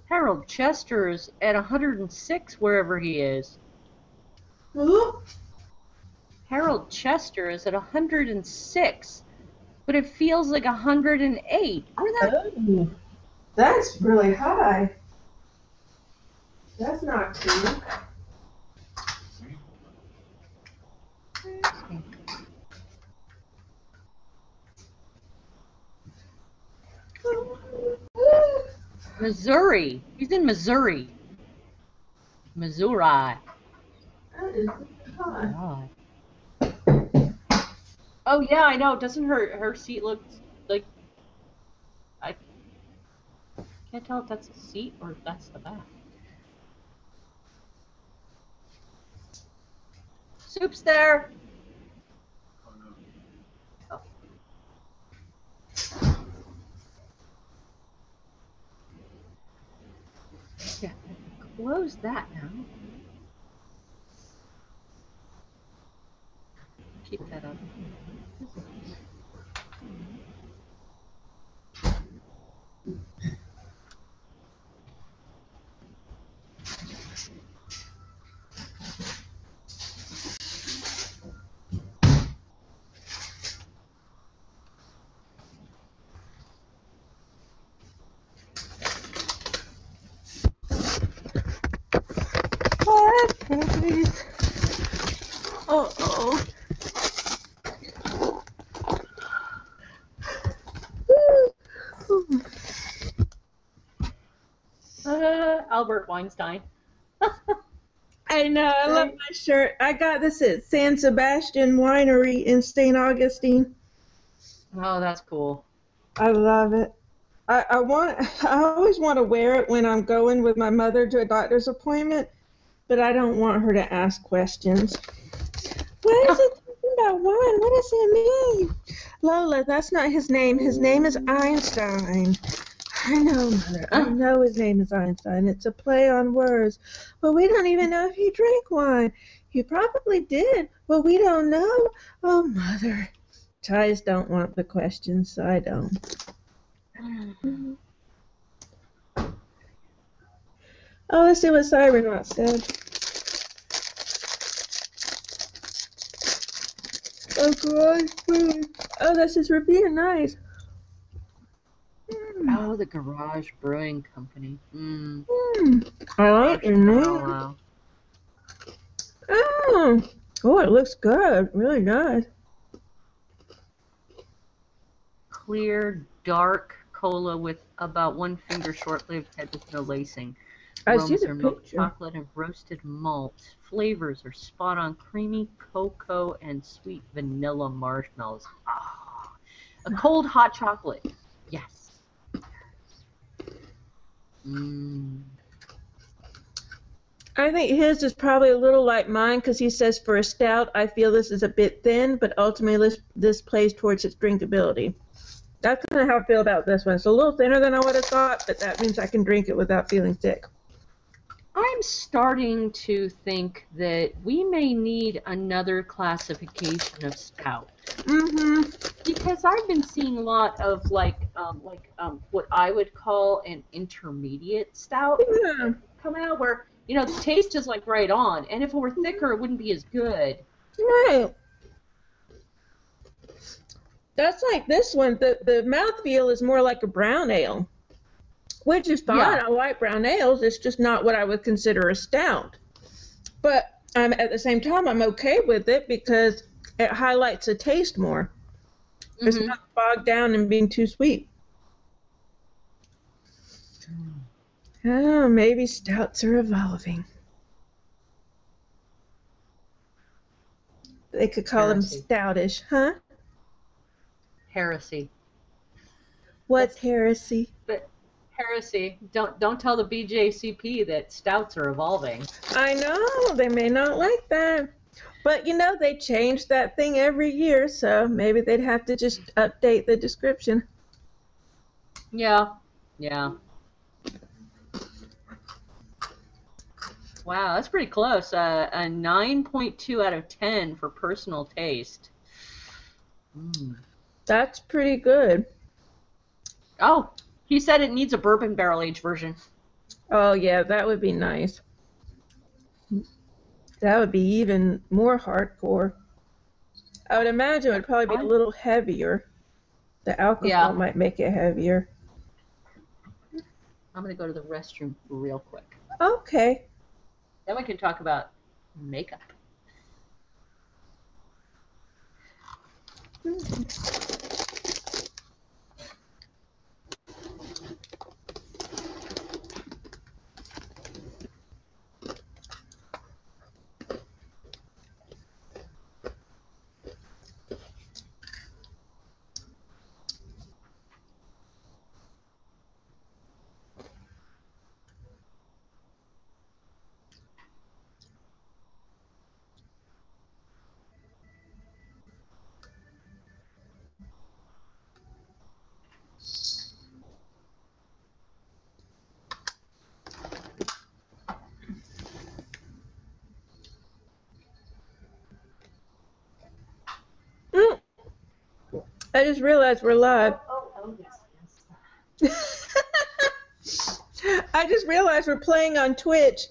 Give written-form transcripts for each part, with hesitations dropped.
Harold Chester is at 106 wherever he is. Who? Harold Chester is at 106, but it feels like 108. Oh, that's really high. That's not cool. Missouri. He's in Missouri. Missouri. That is high. Oh yeah, I know. Doesn't her seat look like? I can't tell if that's a seat or if that's the back. Soup's there. Oh. Yeah, close that now. Keep that up. What? Please. Uh-oh. Albert Weinstein. I know, I love my shirt. I got this at San Sebastian Winery in St. Augustine. Oh, that's cool. I love it. I always want to wear it when I'm going with my mother to a doctor's appointment, but I don't want her to ask questions. What is it talking about wine? What does it mean? Lola, that's not his name. His name is Einstein. I know, Mother. I know his name is Einstein. It's a play on words. But we don't even know if he drank wine. He probably did, but we don't know. Oh, Mother. Ties don't want the questions, so I don't. Oh, let's see what Cybernaut said. Oh, God. Oh, this is repeating nice. Oh, the Garage Brewing Company. I like your name. Wow. Oh, it looks good. Really does. Clear, dark cola with about 1 finger short-lived head with no lacing. I see Aromas the are milk picture. chocolate and roasted malt. Flavors are spot-on creamy cocoa and sweet vanilla marshmallows. Ah, a cold hot chocolate. Yes. I think his is probably a little like mine because he says for a stout, I feel this is a bit thin, but ultimately this plays towards its drinkability. That's kind of how I feel about this one. It's a little thinner than I would have thought, but that means I can drink it without feeling sick. I'm starting to think that we may need another classification of stout. Because I've been seeing a lot of what I would call an intermediate stout come out where, you know, the taste is like right on, and if it were thicker, it wouldn't be as good. Right. That's like this one. The mouthfeel is more like a brown ale, which is fine. Yeah. I like brown ales. It's just not what I would consider a stout. But at the same time, I'm okay with it because it highlights the taste more. It's not bogged down in being too sweet. Oh, maybe stouts are evolving. They could call them stoutish, huh? Heresy. What's heresy? But heresy. Don't tell the BJCP that stouts are evolving. I know, they may not like that. But, you know, they change that thing every year, so maybe they'd have to just update the description. Yeah. Wow, that's pretty close. A 9.2 out of 10 for personal taste. That's pretty good. Oh, he said it needs a bourbon barrel aged version. Oh, yeah, that would be nice. That would be even more hardcore. I would imagine it would probably be a little heavier. The alcohol might make it heavier. I'm going to go to the restroom real quick. Okay. Then we can talk about makeup. I just realized we're live. Oh, yes. I just realized we're playing on Twitch.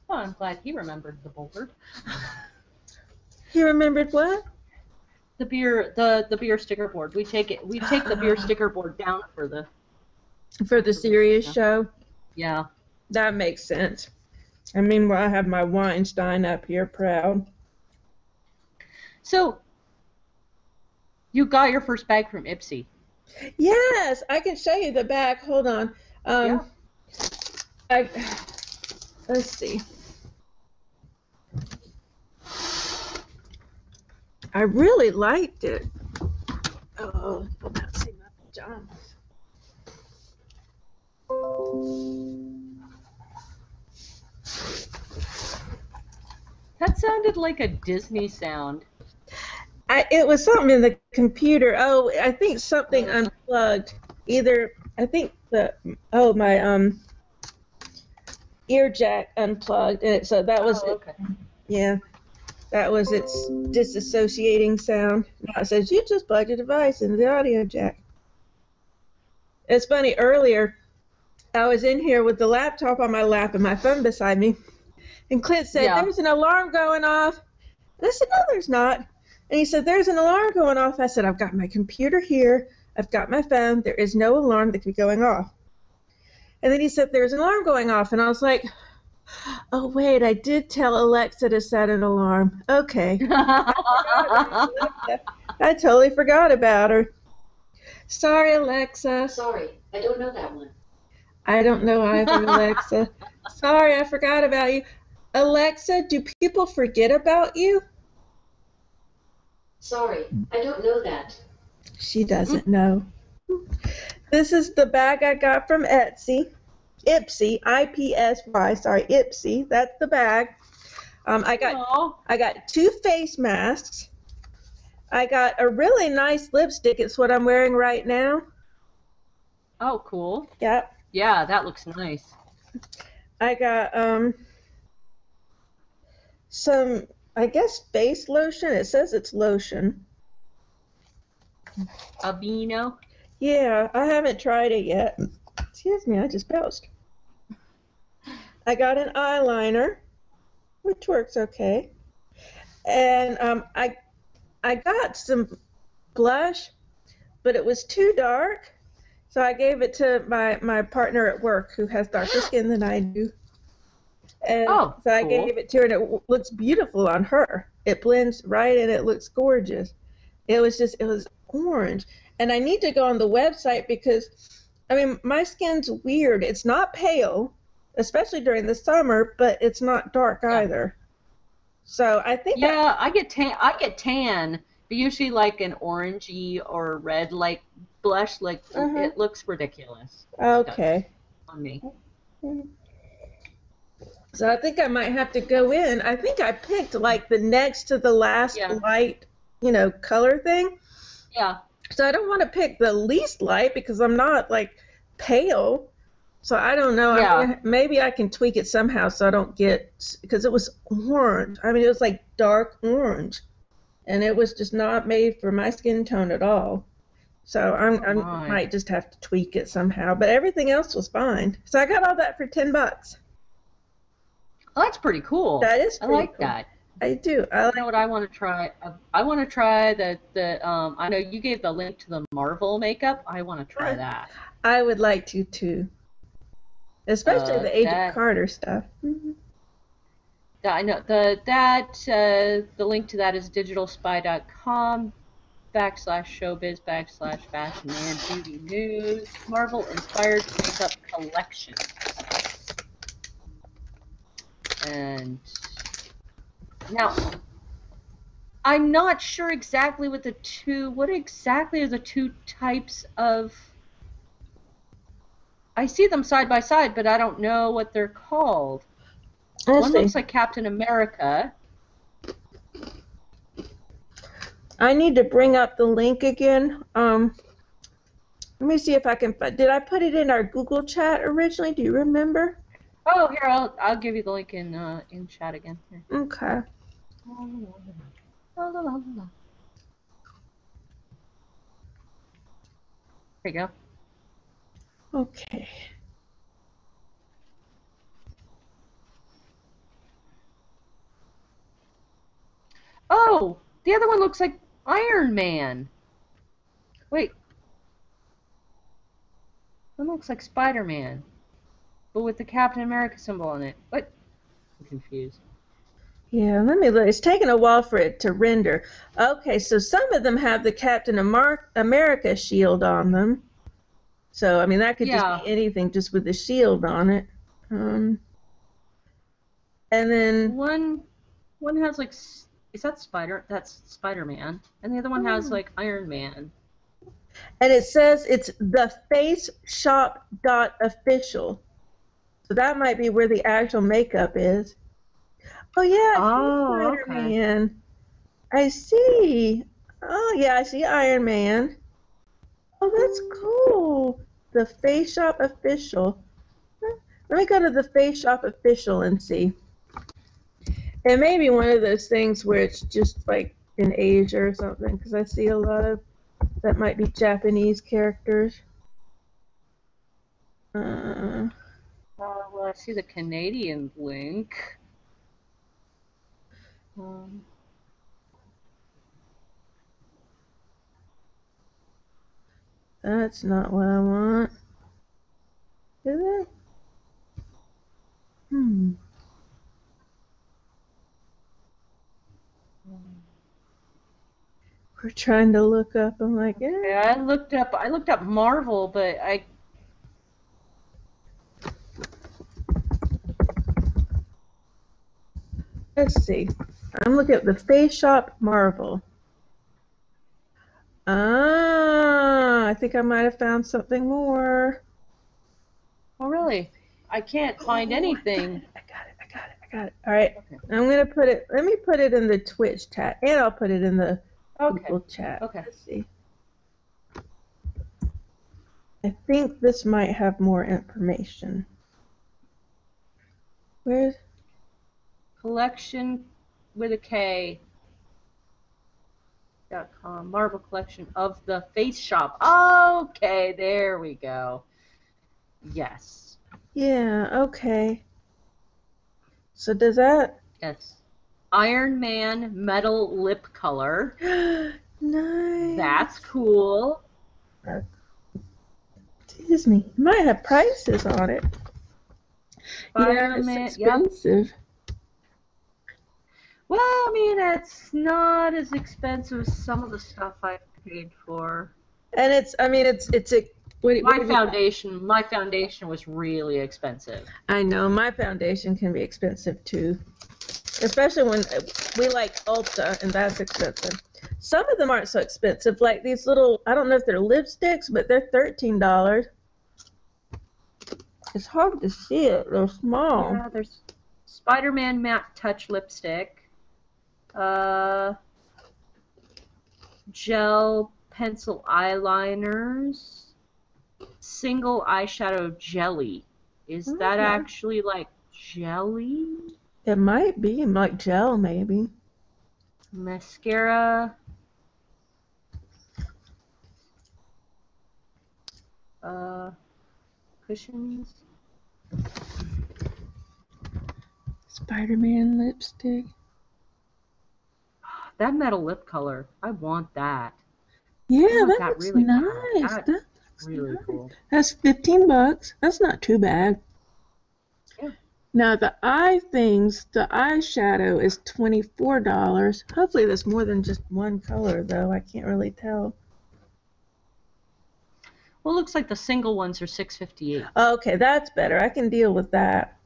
Well, I'm glad he remembered the boulder. He remembered what? The beer sticker board. We take the beer sticker board down for the serious show. Yeah. That makes sense. I mean, I have my Weinstein up here, proud. So, you got your first bag from Ipsy. Yes, I can show you the bag. Hold on. Yeah. Let's see. I really liked it. Oh, will not see my pajamas. That sounded like a Disney sound. It was something in the computer. Oh, I think something unplugged. I think my ear jack unplugged, and so that was okay. Yeah, that was its disassociating sound. Now it says you just plugged your device into the audio jack. It's funny. Earlier, I was in here with the laptop on my lap and my phone beside me, and Clint said, "There's an alarm going off." And I said, "No, there's not." And he said, "There's an alarm going off." I said, "I've got my computer here. I've got my phone. There is no alarm that could be going off." And then he said, "There's an alarm going off." And I was like, "Oh, wait, I did tell Alexa to set an alarm. Okay." I totally forgot about her. Sorry, Alexa. Sorry, I don't know that one. I don't know either, Alexa. Sorry, I forgot about you. Alexa, do people forget about you? Sorry, I don't know that. She doesn't know. This is the bag I got from Ipsy, I-P-S-Y, sorry, Ipsy. That's the bag. I got 2 face masks. I got a really nice lipstick. It's what I'm wearing right now. Oh, cool. Yep. Yeah, that looks nice. I got some, I guess, face lotion. It says it's lotion. Aveeno? Yeah, I haven't tried it yet. Excuse me, I just belched. I got an eyeliner, which works okay. And I got some blush, but it was too dark. So I gave it to my partner at work who has darker skin than I do. And so I gave it to her, and it looks beautiful on her. It blends right in, it looks gorgeous. It was orange. And I need to go on the website because, I mean, my skin's weird. It's not pale, especially during the summer, but it's not dark either. So I think I get tan, but usually like an orangey or red like blush, like it looks ridiculous. Okay. On me. So I think I might have to go in. I think I picked like the next to the last light color thing. Yeah. So I don't want to pick the least light because I'm not like pale. So I don't know. Yeah. I mean, maybe I can tweak it somehow so I don't get, because it was orange. I mean, it was like dark orange, and it was just not made for my skin tone at all. So I might just have to tweak it somehow. But everything else was fine. So I got all that for $10. Oh, that's pretty cool. That is pretty I like cool. that. I do. You know what I want to try? I want to try I know you gave the link to the Marvel makeup. I want to try that. I would like to too. Especially the Agent Carter stuff. Mm-hmm. I know the link to that is digitalspy.com/showbiz/fashionandbeauty news Marvel inspired makeup collection. And now I'm not sure exactly what exactly are the two types of. I see them side by side, but I don't know what they're called. One looks like Captain America. I need to bring up the link again. Let me see if I can. Did I put it in our Google chat originally? Do you remember? Oh, here I'll give you the link in chat again. Here. Okay. There you go. Okay. Oh, the other one looks like Iron Man. Wait. One looks like Spider-Man, but with the Captain America symbol on it. What? I'm confused. Yeah, let me look. It's taking a while for it to render. Okay, so some of them have the Captain America shield on them. So, I mean, that could just be anything just with the shield on it. And then one has like, is that that's Spider-Man, and the other one has like Iron Man. And it says it's thefaceshop.official. So that might be where the actual makeup is. Oh yeah, Spider-Man. Okay. I see. Oh yeah, I see Iron Man. Oh, that's cool. The Face Shop Official. Let me go to the Face Shop Official and see. It may be one of those things where it's just like in Asia or something, because I see a lot of that might be Japanese characters. Well, I see the Canadian link. That's not what I want. Is it? We're trying to look up. I'm like, yeah. Okay, I looked up Marvel, but I. Let's see. I'm looking at the Face Shop Marvel. Ah, I think I might have found something more. Oh, really? I can't find anything. I got it. All right. Okay. I'm going to put it, let me put it in the Twitch chat, and I'll put it in the Google chat. Okay. Let's see. I think this might have more information. Where's? Collection with a K. .com, Marvel collection of the Face Shop. Okay, there we go. Yes. Yeah, okay. So does that? Yes. Iron Man metal lip color. Nice. That's cool. Disney. It might have prices on it. Spider-Man, it's expensive. Yep. Well, I mean, it's not as expensive as some of the stuff I paid for. And it's, I mean, it's a. My foundation was really expensive. I know, my foundation can be expensive too. Especially when we like Ulta, and that's expensive. Some of them aren't so expensive, like these little, I don't know if they're lipsticks, but they're $13. It's hard to see it, they're small. Yeah, there's Spider-Man Matte Touch Lipstick. gel pencil eyeliners, single eyeshadow jelly. Is that Okay. actually like jelly? It might be like gel, maybe. Mascara. Cushions. Spider-Man lipstick. That metal lip color. I want that. Yeah, I want that that looks really bad. nice. That That looks really nice. cool. That's $15. That's not too bad. Yeah. Now the eye things, the eyeshadow is $24. Hopefully there's more than just one color though. I can't really tell. Well, it looks like the single ones are $6.58. Okay, that's better. I can deal with that.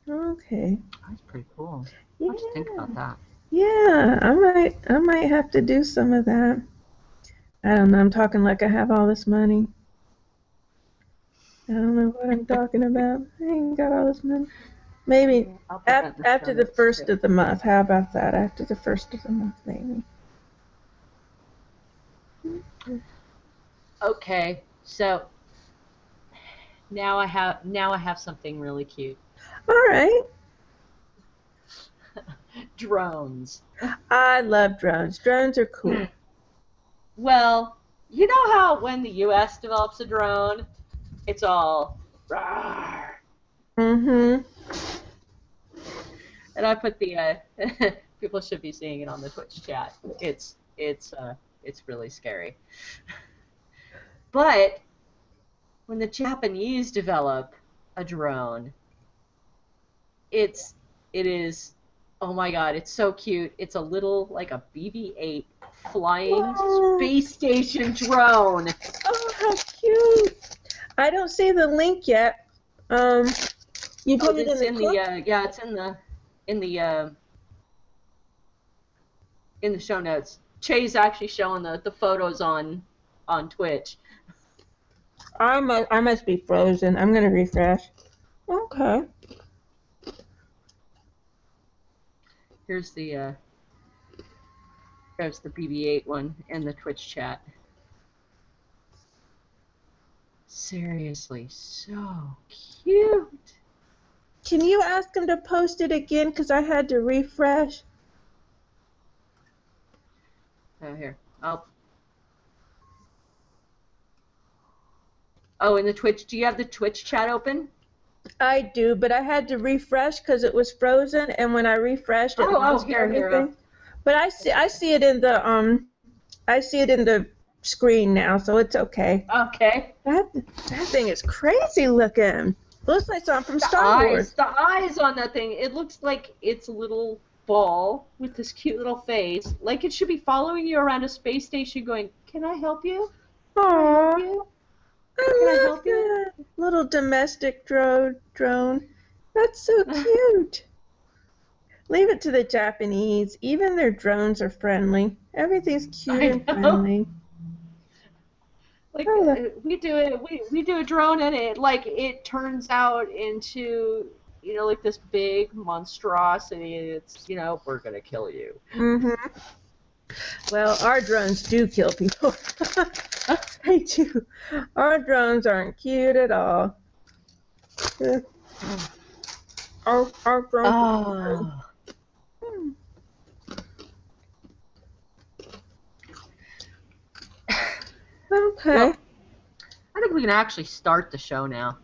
Okay. That's pretty cool. Yeah. I'll have to think about that. Yeah, I might have to do some of that. I don't know, I'm talking like I have all this money. I don't know what I'm talking about. I ain't got all this money. Maybe after the first of the month. How about that? After the first of the month, maybe. Okay, so now I have something really cute. All right. Drones. I love drones. Drones are cool. Well, you know how when the U.S. develops a drone, it's all rawr. Mm-hmm. And I put the people should be seeing it on the Twitch chat. It's really scary. But when the Japanese develop a drone, it is, oh my god, it's so cute. It's a little, like a BB-8 flying space station drone. Oh, how cute! I don't see the link yet. You put it It's in the yeah, it's in the show notes. Che's actually showing the photos on Twitch. I must be frozen. I'm gonna refresh. Okay. Here's the BB-8 one in the Twitch chat. Seriously, so cute. Can you ask him to post it again? Because I had to refresh. Oh, here. Oh, in the Twitch, do you have the Twitch chat open? I do, but I had to refresh because it was frozen, and when I refreshed, it lost everything. But I see it in the screen now, so it's okay. Okay. That thing is crazy looking. Looks like something from Star Wars. The eyes on that thing, it looks like it's a little ball with this cute little face. Like it should be following you around a space station going, "Can I help you? Aww. Can I help you? Can I help you?" Little domestic drone. That's so cute. Leave it to the Japanese. Even their drones are friendly. Everything's cute and friendly. Like we do a drone and it turns out into like this big monstrosity. It's we're gonna kill you. Mhm. Well, our drones do kill people. They do. Our drones aren't cute at all. Our drones. Okay. Well, I think we can actually start the show now.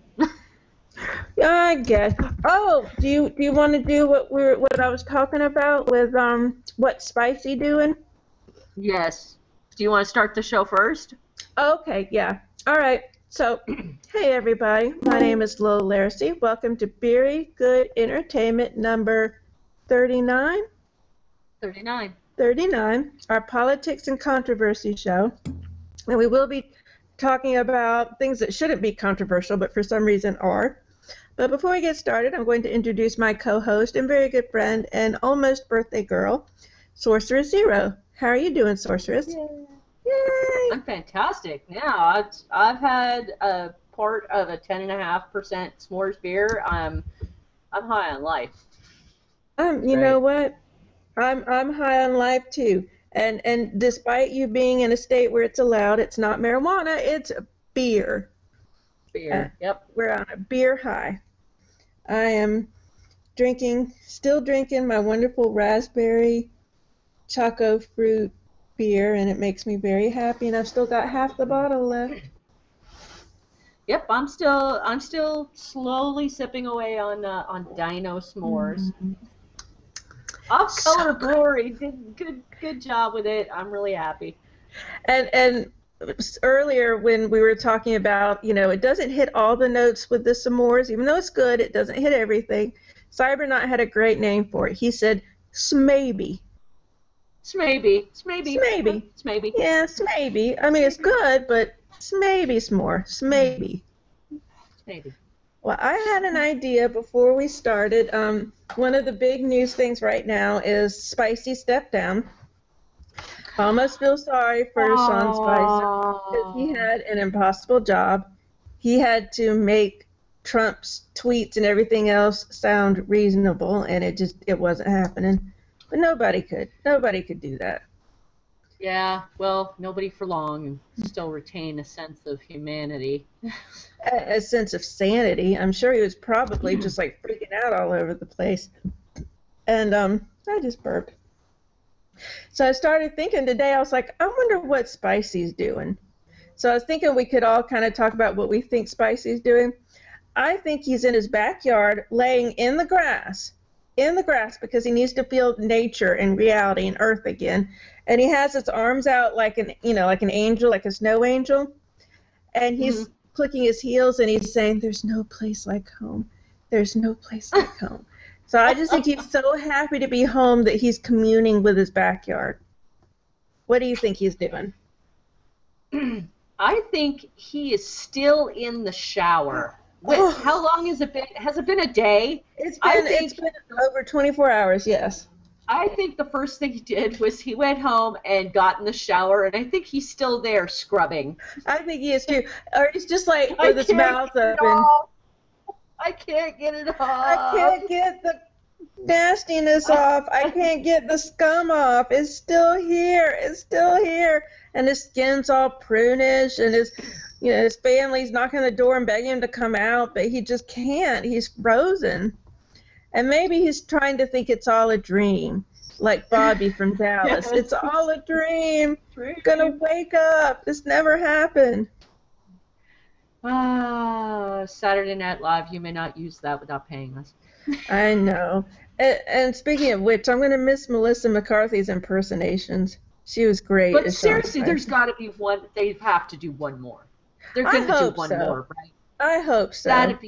Yeah, I guess. Oh, do you want to do what I was talking about with what Spicy doing? Yes. Do you want to start the show first? Okay, yeah. All right. So, hey everybody. My name is Lowell Laracy. Welcome to Beery Good Entertainment number 39. 39. 39, our politics and controversy show. And we will be talking about things that shouldn't be controversial, but for some reason are. But before we get started, I'm going to introduce my co-host and very good friend and almost birthday girl, Sorceress Zero. How are you doing, Sorceress? Yay. Yay! I'm fantastic. Yeah, I've had a part of a 10.5% s'mores beer. I'm high on life. You know what? I'm high on life too. And despite you being in a state where it's allowed, it's not marijuana, it's beer. Beer. Yep. We're on a beer high. I am still drinking my wonderful raspberry choco fruit beer, and it makes me very happy, and I've still got half the bottle left. Yep, I'm still slowly sipping away on Dino S'mores. Off Color Brewery did good job with it. I'm really happy. And earlier when we were talking about, it doesn't hit all the notes with the s'mores, even though it's good, it doesn't hit everything. Cybernaut had a great name for it. He said, "Smaybe." Smaybe. Smaybe. Yeah, smaybe. I mean, it's good, but smaybe s'more. Smaybe. Maybe. Well, I had an idea before we started. One of the big news things right now is Spicy stepped down. I almost feel sorry for Sean Spicer because he had an impossible job. He had to make Trump's tweets and everything else sound reasonable, and it wasn't happening. But nobody could do that. Yeah, well, nobody for long, and still retain a sense of humanity. A sense of sanity. I'm sure he was probably just like freaking out all over the place. And I just burped. So I started thinking today, I was like, I wonder what Spicy's doing. So I was thinking we could all kind of talk about what we think Spicy's doing. I think he's in his backyard laying in the grass because he needs to feel nature and reality and earth again. And he has his arms out like an angel, like a snow angel. And he's clicking his heels and he's saying, "There's no place like home. There's no place like home." So I just think he's so happy to be home that he's communing with his backyard. What do you think he's doing? I think he is still in the shower. How long has it been? Has it been a day? It's been over 24 hours, yes. I think the first thing he did was he went home and got in the shower, and I think he's still there scrubbing. I think he is too. Or he's just like with his mouth open. I can't get it off. I can't get the nastiness off. I can't get the scum off. It's still here. It's still here. And his skin's all prunish, and his family's knocking on the door and begging him to come out, but he just can't. He's frozen. And maybe he's trying to think it's all a dream, like Bobby from Dallas. Yes. It's all a dream. Gonna wake up. This never happened. Saturday Night Live, you may not use that without paying us. I know. And speaking of which, I'm going to miss Melissa McCarthy's impersonations. She was great. But seriously, there's got to be one. They have to do one more. They're going to do one more, right? I hope so. That'd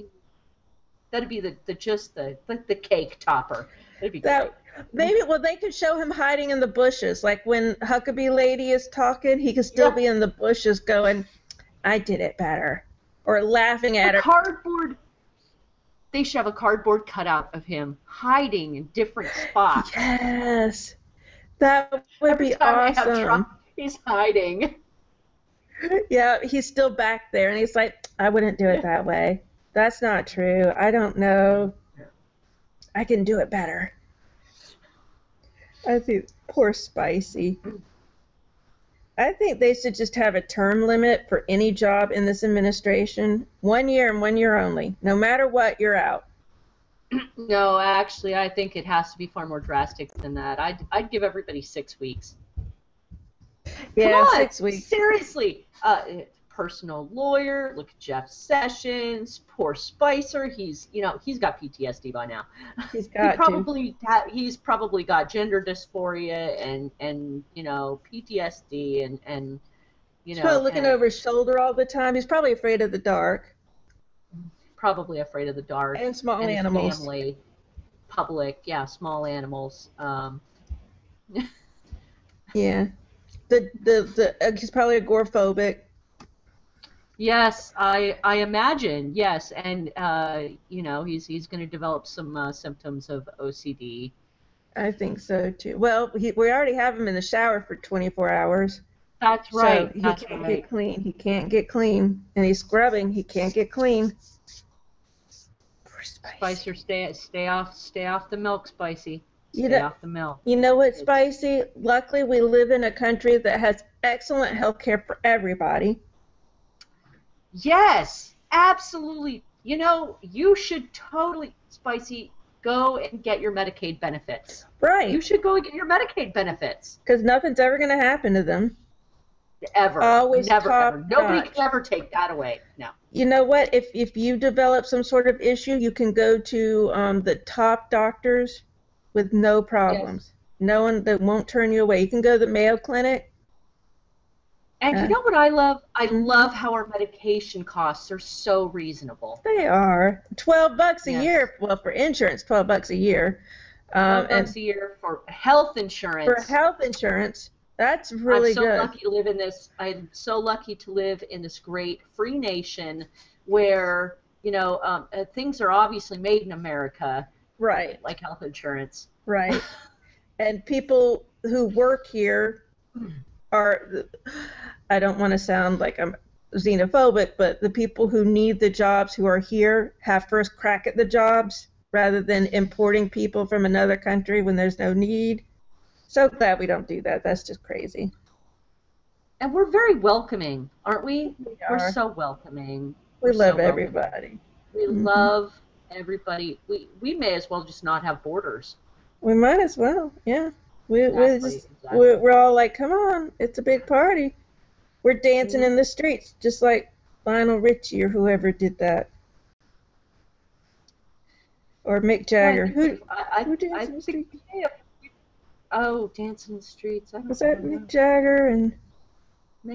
be the cake topper. That'd be great. Maybe they could show him hiding in the bushes, like when Huckabee Lady is talking, he could still be in the bushes going, "I did it better," or laughing at her. They should have a cardboard cutout of him hiding in different spots. Yes, that would be awesome. He's hiding. Yeah, he's still back there, and he's like, "I wouldn't do it that way. That's not true. I don't know. I can do it better." I think poor Spicy. I think they should just have a term limit for any job in this administration. 1 year and 1 year only. No matter what, you're out. No, actually, I think it has to be far more drastic than that. I'd give everybody 6 weeks. Yeah, Come on, 6 weeks. Seriously. Personal lawyer. Look at Jeff Sessions. Poor Spicer. He's got PTSD by now. He's probably got gender dysphoria and PTSD and He's probably looking over his shoulder all the time. He's probably afraid of the dark. Probably afraid of the dark. And small animals. Family, public, small animals. Yeah. He's probably agoraphobic. Yes, I imagine. Yes, and he's going to develop some symptoms of OCD. I think so too. Well, we already have him in the shower for 24 hours. That's right. So he can't get clean. He can't get clean, and he's scrubbing. He can't get clean. Poor Spicy. Spicer, stay off the milk, Spicy. Stay off the milk. You know what's spicy? Luckily, we live in a country that has excellent health care for everybody. Yes, absolutely. You know, you should totally, Spicy, go and get your Medicaid benefits. Right. You should go and get your Medicaid benefits. Because nothing's ever going to happen to them. Ever. Always never, ever. Nobody notch. can ever take that away. No. You know what? If you develop some sort of issue, you can go to the top doctors with no problems. Yes. No one that won't turn you away. You can go to the Mayo Clinic. And you know what I love? I love how our medication costs are so reasonable. They are. $12 a year. Well, for insurance, $12 a year. $12 a year for health insurance. For health insurance. That's really good. I'm so lucky to live in this. I'm so lucky to live in this great free nation where, you know, things are obviously made in America. Right. Like health insurance. Right. And people who work here are, I don't want to sound like I'm xenophobic, but the people who need the jobs who are here have first crack at the jobs rather than importing people from another country when there's no need. So glad we don't do that. That's just crazy. And we're very welcoming, aren't we? We're so welcoming. We love everybody. We love everybody. We may as well just not have borders. We might as well, yeah. We're all like, come on, it's a big party. We're dancing in the streets, just like Lionel Richie or whoever did that. Or Mick Jagger. Who danced in the streets? Oh, Dance in the Streets. Was that Mick Jagger and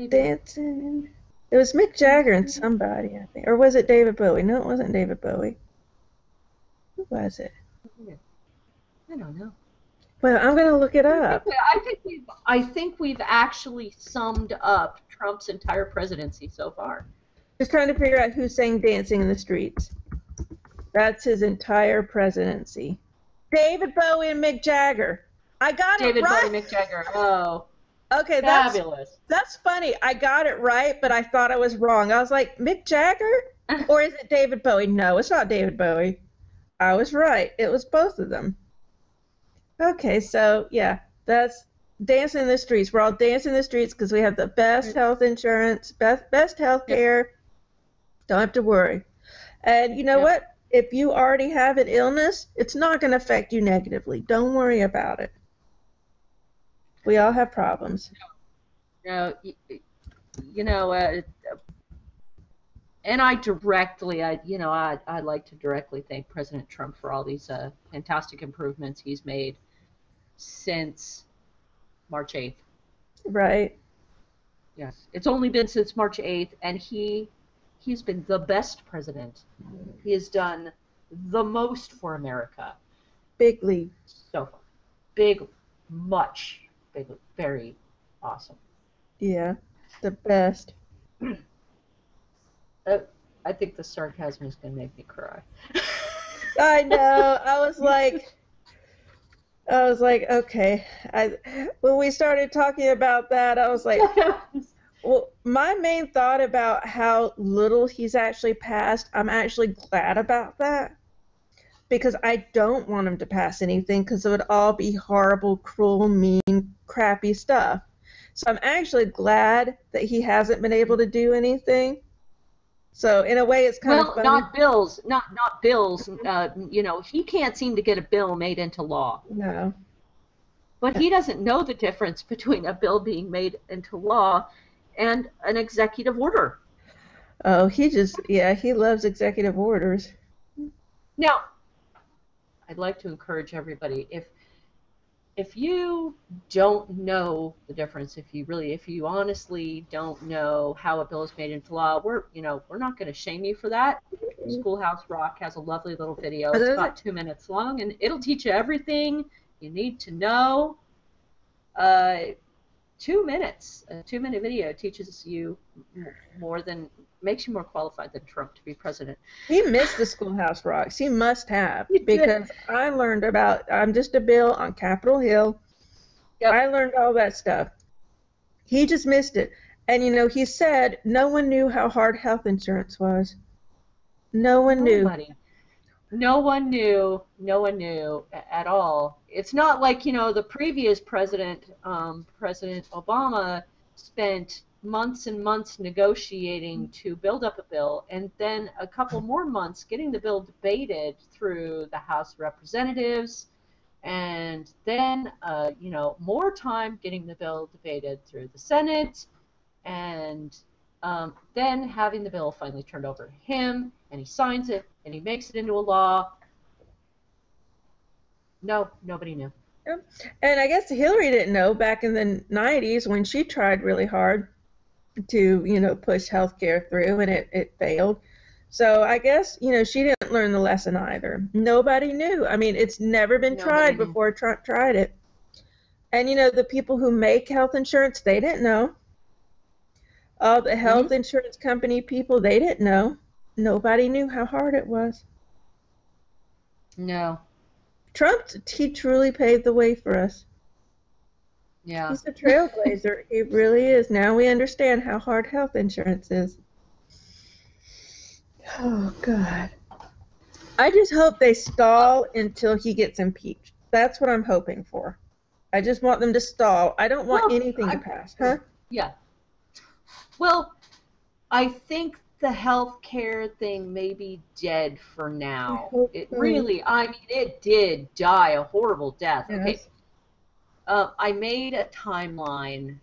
dancing? It was Mick Jagger and somebody, I think. Or was it David Bowie? No, it wasn't David Bowie. Who was it? I don't know. Well, I'm going to look it up. I think we've actually summed up Trump's entire presidency so far. Just trying to figure out who sang Dancing in the Streets. That's his entire presidency. David Bowie and Mick Jagger. I got it right. David Bowie, Mick Jagger. Oh. Okay, fabulous. That's funny. I got it right, but I thought I was wrong. I was like, Mick Jagger? Or is it David Bowie? No, it's not David Bowie. I was right. It was both of them. Okay, so, yeah, that's Dancing in the Streets. We're all dancing in the streets because we have the best health insurance, best health care. Don't have to worry. And you know what? If you already have an illness, it's not going to affect you negatively. Don't worry about it. We all have problems. And I'd like to directly thank President Trump for all these fantastic improvements he's made since March 8th. Right. Yes. It's only been since March 8th, and he's been the best president. He has done the most for America. Bigly. So far. Big, very awesome. Yeah, the best. I think the sarcasm is going to make me cry. I know. I was like, okay. When we started talking about that, I was like, well, my main thought about how little he's actually passed, I'm actually glad about that. Because I don't want him to pass anything because it would all be horrible, cruel, mean, crappy stuff. So I'm actually glad that he hasn't been able to do anything. So in a way, it's kind of funny. Not bills. He can't seem to get a bill made into law. No. But he doesn't know the difference between a bill being made into law and an executive order. Oh, he loves executive orders. Now, I'd like to encourage everybody, if you don't know the difference, if you honestly don't know how a bill is made into law, we're not going to shame you for that. Schoolhouse Rock has a lovely little video. It's about 2 minutes long, and it'll teach you everything you need to know. 2 minutes. A 2-minute video teaches you makes you more qualified than Trump to be president. He missed the Schoolhouse Rocks. He must have, because I learned about I'm Just a Bill on Capitol Hill. Yep. I learned all that stuff. He just missed it. And, he said no one knew how hard health insurance was. No one knew. No one knew. No one knew at all. It's not like, the previous president, President Obama, spent months and months negotiating to build up a bill, and then a couple more months getting the bill debated through the House of Representatives, and then, more time getting the bill debated through the Senate, and then having the bill finally turned over to him, and he signs it, and he makes it into a law. No, nobody knew. Yep. And I guess Hillary didn't know back in the 90s when she tried really hard to, push health care through, and it failed. So I guess, she didn't learn the lesson either. Nobody knew. I mean, it's never been tried before Trump tried it. And, the people who make health insurance, they didn't know. All the health insurance company people, they didn't know. Nobody knew how hard it was. No. Trump, he truly paved the way for us. Yeah. He's a trailblazer. He really is. Now we understand how hard health insurance is. Oh, God. I just hope they stall until he gets impeached. That's what I'm hoping for. I just want them to stall. I don't want anything to pass. Huh? Yeah. Well, I think the health care thing may be dead for now. It really, it did die a horrible death. Yes. Okay. I made a timeline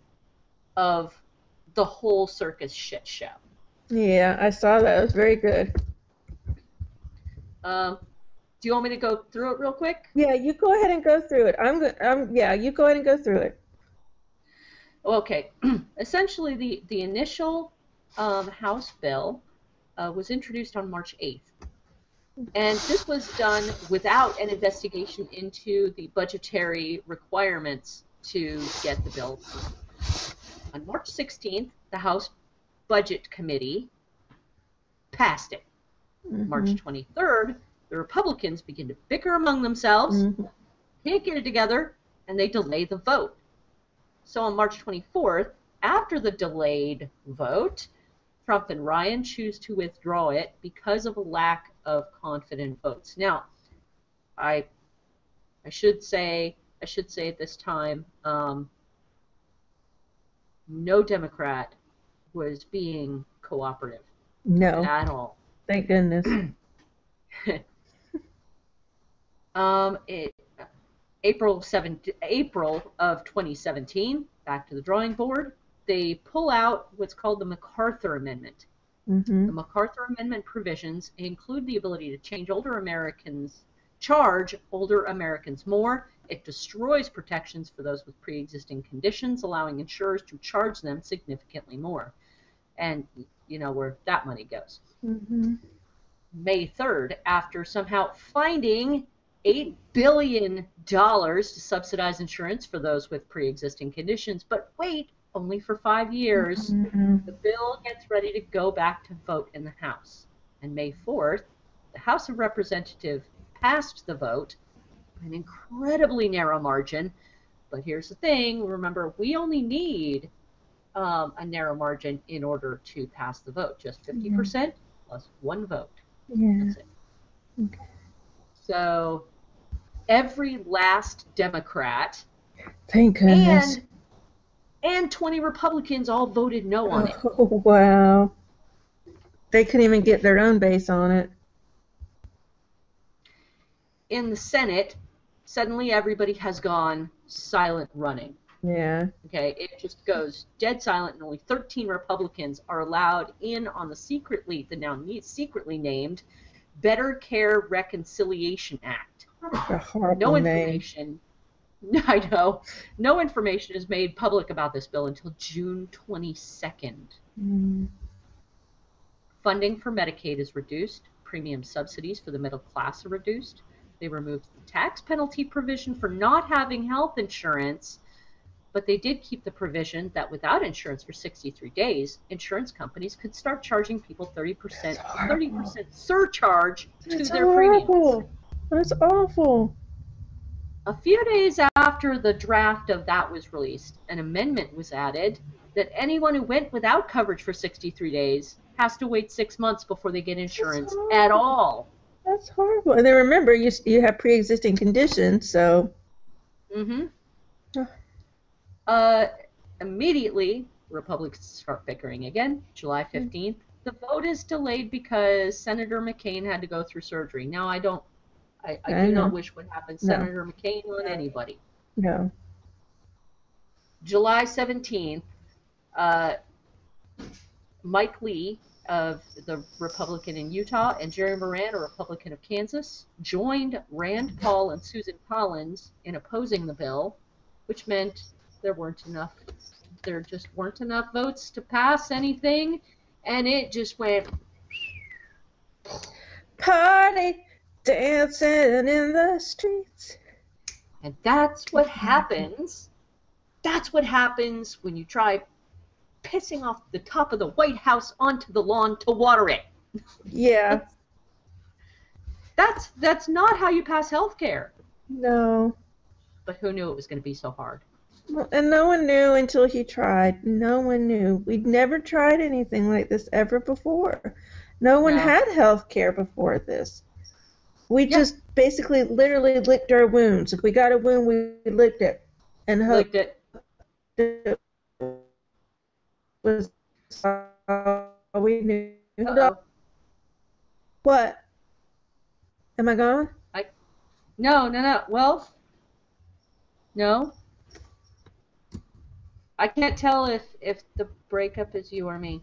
of the whole circus shit show. Yeah, I saw that. It was very good. Do you want me to go through it real quick? Yeah, you go ahead and go through it. Yeah, you go ahead and go through it. Okay. Essentially, the initial House bill was introduced on March 8th. And this was done without an investigation into the budgetary requirements to get the bill through. On March 16th, the House Budget Committee passed it. March 23rd, the Republicans begin to bicker among themselves, can't get it together, and they delay the vote. So on March 24th, after the delayed vote, Trump and Ryan choose to withdraw it because of a lack of confident votes. Now, I should say at this time, no Democrat was being cooperative. No. At all. Thank goodness. April of 2017, back to the drawing board, they pull out what's called the MacArthur Amendment. The MacArthur Amendment provisions include the ability to charge older Americans more. It destroys protections for those with pre-existing conditions, allowing insurers to charge them significantly more. And you know where that money goes. May 3rd, after somehow finding $8 billion to subsidize insurance for those with pre-existing conditions, but wait, only for 5 years, the bill gets ready to go back to vote in the House. And May 4th, the House of Representatives passed the vote by an incredibly narrow margin. But here's the thing, remember, we only need a narrow margin in order to pass the vote, just 50% plus one vote. That's it. Okay. So every last Democrat Thank goodness. And 20 Republicans all voted no on it. Oh, wow. They couldn't even get their own base on it. In the Senate, suddenly everybody has gone silent running. Yeah. Okay, it just goes dead silent, and only 13 Republicans are allowed in on the secretly named Better Care Reconciliation Act. A horrible information. I know. No information is made public about this bill until June 22nd. Funding for Medicaid is reduced. Premium subsidies for the middle class are reduced. They removed the tax penalty provision for not having health insurance, but they did keep the provision that without insurance for 63 days, insurance companies could start charging people 30% surcharge to their premiums. That's awful. A few days after the draft of that was released, an amendment was added that anyone who went without coverage for 63 days has to wait 6 months before they get insurance at all. That's horrible. And then remember, you have pre-existing conditions, so. Mm-hmm. Oh. Immediately, Republicans start bickering again. July 15th. The vote is delayed because Senator McCain had to go through surgery. Now, I do not know. wish what happened to No. Senator McCain on anybody. No. July 17th, Mike Lee, of the Republican in Utah, and Jerry Moran, a Republican of Kansas, joined Rand Paul and Susan Collins in opposing the bill, which meant there just weren't enough votes to pass anything, and it just went Party dancing in the streets. And that's what happens. That's what happens when you try pissing off the top of the White House onto the lawn to water it. Yeah. That's not how you pass health care. No. But who knew it was going to be so hard? Well, and no one knew until he tried. No one knew. We'd never tried anything like this ever before. No one had health care before this. We just basically literally licked our wounds. If we got a wound, we licked it. And hoped it was all we knew. What? Am I gone? No. Well, no. I can't tell if the breakup is you or me.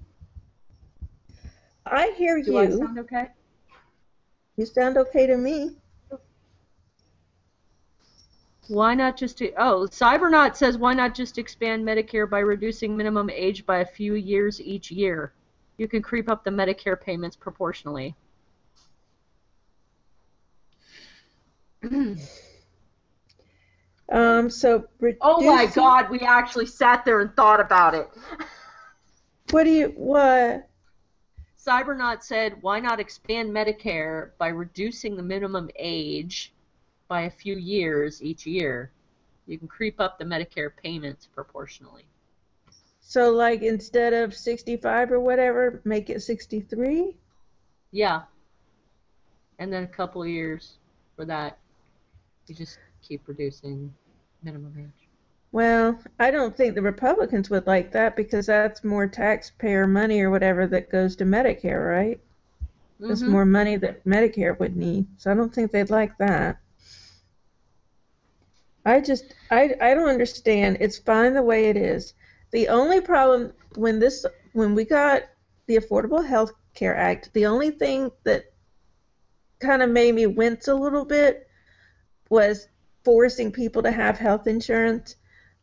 I hear you. Do I sound okay? You sound okay to me. Why not just Cybernaut says why not just expand Medicare by reducing minimum age by a few years each year? You can creep up the Medicare payments proportionally. Oh my God, we actually sat there and thought about it. What? Cybernaut said, why not expand Medicare by reducing the minimum age by a few years each year? You can creep up the Medicare payments proportionally. So, like, instead of 65 or whatever, make it 63? Yeah. And then a couple of years for that, you just keep reducing minimum age. Well, I don't think the Republicans would like that because that's more taxpayer money or whatever that goes to Medicare, right? That's more money that Medicare would need. So I don't think they'd like that. I don't understand. It's fine the way it is. The only problem when we got the Affordable Health Care Act, the only thing that kind of made me wince a little bit was forcing people to have health insurance.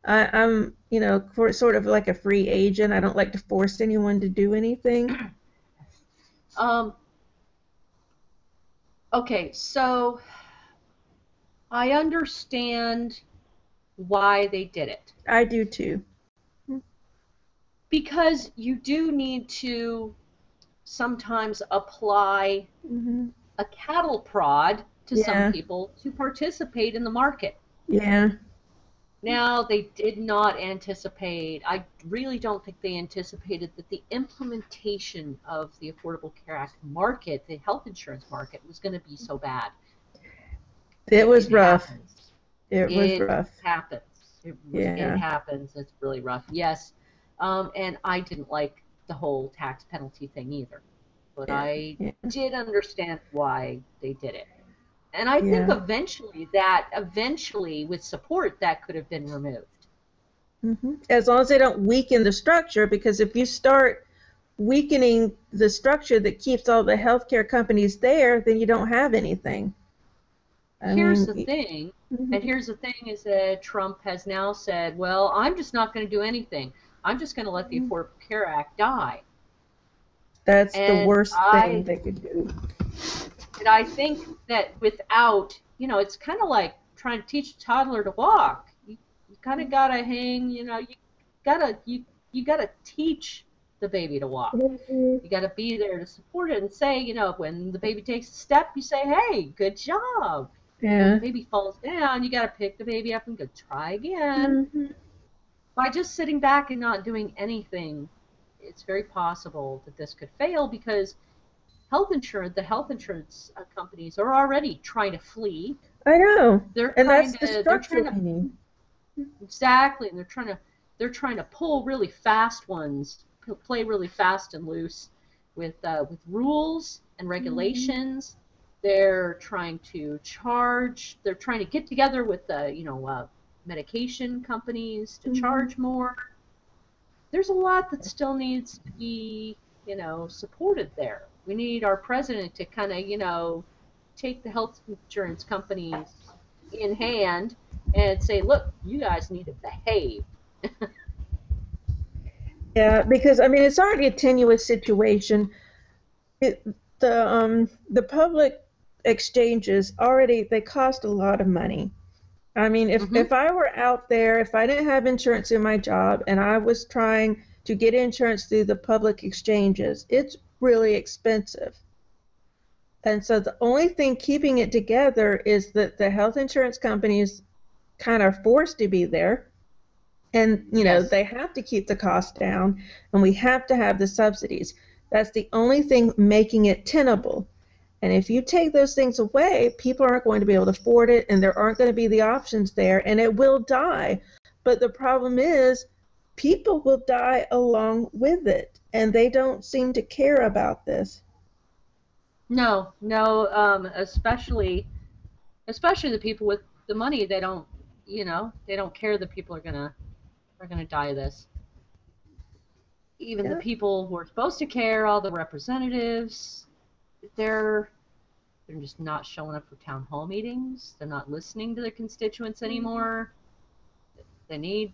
I'm, sort of like a free agent. I don't like to force anyone to do anything. Okay, so I understand why they did it. I do too. Because you do need to sometimes apply a cattle prod to some people to participate in the market. Yeah. Now, they did not anticipate, I really don't think they anticipated that the implementation of the Affordable Care Act market, the health insurance market, was going to be so bad. It was rough. Happens. It was rough. It happens. It's really rough. Yes. And I didn't like the whole tax penalty thing either. But I did understand why they did it. And I think eventually, with support, that could have been removed. As long as they don't weaken the structure, because if you start weakening the structure that keeps all the healthcare companies there, then you don't have anything. Here's the thing is that Trump has now said, well, I'm just not going to do anything. I'm just going to let the Affordable Care Act die. That's the worst thing they could do. And I think that without, it's kind of like trying to teach a toddler to walk. You kind of gotta hang, you gotta teach the baby to walk. You gotta be there to support it and say, when the baby takes a step, you say, hey, good job. Yeah. When the baby falls down, you gotta pick the baby up and go try again. By just sitting back and not doing anything, it's very possible that this could fail because the health insurance companies are already trying to flee. I know, They're and trying that's the to they're structure trying we to need. exactly, and they're trying to pull really fast ones, play really fast and loose with rules and regulations. They're trying to charge. They're trying to get together with medication companies to charge more. There's a lot that still needs to be supported there. We need our president to kind of take the health insurance companies in hand and say, look, you guys need to behave. Yeah, because I mean it's already a tenuous situation. It, the public exchanges already they cost a lot of money. I mean, Mm-hmm. if I were out there, if I didn't have insurance in my job and I was trying to get insurance through the public exchanges, it's really expensive. And so the only thing keeping it together is that the health insurance companies kind of forced to be there. And, Yes. they have to keep the cost down and we have to have the subsidies. That's the only thing making it tenable. And if you take those things away, people aren't going to be able to afford it and there aren't going to be the options there and it will die. But the problem is, people will die along with it and they don't seem to care about this. No, no, especially the people with the money, they don't care that people are gonna die of this. Even the Yeah. people who are supposed to care, all the representatives, they're they're just not showing up for town hall meetings. They're not listening to their constituents anymore. They need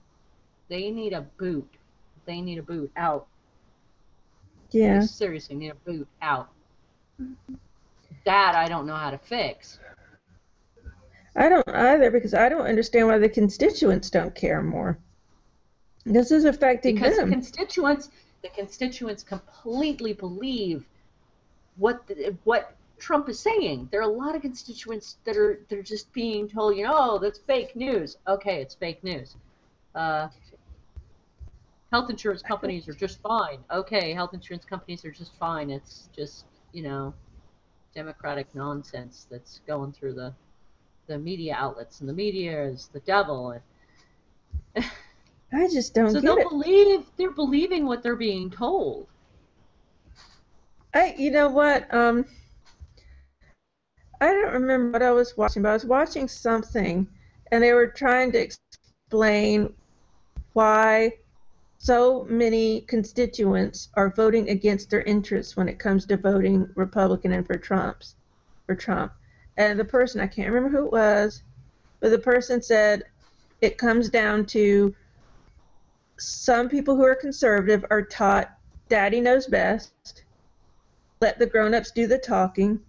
they need a boot. They need a boot out. They Yeah. seriously need a boot out. That I don't know how to fix. I don't either because I don't understand why the constituents don't care more. This is affecting Because the them. constituents the constituents completely believe what Trump is saying. There are a lot of constituents they're just being told, oh, that's fake news. Okay, it's fake news. Uh, health insurance companies are just fine. Okay, health insurance companies are just fine. It's just democratic nonsense that's going through the media outlets, and the media is the devil. And I just don't so get it. they're believing what they're being told. You know what? I don't remember what I was watching, but I was watching something, and they were trying to explain why so many constituents are voting against their interests when it comes to voting Republican and for Trump. And the person, I can't remember who it was, but the person said it comes down to some people who are conservative are taught daddy knows best, let the grown-ups do the talking,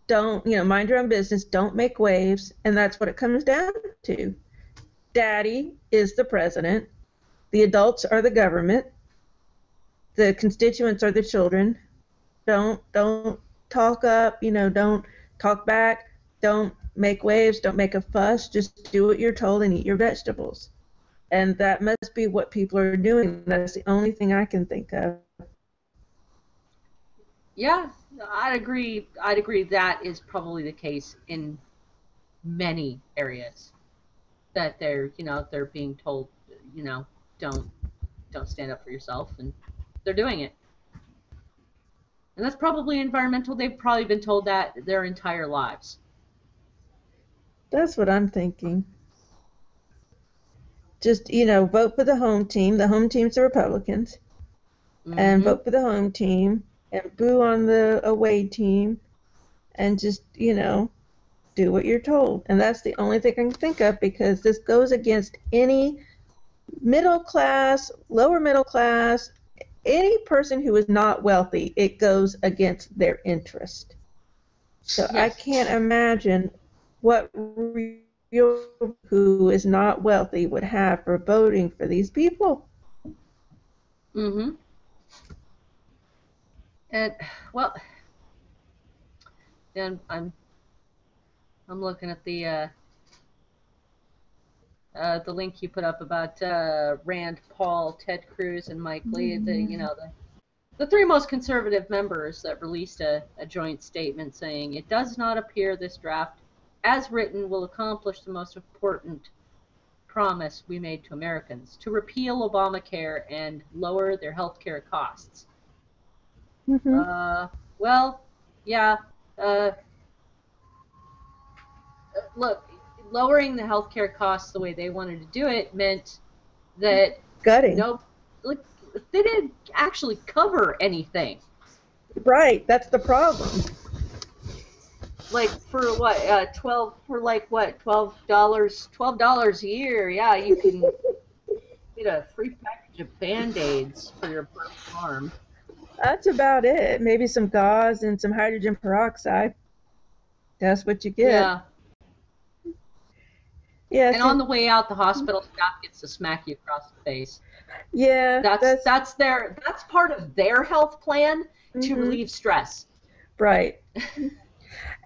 don't, mind your own business, don't make waves, and that's what it comes down to. Daddy is the president, the adults are the government, the constituents are the children. Don't talk up, don't talk back, don't make waves, don't make a fuss, just do what you're told and eat your vegetables. And that must be what people are doing. That's the only thing I can think of. Yeah, I'd agree. I'd agree that is probably the case in many areas that they're being told, you know, don't don't stand up for yourself, and they're doing it. And that's probably environmental. They've probably been told that their entire lives. That's what I'm thinking. Just, vote for the home team. The home team's the Republicans. And Mm-hmm. vote for the home team. And boo on the away team. And just, do what you're told. And that's the only thing I can think of because this goes against any middle class, lower middle class, any person who is not wealthy. It goes against their interest. So I Yes. can't imagine what real who is not wealthy would have for voting for these people. Mm-hmm. And well, then I'm looking at the link you put up about Rand Paul, Ted Cruz, and Mike Lee. The The three most conservative members that released a joint statement saying, "It does not appear this draft, as written, will accomplish the most important promise we made to Americans, to repeal Obamacare and lower their health care costs." Well, yeah. Look, lowering the health care costs the way they wanted to do it meant that Gutting. Like, they didn't actually cover anything. Right, that's the problem. Like for what? $12 a year. Yeah, you can get a free package of Band-Aids for your broken arm. That's about it. Maybe some gauze and some hydrogen peroxide. That's what you get. Yeah. Yeah. And on the way out, the hospital staff gets to smack you across the face. Yeah. That's part of their health plan to relieve stress. Right.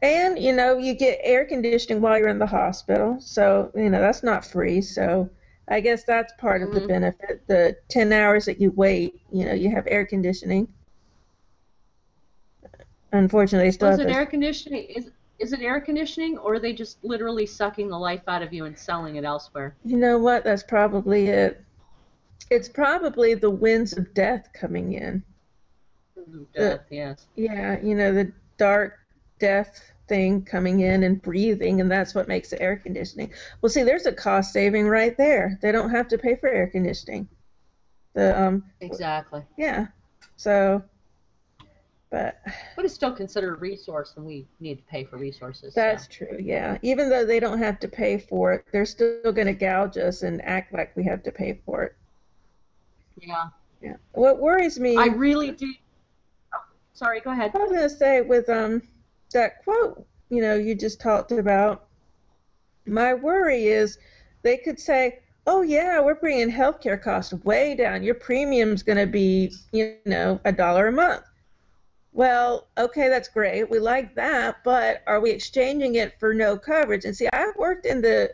And, you know, you get air conditioning while you're in the hospital. So, you know, that's not free. So I guess that's part of the benefit. The 10 hours that you wait, you know, you have air conditioning. Unfortunately, they still have air conditioning? Is it air conditioning, or are they just literally sucking the life out of you and selling it elsewhere? You know what? That's probably it. It's probably the winds of death coming in. Death, yes. Yeah, you know, the dark death thing coming in and breathing, and that's what makes the air conditioning. Well, see, there's a cost saving right there. They don't have to pay for air conditioning. Exactly. Yeah. So, but it's still considered a resource, and we need to pay for resources. That's true, yeah. Even though they don't have to pay for it, they're still going to gouge us and act like we have to pay for it. Yeah. Yeah. What worries me... I really do... Oh, sorry, go ahead. I was going to say, with that quote, you know, you just talked about, my worry is they could say, oh, yeah, we're bringing healthcare costs way down. Your premium's going to be, you know, $1 a month. Well, okay, that's great. We like that, but are we exchanging it for no coverage? And see, I've worked in the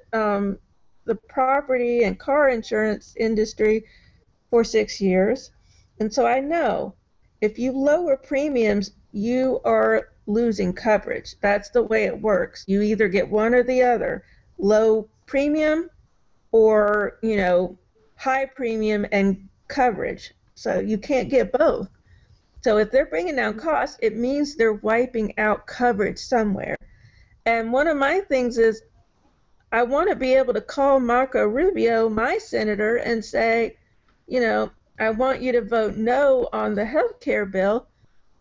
property and car insurance industry for 6 years, and so I know if you lower premiums, you are losing coverage. That's the way it works. You either get one or the other, low premium or, you know, high premium and coverage. So you can't get both. So if they're bringing down costs, it means they're wiping out coverage somewhere. And one of my things is I want to be able to call Marco Rubio, my senator, and say, you know, I want you to vote no on the health care bill,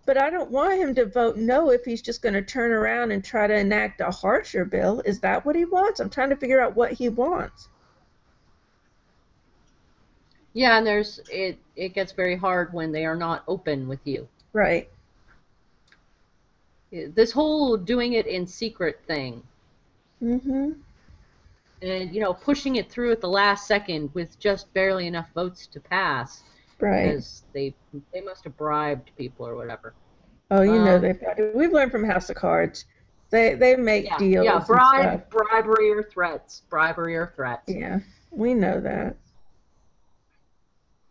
but I don't want him to vote no if he's just going to turn around and try to enact a harsher bill. Is that what he wants? I'm trying to figure out what he wants. Yeah, and it gets very hard when they are not open with you. Right. This whole doing it in secret thing. Mm-hmm. And, you know, pushing it through at the last second with just barely enough votes to pass. Right. Because they must have bribed people or whatever. Oh, you know, we've learned from House of Cards. They make deals. Yeah, bribery or threats. Bribery or threats. Yeah, we know that.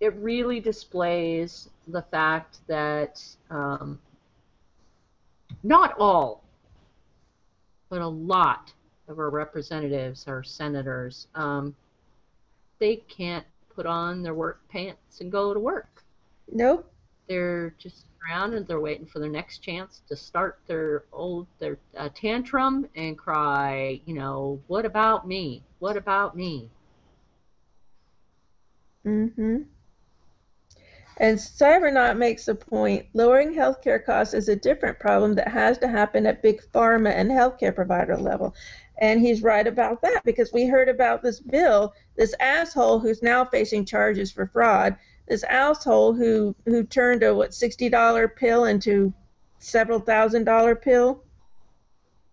It really displays the fact that not all, but a lot of our representatives, our senators, they can't put on their work pants and go to work. Nope. They're just around and they're waiting for their next chance to start their tantrum and cry, you know, what about me? What about me? Mm-hmm. And Cybernaut makes a point, lowering healthcare costs is a different problem that has to happen at big pharma and healthcare provider level. And he's right about that, because we heard about this bill, this asshole who's now facing charges for fraud, this asshole who turned a, $60 pill into several $1,000 pill.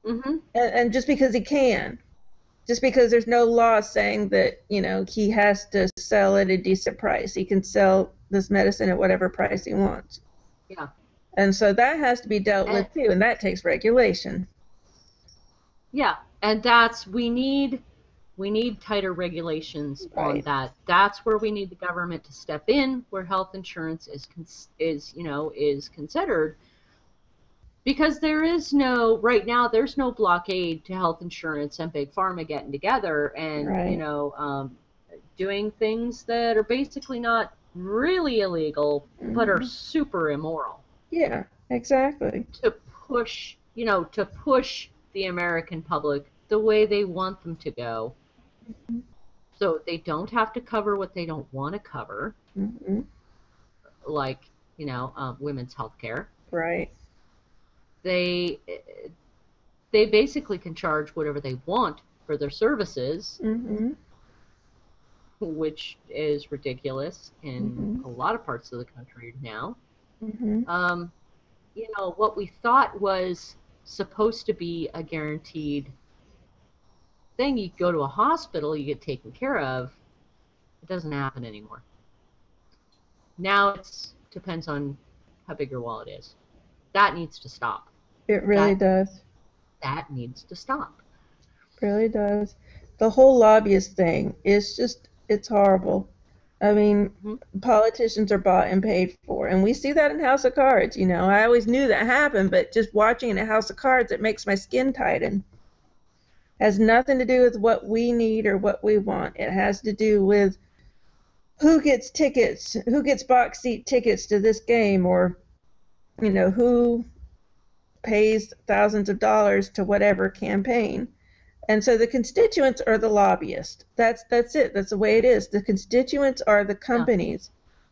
Mm-hmm. And just because he can. Just because there's no law saying that, you know, he has to sell at a decent price. He can sell this medicine at whatever price he wants. Yeah. And so that has to be dealt with too, and that takes regulation. Yeah, and we need We need tighter regulations on Right. that. That's where we need the government to step in, where health insurance is considered, because there is no right now. There's no blockade to health insurance and big pharma getting together and Right. doing things that are basically not really illegal, but are Hmm. super immoral Yeah, exactly. to push the American public the way they want them to go. So they don't have to cover what they don't want to cover, Hmm. like women's health care. Right. They they basically can charge whatever they want for their services, Hmm. which is ridiculous in Hmm. a lot of parts of the country now. Hmm. Um, what we thought was supposed to be a guaranteed thing, you go to a hospital, you get taken care of, it doesn't happen anymore. Now it depends on how big your wallet is. That needs to stop. It really That does. that needs to stop. Really does. The whole lobbyist thing is just, it's horrible. I mean, Mm-hmm. politicians are bought and paid for, and we see that in House of Cards. I always knew that happened, but just watching in a House of Cards, it makes my skin tighten. Has nothing to do with what we need or what we want. It has to do with who gets tickets, who gets box seat tickets to this game, or who pays thousands of dollars to whatever campaign. And so the constituents are the lobbyists. That's it. That's the way it is. The constituents are the Yeah. companies.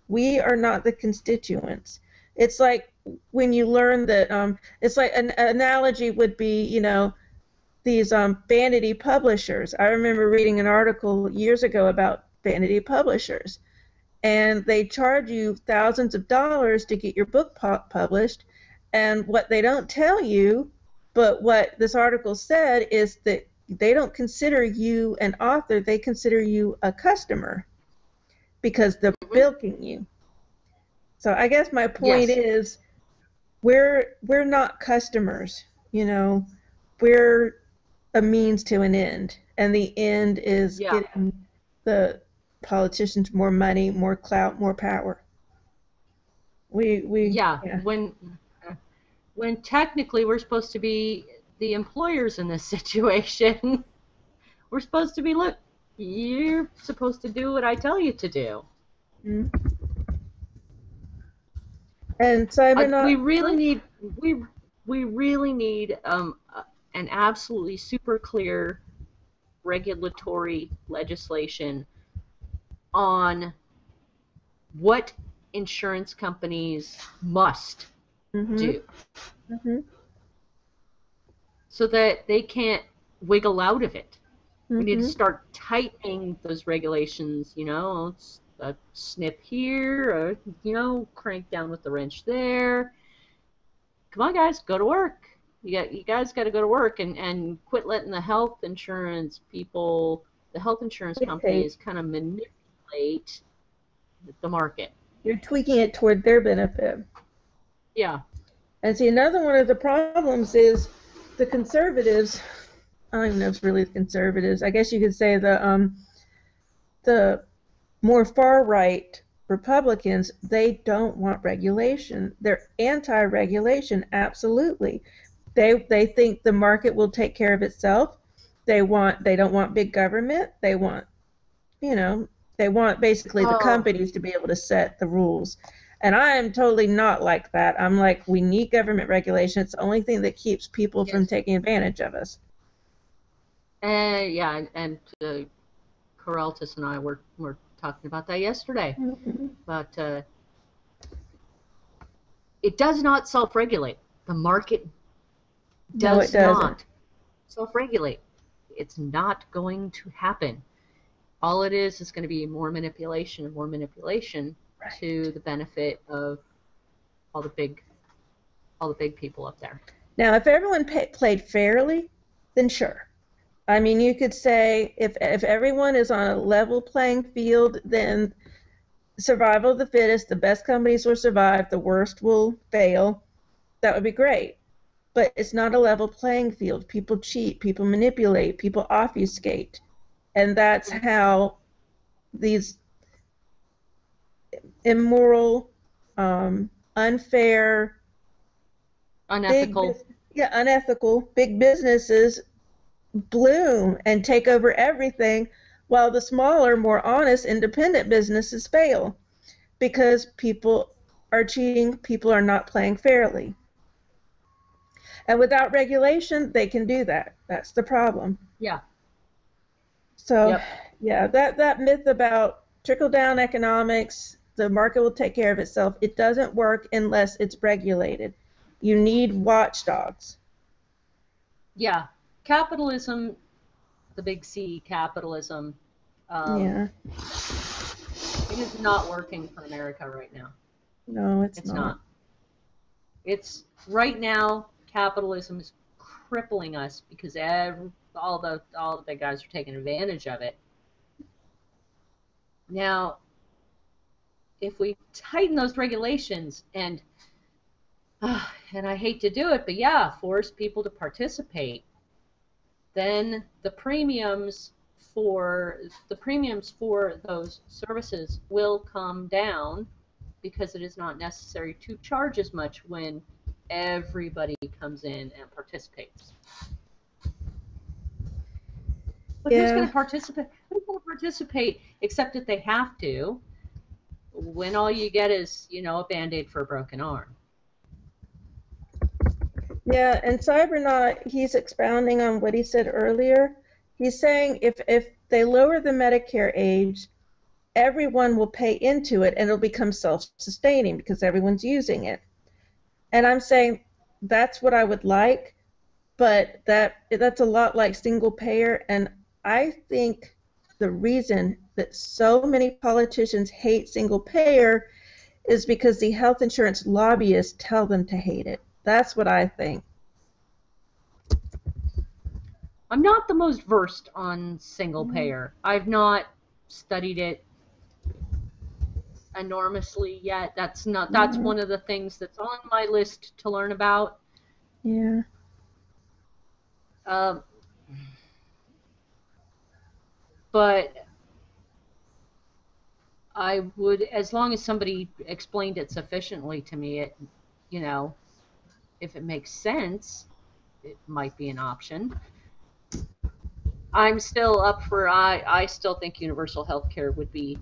We are not the constituents. It's like when you learn that. It's like an analogy would be, these vanity publishers. I remember reading an article years ago about vanity publishers, and they charge you thousands of dollars to get your book published. And what they don't tell you, but what this article said, is that they don't consider you an author, they consider you a customer because they're Mm-hmm. bilking you. So I guess my point Yes. is we're not customers, we're a means to an end, and the end is Yeah. getting the politicians more money, more clout, more power. Yeah. Yeah. When technically we're supposed to be the employers in this situation. We're supposed to be, look, you're supposed to do what I tell you to do. Mhm. And cyber We not. really need we really need an absolutely super clear regulatory legislation on what insurance companies must Mhm. do, Mhm. so that they can't wiggle out of it. We need to Mhm. start tightening those regulations. It's a snip here, or crank down with the wrench there. Come on, guys, go to work. You guys got to go to work and quit letting the health insurance Dictate. companies kind of manipulate the market. You're tweaking it toward their benefit. Yeah. And see, another one of the problems is the conservatives. I don't even know if it's really the conservatives. I guess you could say the more far right Republicans. They don't want regulation. They're anti-regulation. Absolutely. They think the market will take care of itself. They don't want big government. They want you know, they want basically the Oh, companies to be able to set the rules. And I am totally not like that. I'm like, we need government regulation. It's the only thing that keeps people from yes. taking advantage of us. Yeah, and Coreltis and I were talking about that yesterday. Mm-hmm. But it does not self-regulate. The market No, it does doesn't. not self-regulate. It's not going to happen. All it is going to be more manipulation and more manipulation Right. to the benefit of all the big people up there. Now, if everyone played fairly, then sure. I mean, you could say if everyone is on a level playing field, then survival of the fittest, the best companies will survive, the worst will fail. That would be great. But it's not a level playing field. People cheat, people manipulate, people obfuscate. And that's how these immoral, unfair, Unethical. unethical big businesses bloom and take over everything, while the smaller, more honest, independent businesses fail because people are cheating, people are not playing fairly. And without regulation, they can do that. That's the problem. Yeah. So, Yep. yeah, that myth about trickle-down economics, the market will take care of itself, it doesn't work unless it's regulated. You need watchdogs. Yeah. Capitalism, the big C, capitalism, Yeah. it is not working for America right now. No, it's not. It's right now, capitalism is crippling us because all the big guys are taking advantage of it. Now, if we tighten those regulations and I hate to do it, but yeah, force people to participate, then the premiums for those services will come down because it is not necessary to charge as much when everybody comes in and participates. But who's going to participate? Who's going to participate except that they have to, when all you get is, a Band-Aid for a broken arm? Yeah, and Cybernaut, he's expounding on what he said earlier. He's saying if they lower the Medicare age, everyone will pay into it and it'll become self-sustaining because everyone's using it. And I'm saying that's what I would like, but that's a lot like single payer, and I think the reason that so many politicians hate single payer is because the health insurance lobbyists tell them to hate it. That's what I think. I'm not the most versed on single payer. I've not studied it enormously yet. That's one of the things that's on my list to learn about. Yeah. But I would, as long as somebody explained it sufficiently to me, if it makes sense, it might be an option. I'm still up for, I still think universal health care would be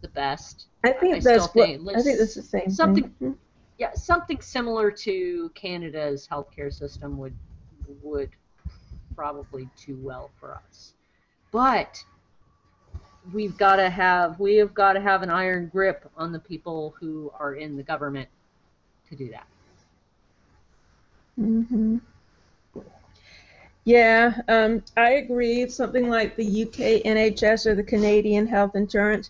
the best. I think that's the same thing. Yeah, something similar to Canada's healthcare system would probably do well for us. But we have got to have an iron grip on the people who are in the government to do that. Mm-hmm. Yeah, I agree. Something like the UK NHS or the Canadian health insurance.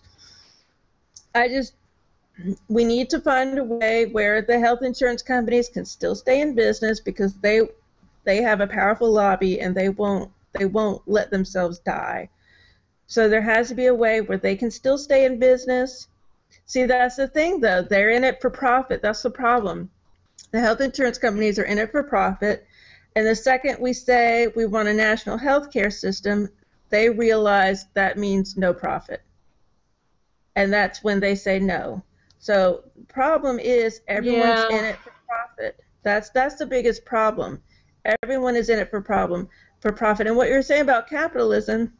We need to find a way where the health insurance companies can still stay in business because they have a powerful lobby and they won't let themselves die. So there has to be a way where they can still stay in business. See, that's the thing, though. They're in it for profit. That's the problem. The health insurance companies are in it for profit. And the second we say we want a national health care system, they realize that means no profit. And that's when they say no. So the problem is everyone's in it for profit. That's the biggest problem. Everyone is in it for profit. And what you're saying about capitalism,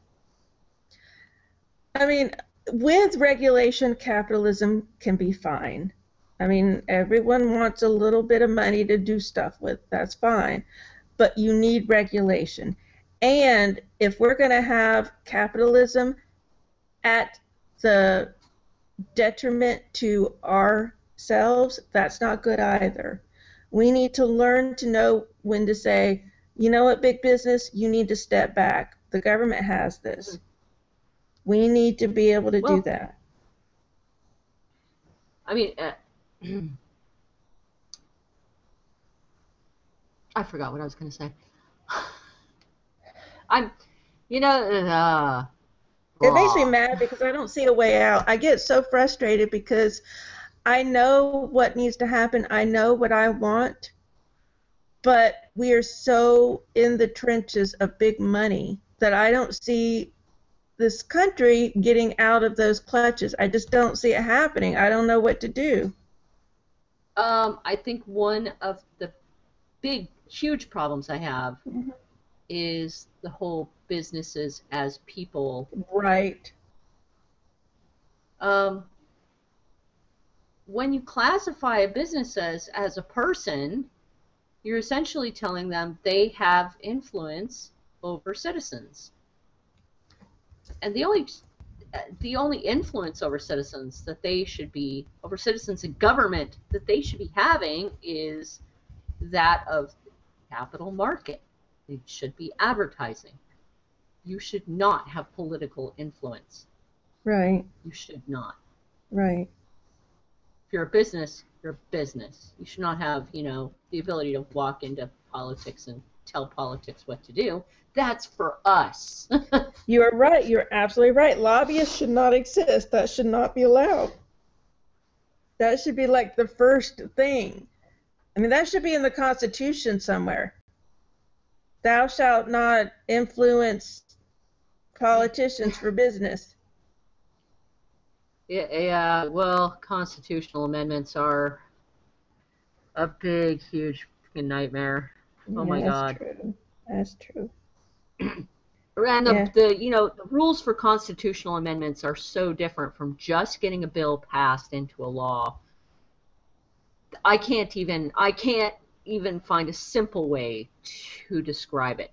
I mean, with regulation, capitalism can be fine. I mean, everyone wants a little bit of money to do stuff with. That's fine. But you need regulation. And if we're going to have capitalism at the detriment to ourselves, that's not good either. We need to learn to know when to say, you know what, big business, you need to step back. The government has this. We need to be able to do that. I mean, I forgot what I was going to say. It makes me mad because I don't see a way out. I get so frustrated because I know what needs to happen. I know what I want, but we are so in the trenches of big money that I don't see this country getting out of those clutches. I just don't see it happening. I don't know what to do. I think one of the big, huge problems I have is the whole businesses as people. Right. When you classify a business as a person, you're essentially telling them they have influence over citizens. And the only influence over citizens over citizens in government that they should be having is that of capital market. It should be advertising. You should not have political influence. Right. You should not. Right. If you're a business, you're a business. You should not have, the ability to walk into politics and tell politics what to do. That's for us. You are right. You're absolutely right. Lobbyists should not exist. That should not be allowed. That should be like the first thing. I mean, that should be in the Constitution somewhere. Thou shalt not influence politicians for business. Yeah, well, constitutional amendments are a big, huge nightmare. Oh my God. True. That's true. And the rules for constitutional amendments are so different from just getting a bill passed into a law. I can't even find a simple way to describe it.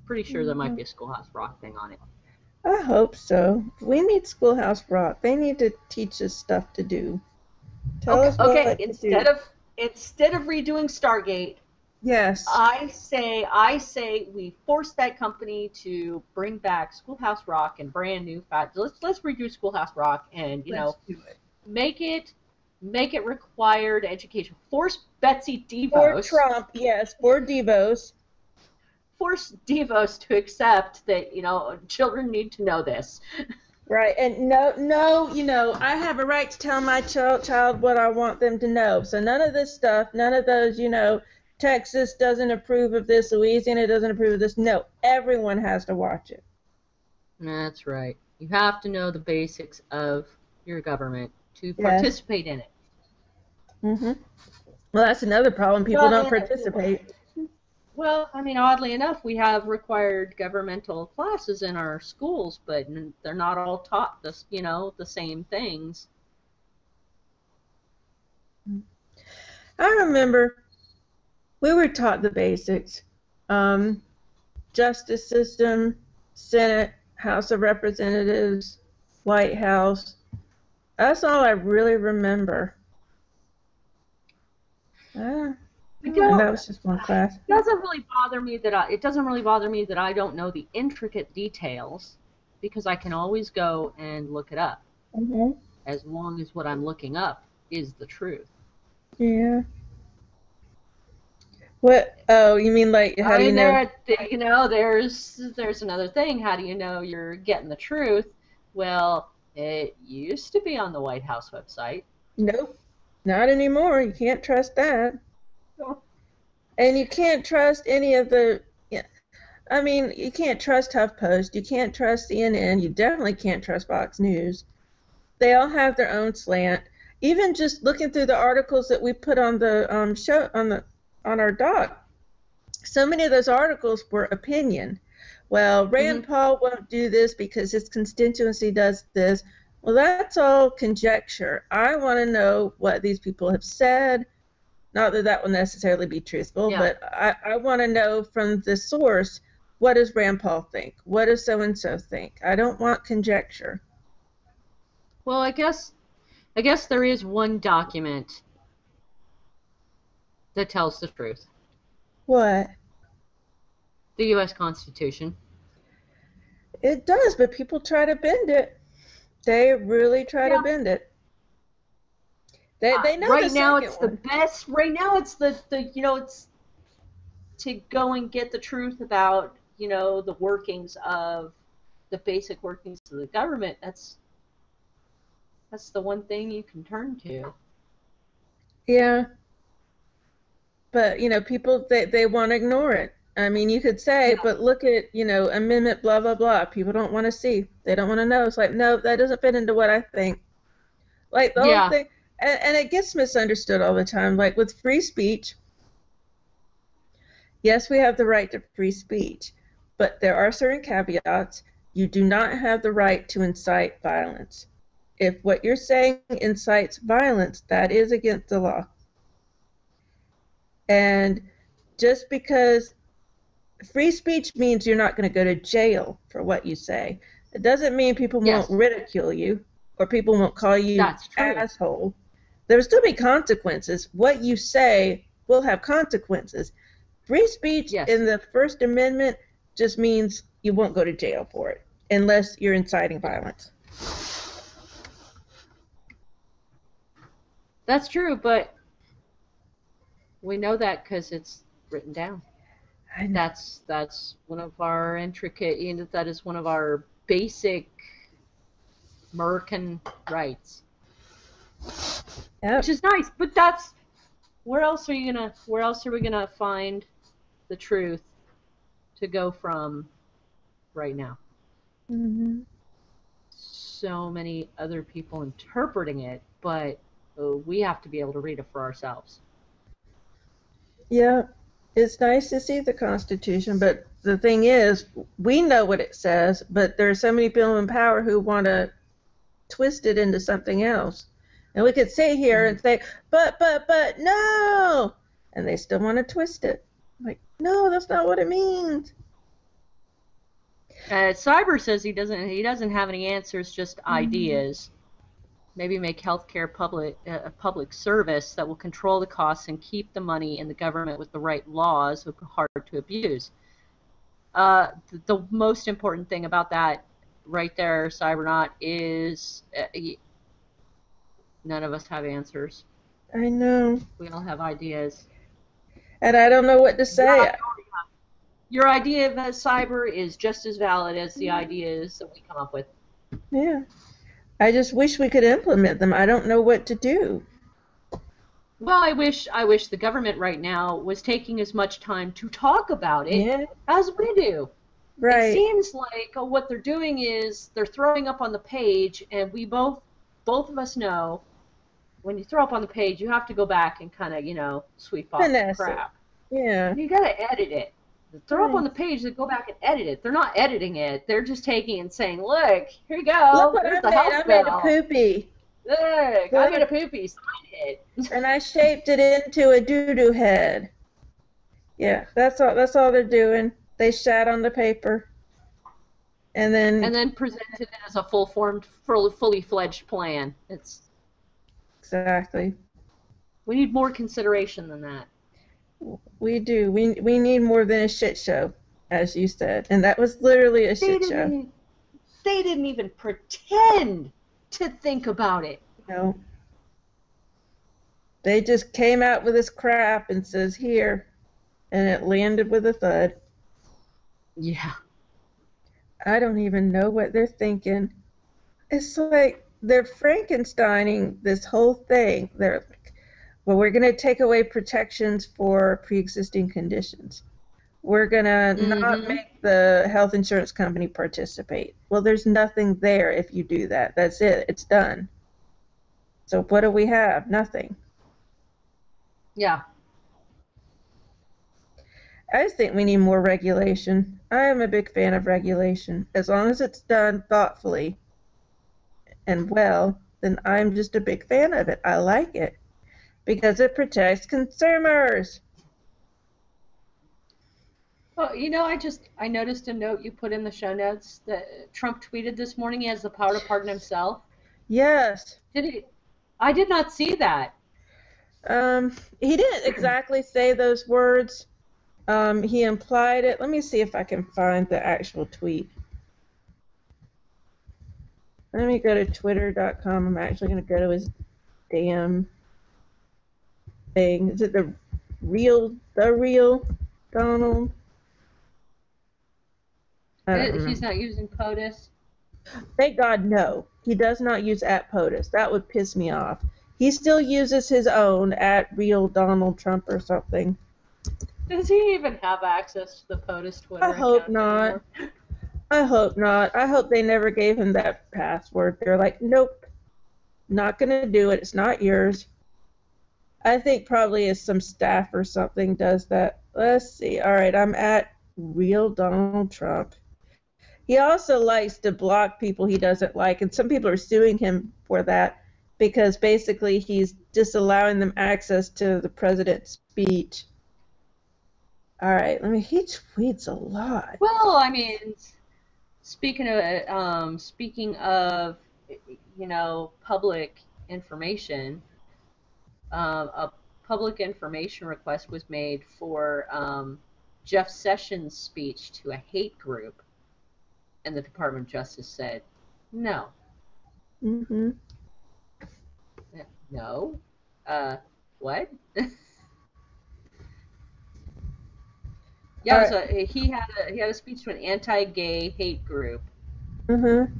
Pretty sure there might be a Schoolhouse Rock thing on it. I hope so. We need Schoolhouse Rock. They need to teach us stuff to do. Tell us what to do. Instead of redoing Stargate, yes, I say we force that company to bring back Schoolhouse Rock and brand new facts. Let's redo Schoolhouse Rock and make it required education. Force Betsy DeVos. For Trump, yes, for DeVos. Force DeVos to accept that children need to know this. Right, and no, I have a right to tell my child what I want them to know. So none of this stuff, none of those, Texas doesn't approve of this, Louisiana doesn't approve of this. No, everyone has to watch it. That's right. You have to know the basics of your government to participate in it. Mm-hmm. Well, that's another problem. People don't participate. Well, I mean, oddly enough, we have required governmental classes in our schools, but they're not all taught the same things. I remember we were taught the basics. Justice system, Senate, House of Representatives, White House. That's all I really remember. And that was just one class. It doesn't really bother me that I don't know the intricate details, because I can always go and look it up. Mm-hmm. As long as what I'm looking up is the truth. Yeah. What? Oh, you mean like how do you know? There's another thing. How do you know you're getting the truth? Well, it used to be on the White House website. Nope, not anymore. You can't trust that. And you can't trust any of the. I mean, you can't trust HuffPost. You can't trust CNN. You definitely can't trust Fox News. They all have their own slant. Even just looking through the articles that we put on the show on our doc, so many of those articles were opinion. Well, Rand Paul won't do this because his constituency does this. Well, that's all conjecture. I want to know what these people have said. Not that that will necessarily be truthful, but I want to know from the source, what does Rand Paul think? What does so-and-so think? I don't want conjecture. Well, I guess there is one document that tells the truth. What? The U.S. Constitution. It does, but people try to bend it. They really try to bend it. They know right now it's the best. Right now it's the it's to go and get the truth about the workings of the basic workings of the government. That's the one thing you can turn to. Yeah. But people they want to ignore it. I mean, you could say, but look at, amendment blah, blah, blah. People don't want to see. They don't want to know. It's like, no, that doesn't fit into what I think. Like, the whole Yeah. thing, and it gets misunderstood all the time. Like, with free speech, yes, we have the right to free speech, but there are certain caveats. You do not have the right to incite violence. If what you're saying incites violence, that is against the law. And just because free speech means you're not going to go to jail for what you say, it doesn't mean people won't ridicule you or people won't call you asshole. There will still be consequences. What you say will have consequences. Free speech in the First Amendment just means you won't go to jail for it unless you're inciting violence. That's true, but we know that because it's written down. That's one of our intricate, that is one of our basic American rights. Yep. Which is nice, but that's where else are we gonna find the truth to go from right now? Mm-hmm. So many other people interpreting it, but we have to be able to read it for ourselves. Yeah, it's nice to see the Constitution, but the thing is, we know what it says, but there are so many people in power who want to twist it into something else. And we could sit here and say, but, no! And they still want to twist it. Like, no, that's not what it means. Cyber says he doesn't have any answers, just ideas. Maybe make healthcare a public service that will control the costs and keep the money in the government with the right laws, so hard to abuse. The most important thing about that right there, Cybernaut, is none of us have answers. I know. We all have ideas. And I don't know what to say. Your idea of cyber is just as valid as the ideas that we come up with. Yeah. I just wish we could implement them. I don't know what to do. Well, I wish the government right now was taking as much time to talk about it as we do. Right. It seems like what they're doing is they're throwing up on the page, and we both of us know when you throw up on the page, you have to go back and kind of, sweep off the crap. Yeah. You got to edit it. Throw up on the page, they go back and edit it. They're not editing it. They're just taking and saying, look, here you go. Look what There's I made. I made a poopy. Look, I made a poopy. Sign it. And I shaped it into a doo-doo head. Yeah, that's all they're doing. They shat on the paper. And then presented it as a fully fledged plan. It's exactly. We need more consideration than that. We do. We need more than a shit show, as you said. And that was literally a shit show. They didn't even pretend to think about it. No. They just came out with this crap and says, here. And it landed with a thud. Yeah. I don't even know what they're thinking. It's like they're Frankensteining this whole thing. They're like, well, we're going to take away protections for pre-existing conditions. We're going to not make the health insurance company participate. Well, there's nothing there if you do that. That's it. It's done. So what do we have? Nothing. Yeah. I just think we need more regulation. I am a big fan of regulation. As long as it's done thoughtfully and well, then I'm just a big fan of it. I like it because it protects consumers. Well, I noticed a note you put in the show notes that Trump tweeted this morning. He has the power to pardon himself. Yes. Did he? I did not see that. He didn't exactly say those words. He implied it. Let me see if I can find the actual tweet. Let me go to twitter.com. I'm actually going to go to his damn thing. Is it the real Donald? He's not using POTUS? Thank God, no. He does not use @POTUS. That would piss me off. He still uses his own @RealDonaldTrump or something. Does he even have access to the POTUS I Twitter hope account not. anymore? I hope not. I hope they never gave him that password. They're like, nope, not going to do it. It's not yours. I think probably as some staff or something does that. Let's see. All right, I'm at Real Donald Trump. He also likes to block people he doesn't like, and some people are suing him for that because basically he's disallowing them access to the president's speech. All right, he tweets a lot. Well, I mean, speaking of, public information, a public information request was made for Jeff Sessions' speech to a hate group, and the Department of Justice said no. Mm-hmm. No. What? Yeah, so he had a speech to an anti-gay hate group. Mm-hmm.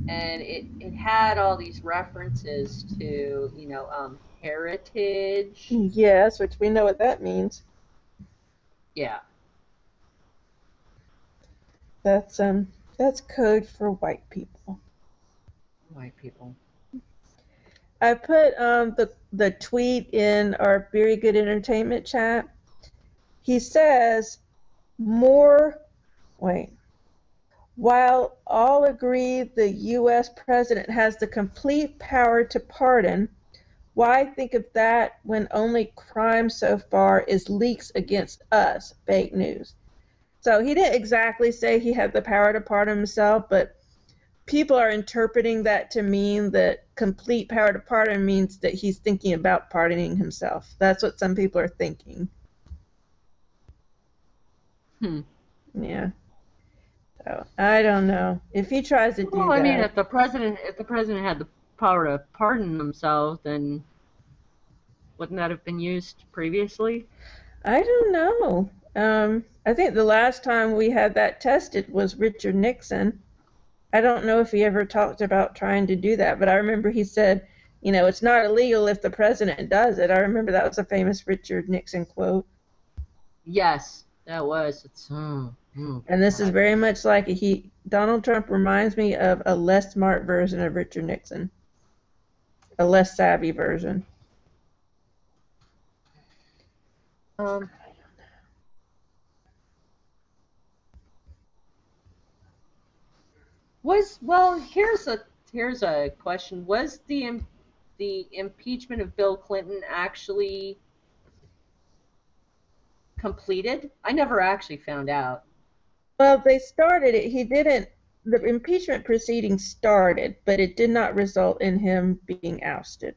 And it had all these references to, heritage. Yes, which we know what that means. Yeah. That's code for white people. White people. I put the tweet in our Very Good Entertainment chat. He says while all agree the U.S. president has the complete power to pardon, why think of that when only crime so far is leaks against us? Fake news. So he didn't exactly say he had the power to pardon himself, but people are interpreting that to mean that complete power to pardon means that he's thinking about pardoning himself. That's what some people are thinking. Yeah. So I don't know if he tries to do that. Well, I mean, if the president had the power to pardon himself, then wouldn't that have been used previously? I don't know. I think the last time we had that tested was Richard Nixon. I don't know if he ever talked about trying to do that, but I remember he said, it's not illegal if the president does it. I remember that was a famous Richard Nixon quote. Yes, that was. And this is very much like Donald Trump reminds me of a less smart version of Richard Nixon, a less savvy version. Here's a question. Was the impeachment of Bill Clinton actually completed? I never actually found out. Well, they started it. The impeachment proceedings started, but it did not result in him being ousted.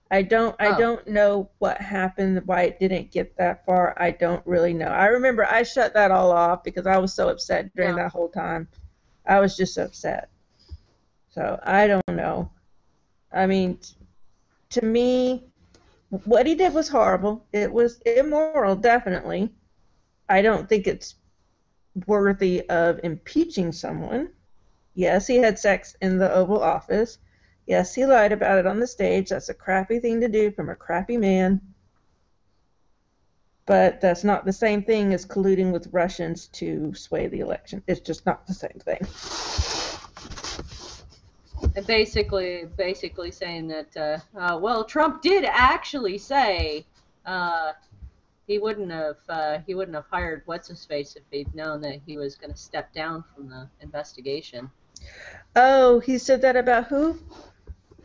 I don't know what happened, why it didn't get that far. I don't really know. I remember I shut that all off because I was so upset during that whole time. I was just upset. So I don't know. I mean, to me, what he did was horrible. It was immoral, definitely. I don't think it's worthy of impeaching someone. Yes, he had sex in the Oval Office. Yes, he lied about it on the stage. That's a crappy thing to do from a crappy man. But that's not the same thing as colluding with Russians to sway the election. It's just not the same thing. And basically saying that, Trump did actually say he wouldn't have hired what's-his-face if he'd known that he was going to step down from the investigation. Oh, he said that about who?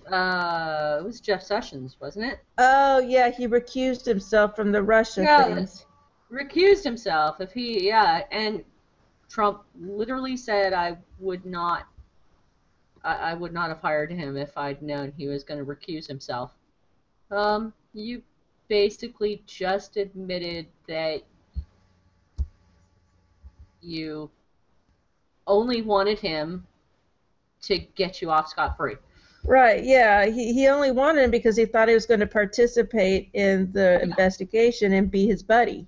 It was Jeff Sessions, wasn't it? Oh, yeah, he recused himself from the Russia things. Recused himself. And Trump literally said, I would not have hired him if I'd known he was going to recuse himself. You basically just admitted that you only wanted him to get you off scot-free. Right, yeah. He only wanted him because he thought he was going to participate in the investigation and be his buddy.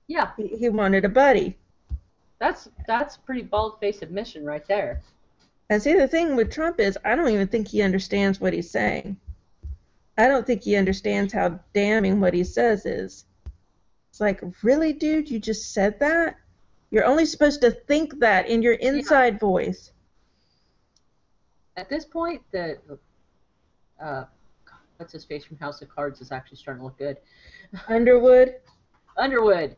Yeah. He wanted a buddy. That's pretty bald-faced admission right there. And see, the thing with Trump is I don't even think he understands what he's saying. I don't think he understands how damning what he says is. It's like, really, dude, you just said that? You're only supposed to think that in your inside voice. At this point, what's his face from House of Cards is actually starting to look good. Underwood? Underwood.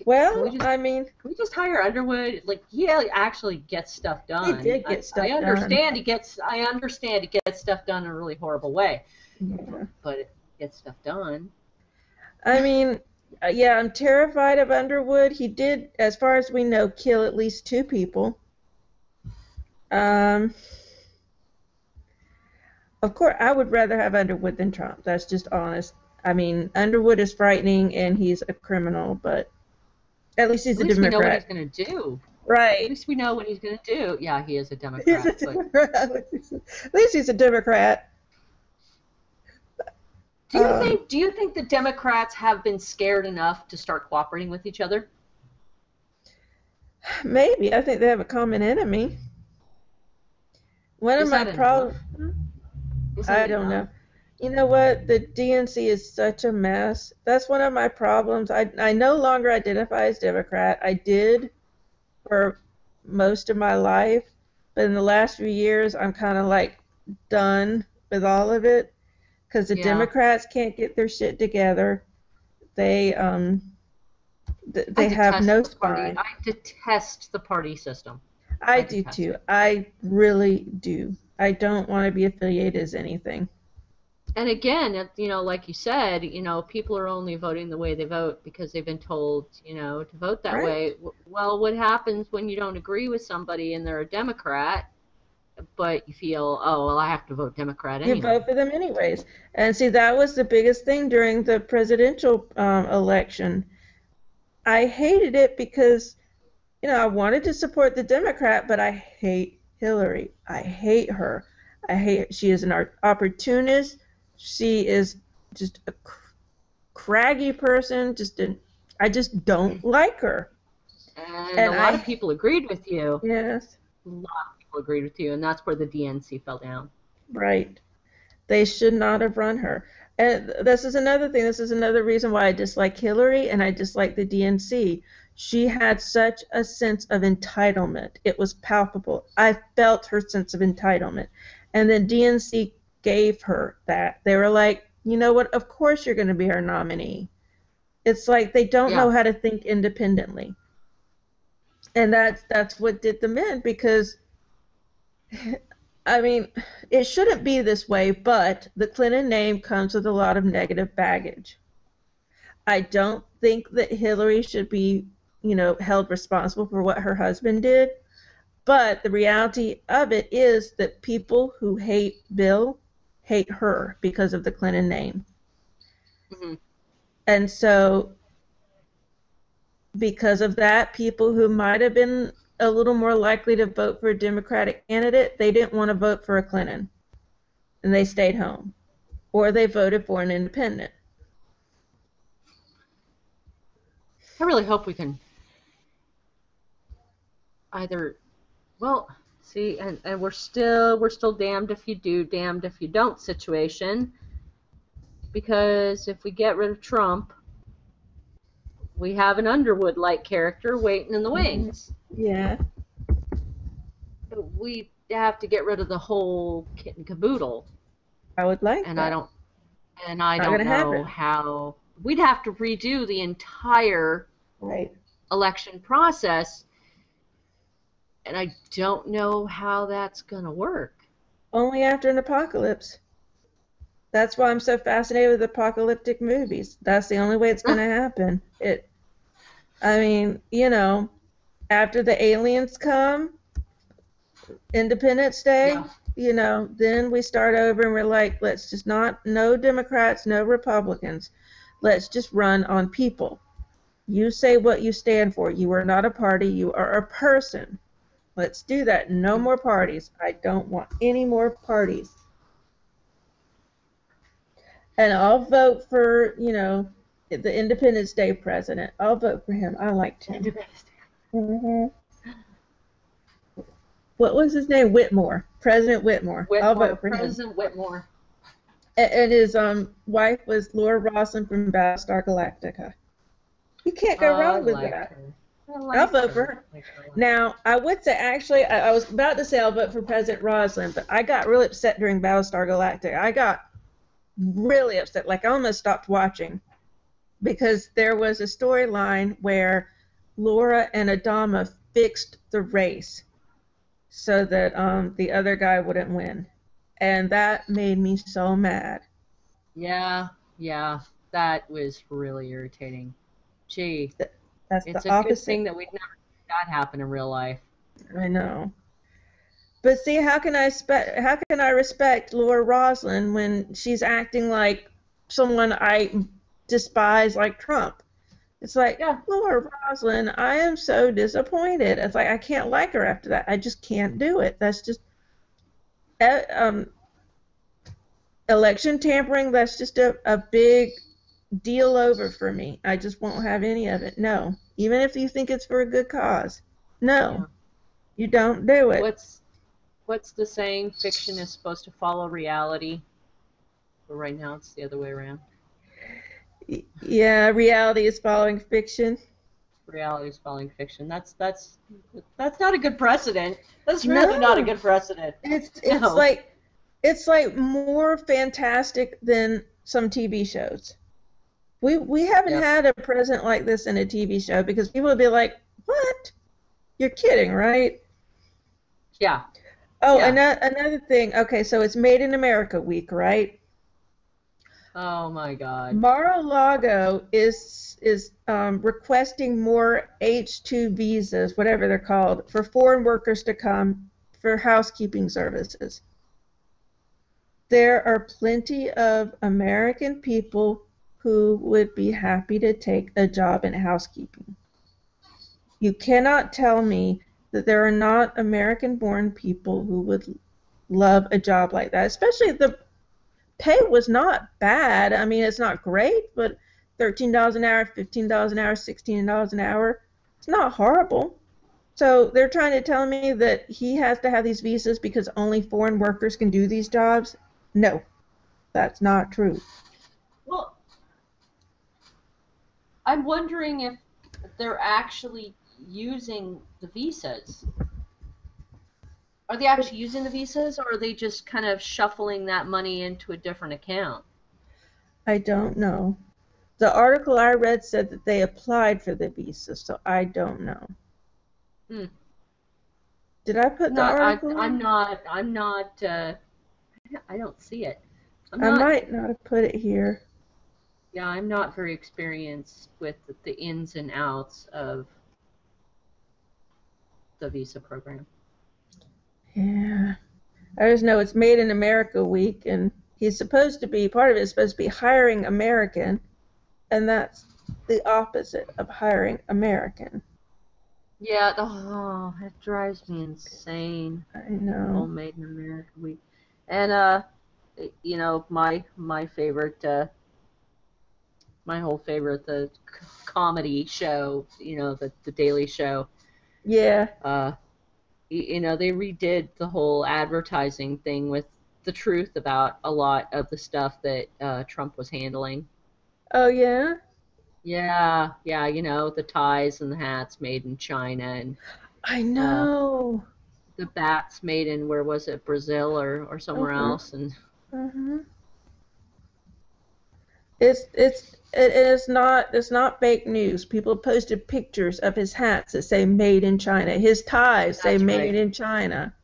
Well, can we just hire Underwood? Like, he actually gets stuff done. He did get stuff done. I understand he gets stuff done in a really horrible way. Yeah. But it gets stuff done. I mean, yeah, I'm terrified of Underwood. He did, as far as we know, kill at least 2 people. Of course, I would rather have Underwood than Trump. That's just honest. I mean, Underwood is frightening and he's a criminal, but at least he's a Democrat. We know what he's going to do. Right. At least we know what he's going to do. Yeah, he is a Democrat. At least he's a Democrat. Do you think the Democrats have been scared enough to start cooperating with each other? Maybe. I think they have a common enemy. One of my problems. I don't know. You know what? The DNC is such a mess. That's one of my problems. I no longer identify as Democrat. I did for most of my life, but in the last few years, I'm kind of like done with all of it because the Democrats can't get their shit together. They have no spine. I detest the party system. I do too. I really do. I don't want to be affiliated as anything. And again, you know, like you said, you know, people are only voting the way they vote because they've been told, you know, to vote that way. Well, what happens when you don't agree with somebody and they're a Democrat, but you feel, oh, well, I have to vote Democrat anyway. You vote for them anyways. And see, that was the biggest thing during the presidential election. I hated it because, you know, I wanted to support the Democrat, but I hate Hillary. I hate her. She is an opportunist. She is just a craggy person. I just don't like her. And a lot of people agreed with you. Yes. A lot of people agreed with you, and that's where the DNC fell down. Right. They should not have run her. And this is another thing. This is another reason why I dislike Hillary and I dislike the DNC. She had such a sense of entitlement. It was palpable. I felt her sense of entitlement. And then DNC gave her that. They were like, you know what, of course you're going to be our nominee. It's like they don't know how to think independently. And that's what did them in because, I mean, it shouldn't be this way, but the Clinton name comes with a lot of negative baggage. I don't think that Hillary should be, you know, held responsible for what her husband did. But the reality of it is that people who hate Bill hate her because of the Clinton name. Mm-hmm. And so because of that, people who might have been a little more likely to vote for a Democratic candidate, they didn't want to vote for a Clinton. And they stayed home. Or they voted for an independent. I really hope we can either, well, see, and we're still damned if you do, damned if you don't situation, because if we get rid of Trump, we have an Underwood-like character waiting in the wings. Yeah. We have to get rid of the whole kit and caboodle. I would like and that. I don't know how. We'd have to redo the entire election process. And I don't know how that's going to work. Only after an apocalypse. That's why I'm so fascinated with apocalyptic movies. That's the only way it's going to happen. I mean, you know, after the aliens come, Independence Day, you know, then we start over and we're like, let's just no Democrats, no Republicans. Let's just run on people. You say what you stand for. You are not a party. You are a person. Let's do that. No more parties. I don't want any more parties. And I'll vote for, you know, the Independence Day president. I'll vote for him. I liked him. Independence Day. Mm-hmm. What was his name? Whitmore. President Whitmore. I'll vote for him. President Whitmore. And his wife was Laura Roslin from Battlestar Galactica. You can't go I wrong with like that. her. I I'll like vote for her. her. Now, I would say, actually, I was about to say I'll vote for President Roslin, but I got really upset during Battlestar Galactica. I got really upset. Like, I almost stopped watching because there was a storyline where Laura and Adama fixed the race so that the other guy wouldn't win. And that made me so mad. Yeah, that was really irritating. Gee, That's it's the a good opposite. thing that we'd never see that happen in real life. I know. But see, how can I respect Laura Roslin when she's acting like someone I despise, like Trump? It's like, Yeah. Laura Roslin, I am so disappointed. It's like I can't like her after that. I just can't do it. That's just um, election tampering. That's just a big deal over for me. I just won't have any of it. No, even if you think it's for a good cause, no, Yeah. you don't do it. What's the saying? Fiction is supposed to follow reality, but right now it's the other way around. Yeah, reality is following fiction. Reality is following fiction. That's not a good precedent. That's really not a No, good precedent. it's No. it's like more fantastic than some TV shows. We haven't Yep. had a president like this in a TV show because people would be like, "What? You're kidding, right?" Yeah. Oh, Yeah. another thing. Okay, so it's Made in America week, right? Oh my God. Mar-a-Lago is requesting more H-2 visas, whatever they're called, for foreign workers to come for housekeeping services. There are plenty of American people who would be happy to take a job in housekeeping. You cannot tell me that there are not American-born people who would love a job like that, especially if the pay was not bad. I mean, it's not great, but $13 an hour, $15 an hour, $16 an hour, it's not horrible. So they're trying to tell me that he has to have these visas because only foreign workers can do these jobs? No, that's not true. Well, I'm wondering if they're actually using the visas. Are they actually using the visas, or are they just kind of shuffling that money into a different account? I don't know. The article I read said that they applied for the visa, so I don't know. Hmm. Did I put the article I'm in? not. I'm not. I don't see it. I'm I not. might not have put it here. Yeah, I'm not very experienced with the ins and outs of the visa program. Yeah. I just know it's Made in America week, and he's supposed to be, part of it is supposed to be hiring American, and that's the opposite of hiring American. Yeah. Oh, it drives me insane. I The whole know. Made in America week, and you know, my favorite, my whole favorite, the comedy show. You know, the Daily Show. Yeah. Uh, you know, they redid the whole advertising thing with the truth about a lot of the stuff that Trump was handling. Oh, yeah? Yeah, yeah, you know, the ties and the hats made in China, and I uh, know. the bats made in, where was it, Brazil or somewhere Uh-huh. else, and Uh-huh. It's not fake news. People posted pictures of his hats that say "Made in China." His ties say that's "Made right. in China."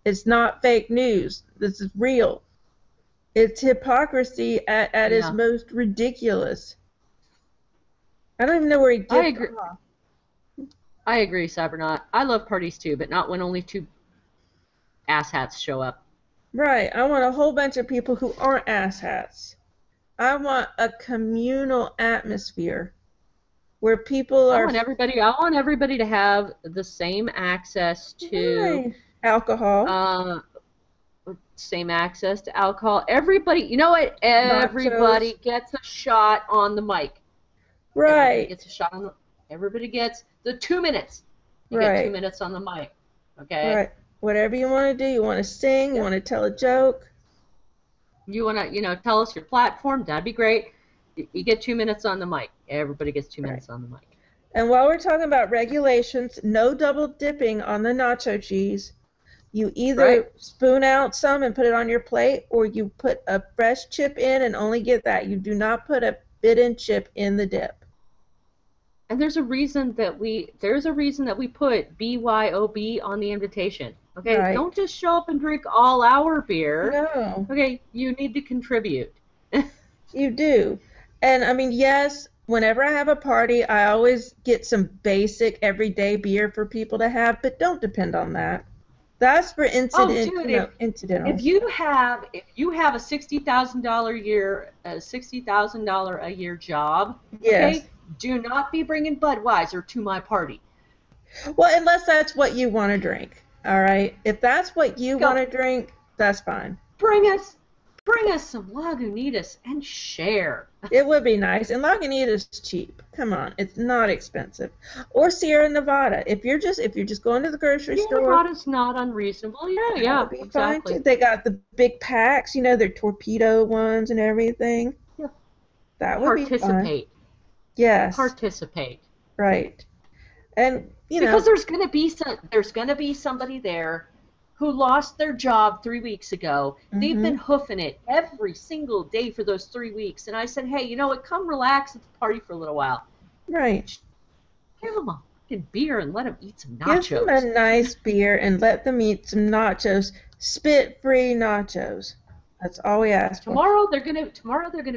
It's not fake news. This is real. It's hypocrisy at its Yeah, most ridiculous. I don't even know where he I gets agree. off. I agree, Cybernaut. I love parties too, but not when only two asshats show up. Right. I want a whole bunch of people who aren't asshats. I want a communal atmosphere where people are I want everybody to have the same access to right. Alcohol, uh, same access to alcohol. Everybody, you know what? nachos. Everybody gets a shot on the mic. Everybody Right. gets a shot on the. Everybody gets the 2 minutes. You get two Right. minutes on the mic. Okay. Right. Whatever you want to do. You want to sing. You Yep. want to tell a joke. You want to, tell us your platform? That'd be great. You get 2 minutes on the mic. Everybody gets 2 minutes on the mic. And while we're talking about regulations, no double dipping on the nacho cheese. You either spoon out some and put it on your plate, or you put a fresh chip in and only get that. You do not put a bitten chip in the dip. And there's a reason that we put BYOB on the invitation. Okay, don't just show up and drink all our beer. No. Okay, you need to contribute. You do. And I mean, yes, whenever I have a party, I always get some basic everyday beer for people to have, but don't depend on that. That's for incidental. If you have a $60,000 a year job, okay, do not be bringing Budweiser to my party. Well, unless that's what you want to drink. All right. If that's what you want to drink, that's fine. Bring us some Lagunitas and share. It would be nice. And Lagunitas is cheap. Come on, it's not expensive. Or Sierra Nevada. If you're just going to the grocery store. Sierra Nevada's not unreasonable. Yeah, exactly. They got the big packs, their torpedo ones and everything. Yeah. That would be fun. Yes. Participate. Right. And because there's going to be somebody there who lost their job 3 weeks ago. Mm-hmm. They've been hoofing it every single day for those 3 weeks. And I said, hey, you know what? Come relax at the party for a little while. Right. Give them a fucking beer and let them eat some nachos. Give them a nice beer and let them eat some nachos. Spit-free nachos. That's all we ask for. Tomorrow they're gonna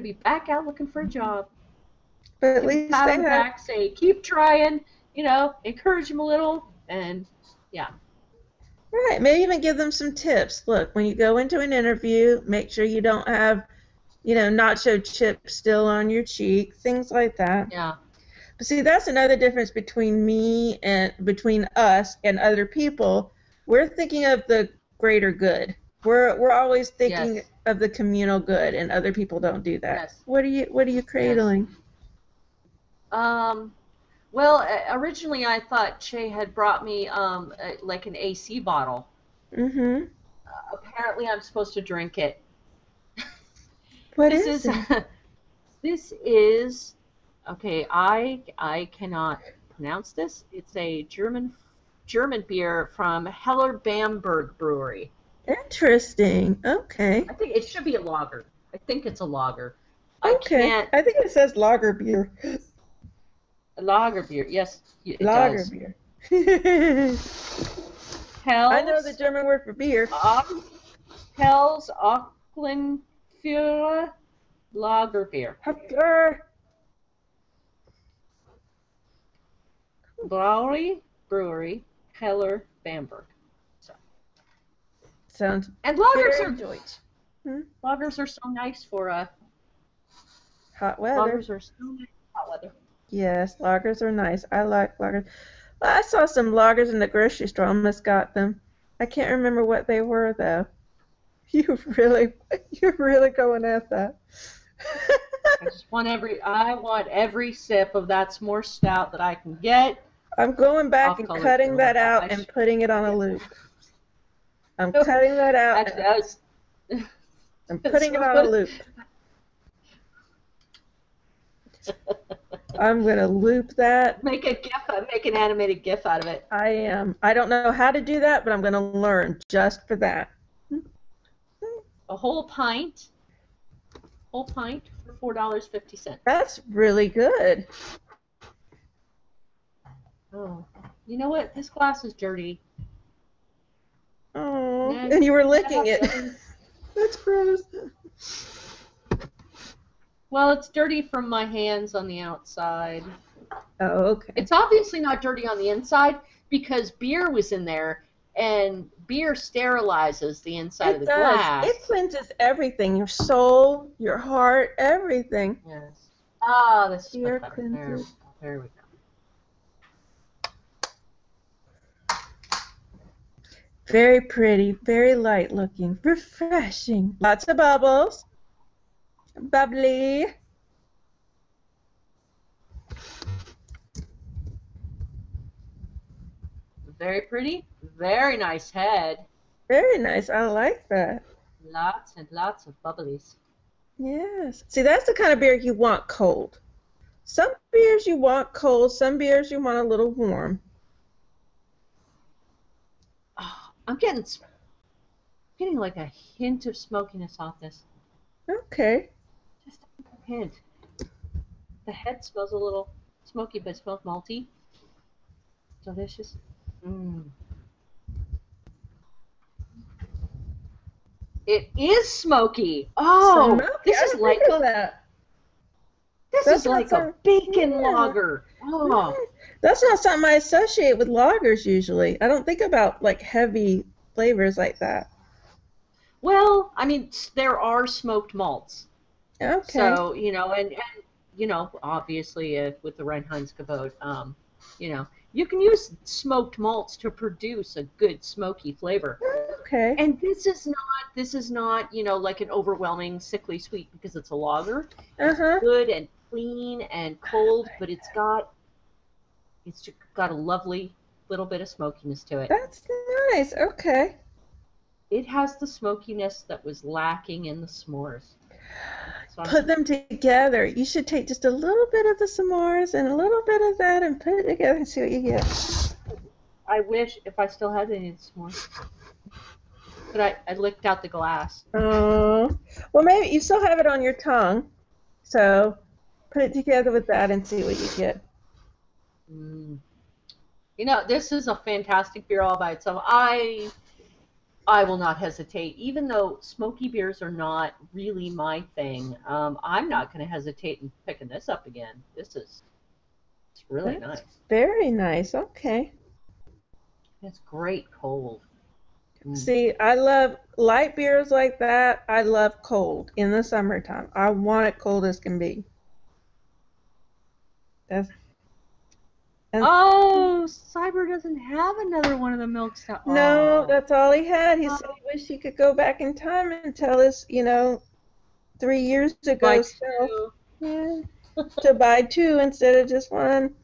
be back out looking for a job. But at least pat them back, say, keep trying. Encourage them a little, and yeah. Right, maybe even give them some tips. Look, when you go into an interview, make sure you don't have, nacho chips still on your cheek, things like that. Yeah. But see, that's another difference between us and other people. We're thinking of the greater good. We're always thinking of the communal good, and other people don't do that. Yes. What are you cradling? Well, originally I thought Che had brought me like an AC bottle. Mm-hmm. Apparently I'm supposed to drink it. What is it? This is, okay, I cannot pronounce this. It's a German beer from Heller Bamberg Brewery. Interesting. Okay. I think it should be a lager. I think it's a lager. Okay. I think it says lager beer. Lager beer, yes, it lager does. Beer. Hell's, I know the German word for beer. Hell's Aucklandführer Lager Beer. Brewery, Heller Bamberg. So. Sounds. And lagers are lagers are so nice for hot weather. Lagers are so nice for hot weather. Yes, lagers are nice. I like lagers. I saw some lagers in the grocery store. I almost got them. I can't remember what they were though. You're really going at that. I want every sip of that s'more stout that I can get. I'm going back and cutting that out and putting it on a loop. I'm cutting that out. I'm putting it on a loop. I'm going to loop that. Make an animated GIF out of it. I am. I don't know how to do that, but I'm going to learn just for that. A whole pint for $4.50. That's really good. Oh, you know what? This glass is dirty. Oh, and you were licking it. That's gross. Well, it's dirty from my hands on the outside. Oh, okay. It's obviously not dirty on the inside because beer was in there, and beer sterilizes the inside of the glass. It cleanses everything, your soul, your heart, everything. Yes. Ah, this is beer better. cleanses. There we go. Very pretty, very light looking, refreshing. Lots of bubbles. Bubbly. Very pretty. Very nice head. Very nice. I like that. Lots and lots of bubblies. Yes. See, that's the kind of beer you want cold. Some beers you want cold, some beers you want a little warm. Oh, I'm getting like a hint of smokiness off this. Okay. Just a hint. The head smells a little smoky, but it smells malty. Delicious. Mm. It is smoky. Oh, Smoky. this I is didn't like think of that. this That's is not like a something. bacon Yeah. lager. Oh, That's not something I associate with lagers usually. I don't think about like heavy flavors like that. well, I mean, there are smoked malts. Okay. So, obviously with the Reinheitsgebot, you can use smoked malts to produce a good smoky flavor. Okay. And this is not, like an overwhelming sickly sweet because it's a lager. It's Uh-huh. good and clean and cold, but it's got a lovely little bit of smokiness to it. That's nice. Okay. It has the smokiness that was lacking in the s'mores. So Put them together. You should take just a little bit of the s'mores and a little bit of that and put it together and see what you get. I wish if I still had any of the s'mores. But I licked out the glass. Oh. Well, maybe you still have it on your tongue. So put it together with that and see what you get. Mm. This is a fantastic beer all by itself. I will not hesitate, even though smoky beers are not really my thing. I'm not going to hesitate in picking this up again. It's really That's nice. very nice. Okay. It's great cold. Mm. See, I love light beers like that. I love cold in the summertime. I want it cold as can be. That's and Oh, Cyber doesn't have another one of the milk stout. no, Oh, that's all he had. He said he wished he could go back in time and tell us, 3 years by ago still. two. Yeah, to buy two instead of just one.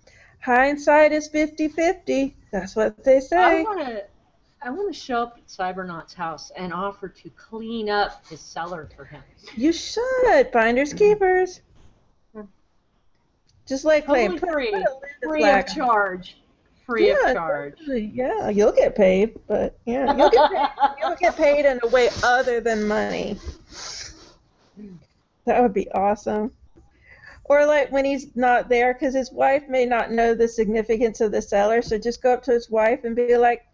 Hindsight is 50/50. That's what they I say. want to show up at Cybernaut's house and offer to clean up his cellar for him. You should. Finders keepers. Just like saying, Totally free, put a lid free of flag. charge, free of Yeah, charge. totally. Yeah, you'll get paid, but yeah, you'll get paid in a way other than money. That would be awesome. Or like when he's not there, because his wife may not know the significance of the cellar, so just go up to his wife and be like,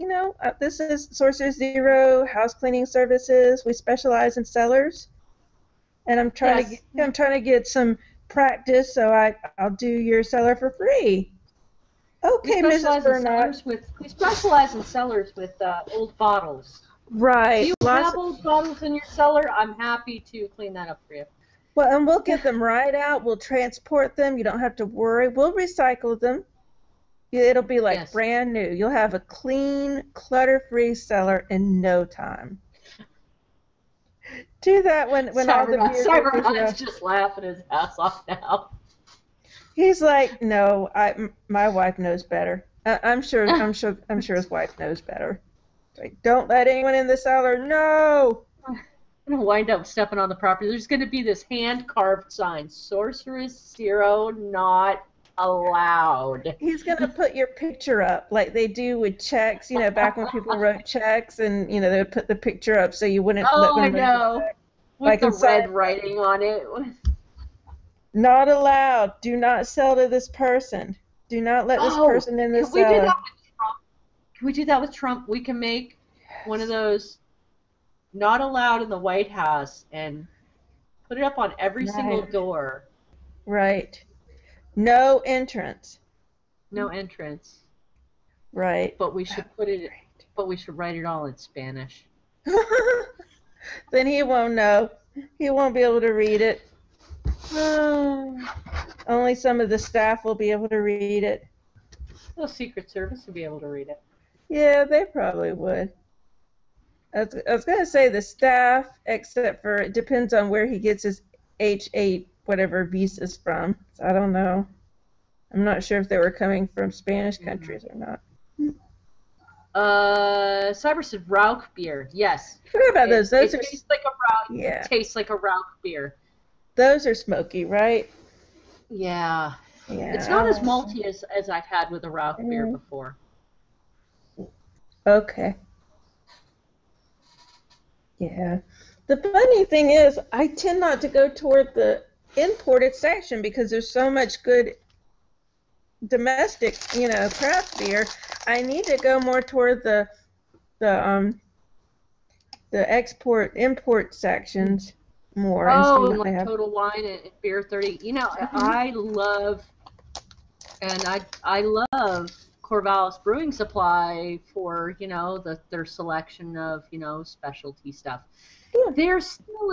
this is Sorcerer Zero House Cleaning Services. We specialize in cellars, and I'm trying Yes. to get some practice, so I'll do your cellar for free. Okay, Mrs. Bernard. We specialize in cellars with old bottles. Right. If you have old bottles in your cellar, I'm happy to clean that up for you. Well, and we'll get them right out. We'll transport them. You don't have to worry. We'll recycle them. It'll be like Yes. brand new. You'll have a clean, clutter-free cellar in no time. Do that when all the beer Cybernaut's just laughing his ass off now. He's like, no, my wife knows better. I'm sure his wife knows better. Like, don't let anyone in the cellar. No. I'm gonna wind up stepping on the property. There's gonna be this hand-carved sign: Sorceress Zero not allowed. He's gonna put your picture up like they do with checks. Back when people wrote checks and they would put the picture up so you wouldn't. Oh, let I them know. With Like the inside- red writing on it. Not allowed. Do not sell to this person. Do not let this person in the Can we do cellar. that with Trump? Can we do that with Trump? We can make one of those not allowed in the White House and put it up on every single door. Right. No entrance. No entrance. Right. But we should write it all in Spanish. Then he won't know. He won't be able to read it. Only some of the staff will be able to read it. The Secret Service would be able to read it. Yeah, they probably would. I was going to say the staff, except for it depends on where he gets his H8 whatever visas from. So I don't know. I'm not sure if they were coming from Spanish countries or not. Cyber said Rauch beer. Yes. I forgot about those. Those it are tastes like a Rauch. yeah. It tastes like a Rauch beer. Those are smoky, right? Yeah. Yeah. It's not as malty as I've had with a Rauch beer before. Okay. Yeah. The funny thing is, I tend not to go toward the imported section because there's so much good domestic, craft beer. I need to go more toward the import sections more and see what like they have. Total Wine and Beer 30. I love Corvallis Brewing Supply for, their selection of, specialty stuff. Yeah. There still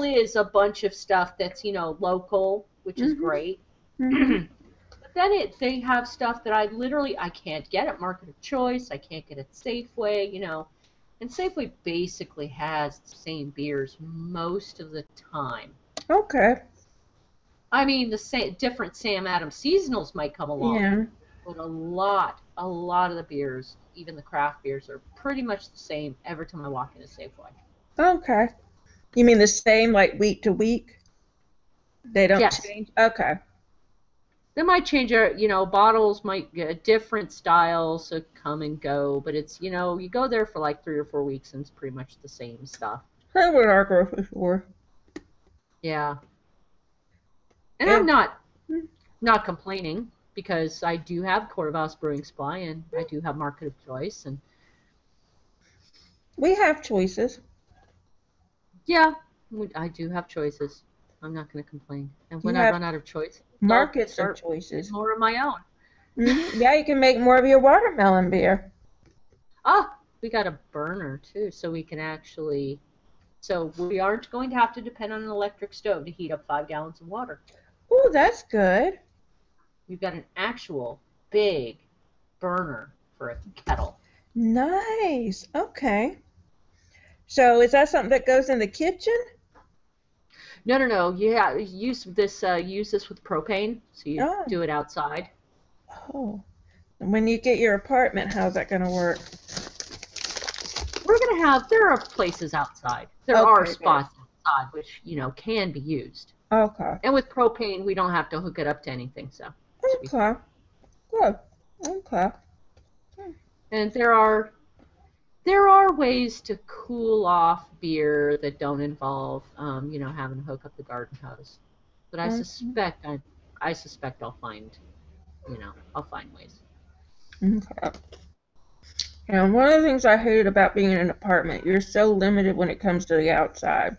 is a bunch of stuff that's, local, which is great. But then they have stuff that I can't get at Market of Choice, I can't get at Safeway, and Safeway basically has the same beers most of the time. Okay. I mean, different Sam Adams seasonals might come along, but a lot of the beers, even the craft beers, are pretty much the same every time I walk into Safeway. Okay. You mean the same, like week to week? They don't change? Okay. They might change bottles might get different styles, so come and go, but it's, you go there for like 3 or 4 weeks and it's pretty much the same stuff. That's what our grocery store. Yeah. And I'm not complaining because I do have Corvallis Brewing Supply and I do have Market of Choice, and we have choices. Yeah, I do have choices. I'm not going to complain. And when I run out of choice, markets are choices. More of my own. Yeah, you can make more of your watermelon beer. We got a burner too, so we can actually. So we aren't going to have to depend on an electric stove to heat up 5 gallons of water. Oh, that's good. We've got an actual big burner for a kettle. Nice. Okay. So is that something that goes in the kitchen? No. Yeah, use this with propane. So you do it outside. Oh. When you get your apartment, how's that going to work? There are places outside. There are spots outside which, can be used. Okay. And with propane, we don't have to hook it up to anything, so. Okay. Good. Okay. And there are ways to cool off beer that don't involve, having to hook up the garden hose. But I suspect I'll find ways. Okay. And one of the things I hate about being in an apartment, you're so limited when it comes to the outside.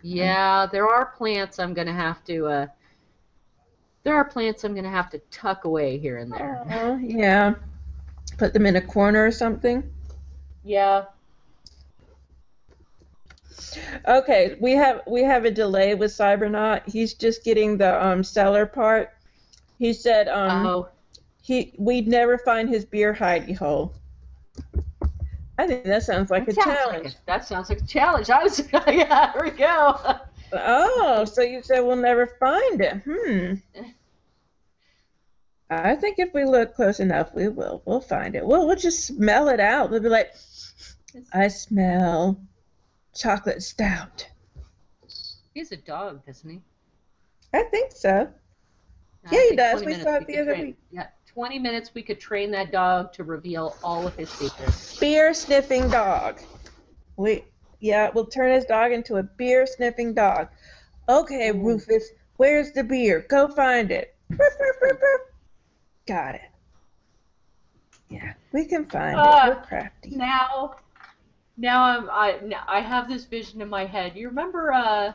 Yeah, there are plants I'm gonna have to. Tuck away here and there. Yeah. Put them in a corner or something. Yeah. Okay, we have a delay with Cybernaut. He's just getting the cellar part. He said we'd never find his beer hidey hole. I think that sounds like a challenge. That sounds like a challenge. Yeah, here we go. Oh, so you said we'll never find it. I think if we look close enough, we will. We'll find it. We'll just smell it out. We'll be like, I smell chocolate stout. He's a dog, doesn't he? I think so. Yeah, he does. We saw it the other week. Yeah, 20 minutes we could train that dog to reveal all of his secrets. Beer sniffing dog. We'll turn his dog into a beer sniffing dog. Okay, Rufus, where's the beer? Go find it. Got it. Yeah, we can find it. We're crafty. Now I have this vision in my head. You remember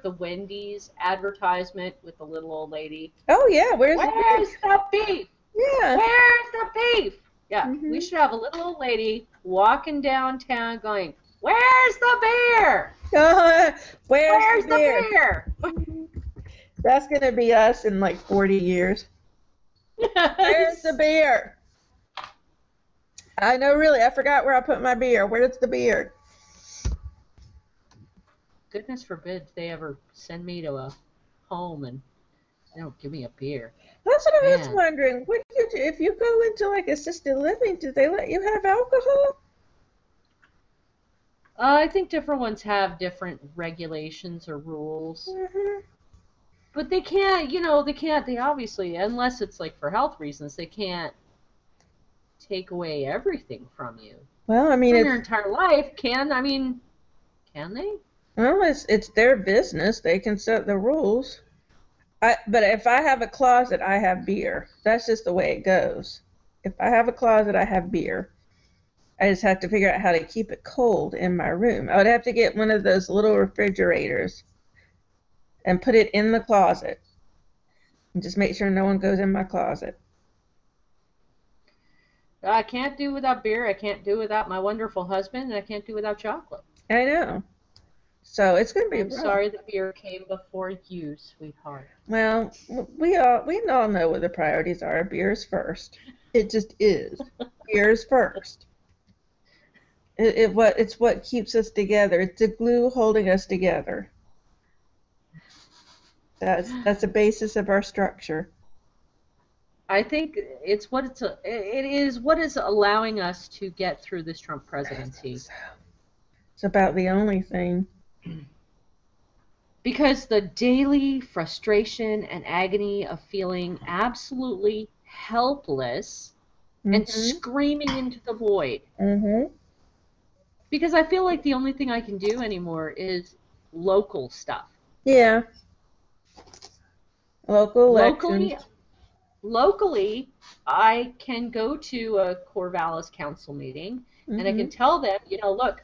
the Wendy's advertisement with the little old lady? Oh yeah, where's the beef? Yeah. Where's the beef? Yeah, we should have a little old lady walking downtown going, "Where's the beer? Where's the beer?" That's gonna be us in like 40 years. Where's the beer? I know, really. I forgot where I put my beer. Where's the beer? Goodness forbid they ever send me to a home and Don't give me a beer. That's what I was Man. wondering. What do you do if you go into like assisted living? Do they let you have alcohol? I think different ones have different regulations or rules. Hmm. But they obviously, unless it's like for health reasons, they can't take away everything from you. Well, I mean, From your entire life, can they? it's their business. They can set the rules. But if I have a closet, I have beer. That's just the way it goes. If I have a closet, I have beer. I just have to figure out how to keep it cold in my room. I would have to get one of those little refrigerators and put it in the closet and just make sure no one goes in my closet. I can't do without beer, I can't do without my wonderful husband, and I can't do without chocolate. I know. So it's going to be I'm rough. sorry the beer came before you, sweetheart. Well, we all know what the priorities are. Beer is first. It just is. Beer is first. It's what keeps us together. It's the glue holding us together. That's the basis of our structure. I think it is what is allowing us to get through this Trump presidency. It's about the only thing. Because the daily frustration and agony of feeling absolutely helpless and screaming into the void. Because I feel like the only thing I can do anymore is local stuff. Yeah. Local elections. Locally, I can go to a Corvallis council meeting and I can tell them, look,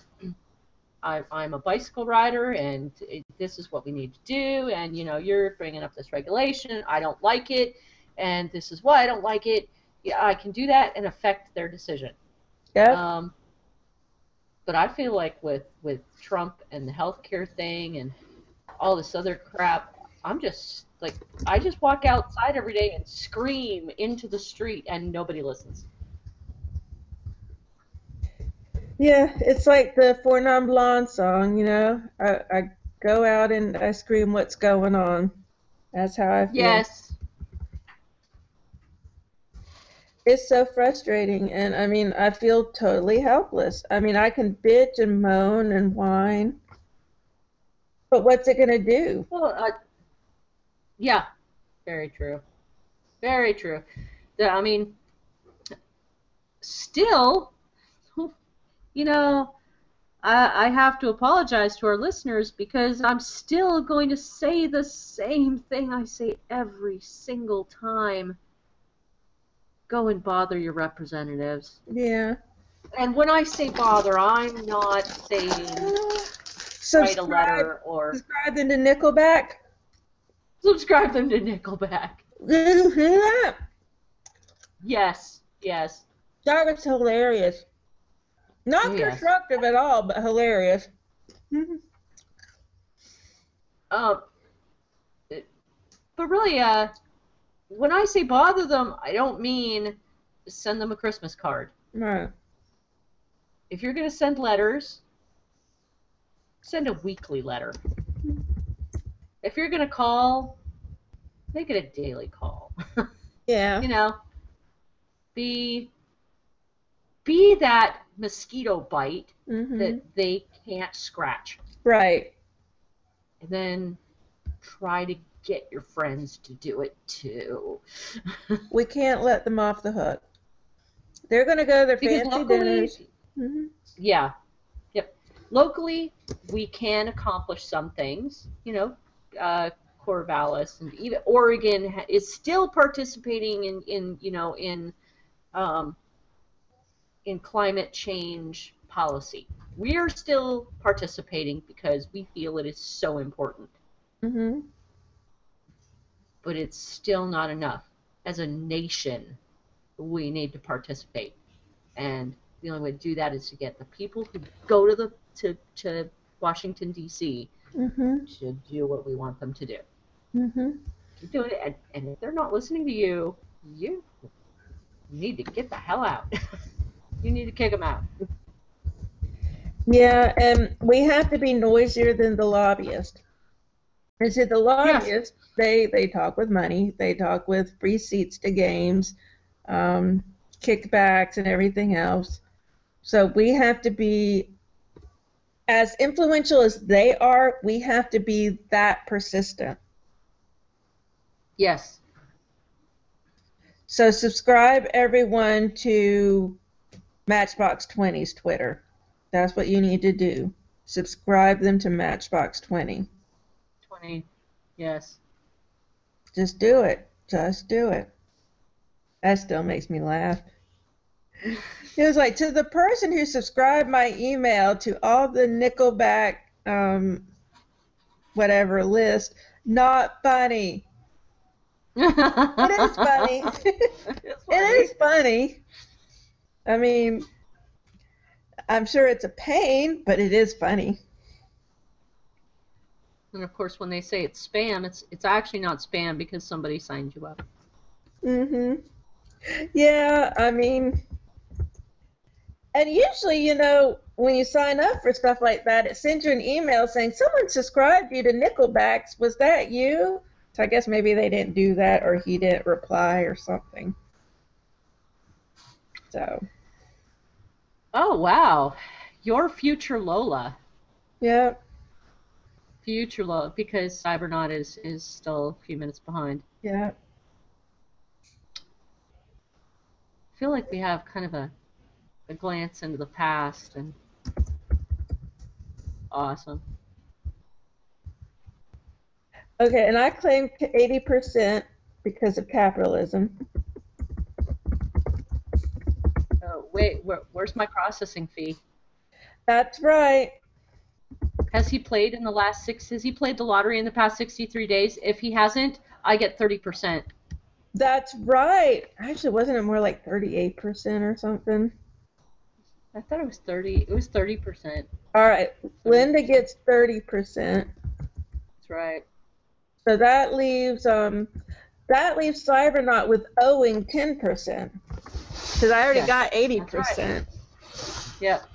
I'm a bicycle rider and this is what we need to do, and you're bringing up this regulation, I don't like it, and this is why I don't like it. Yeah, I can do that and affect their decision. Yeah. But I feel like with Trump and the healthcare thing and all this other crap, I just walk outside every day and scream into the street and nobody listens. Yeah, it's like the Four Non Blondes song, I go out and I scream what's going on. That's how I feel. Yes. It's so frustrating, and I mean, I feel totally helpless. I mean, I can bitch and moan and whine, but what's it going to do? Well, yeah, very true. Very true. I mean, still, I have to apologize to our listeners because I'm still going to say the same thing I say every single time. Go and bother your representatives. Yeah. And when I say bother, I'm not saying write a letter or subscribe them to Nickelback. Subscribe them to Nickelback. Did you hear that? Yes, yes. That was hilarious. Not constructive at all, but hilarious. But really, when I say bother them, I don't mean send them a Christmas card. Right. If you're going to send letters, send a weekly letter. If you're going to call, make it a daily call. Yeah. Be that mosquito bite that they can't scratch. Right. And then try to get your friends to do it too. We can't let them off the hook. They're going to go to their fancy dinners. Yeah. Yep. Locally, we can accomplish some things. Corvallis and even Oregon is still participating in climate change policy. We are still participating because we feel it is so important. But it's still not enough. As a nation, we need to participate, and the only way to do that is to get the people who go to Washington D.C. to do what we want them to do. Keep doing it, and if they're not listening to you, you need to get the hell out. You need to kick them out. Yeah, and we have to be noisier than the lobbyists. And see, the lobbyists, they talk with money. They talk with free seats to games, kickbacks, and everything else. So we have to be, as influential as they are, we have to be that persistent. Yes. So subscribe, everyone, to Matchbox 20's Twitter. That's what you need to do. Subscribe them to Matchbox 20. 20, yes. Just do it. Just do it. That still makes me laugh. It was like, to the person who subscribed my email to all the Nickelback whatever list, not funny. It is funny. It is funny. I mean, I'm sure it's a pain, but it is funny. And of course, when they say it's spam, it's actually not spam because somebody signed you up. Mhm. Yeah, I mean, and usually, you know, when you sign up for stuff like that, it sends you an email saying someone subscribed you to Nickelbacks. Was that you? So I guess maybe they didn't do that, or he didn't reply or something. So. Oh, wow. Your future Lola. Yeah. Future Lola, because Cybernaut is still a few minutes behind. Yeah. I feel like we have kind of a glance into the past, and awesome. Okay, and I claimed 80% because of capitalism. Oh, wait, where's my processing fee? That's right. Has he played in the last has he played the lottery in the past 63 days? If he hasn't, I get 30%. That's right. Actually, wasn't it more like 38% or something? I thought it was 30. It was 30%. All right, 30%. Linda gets 30%. That's right. So that leaves Cybernaut with owing 10%. Because I already got 80%. Right. Yep.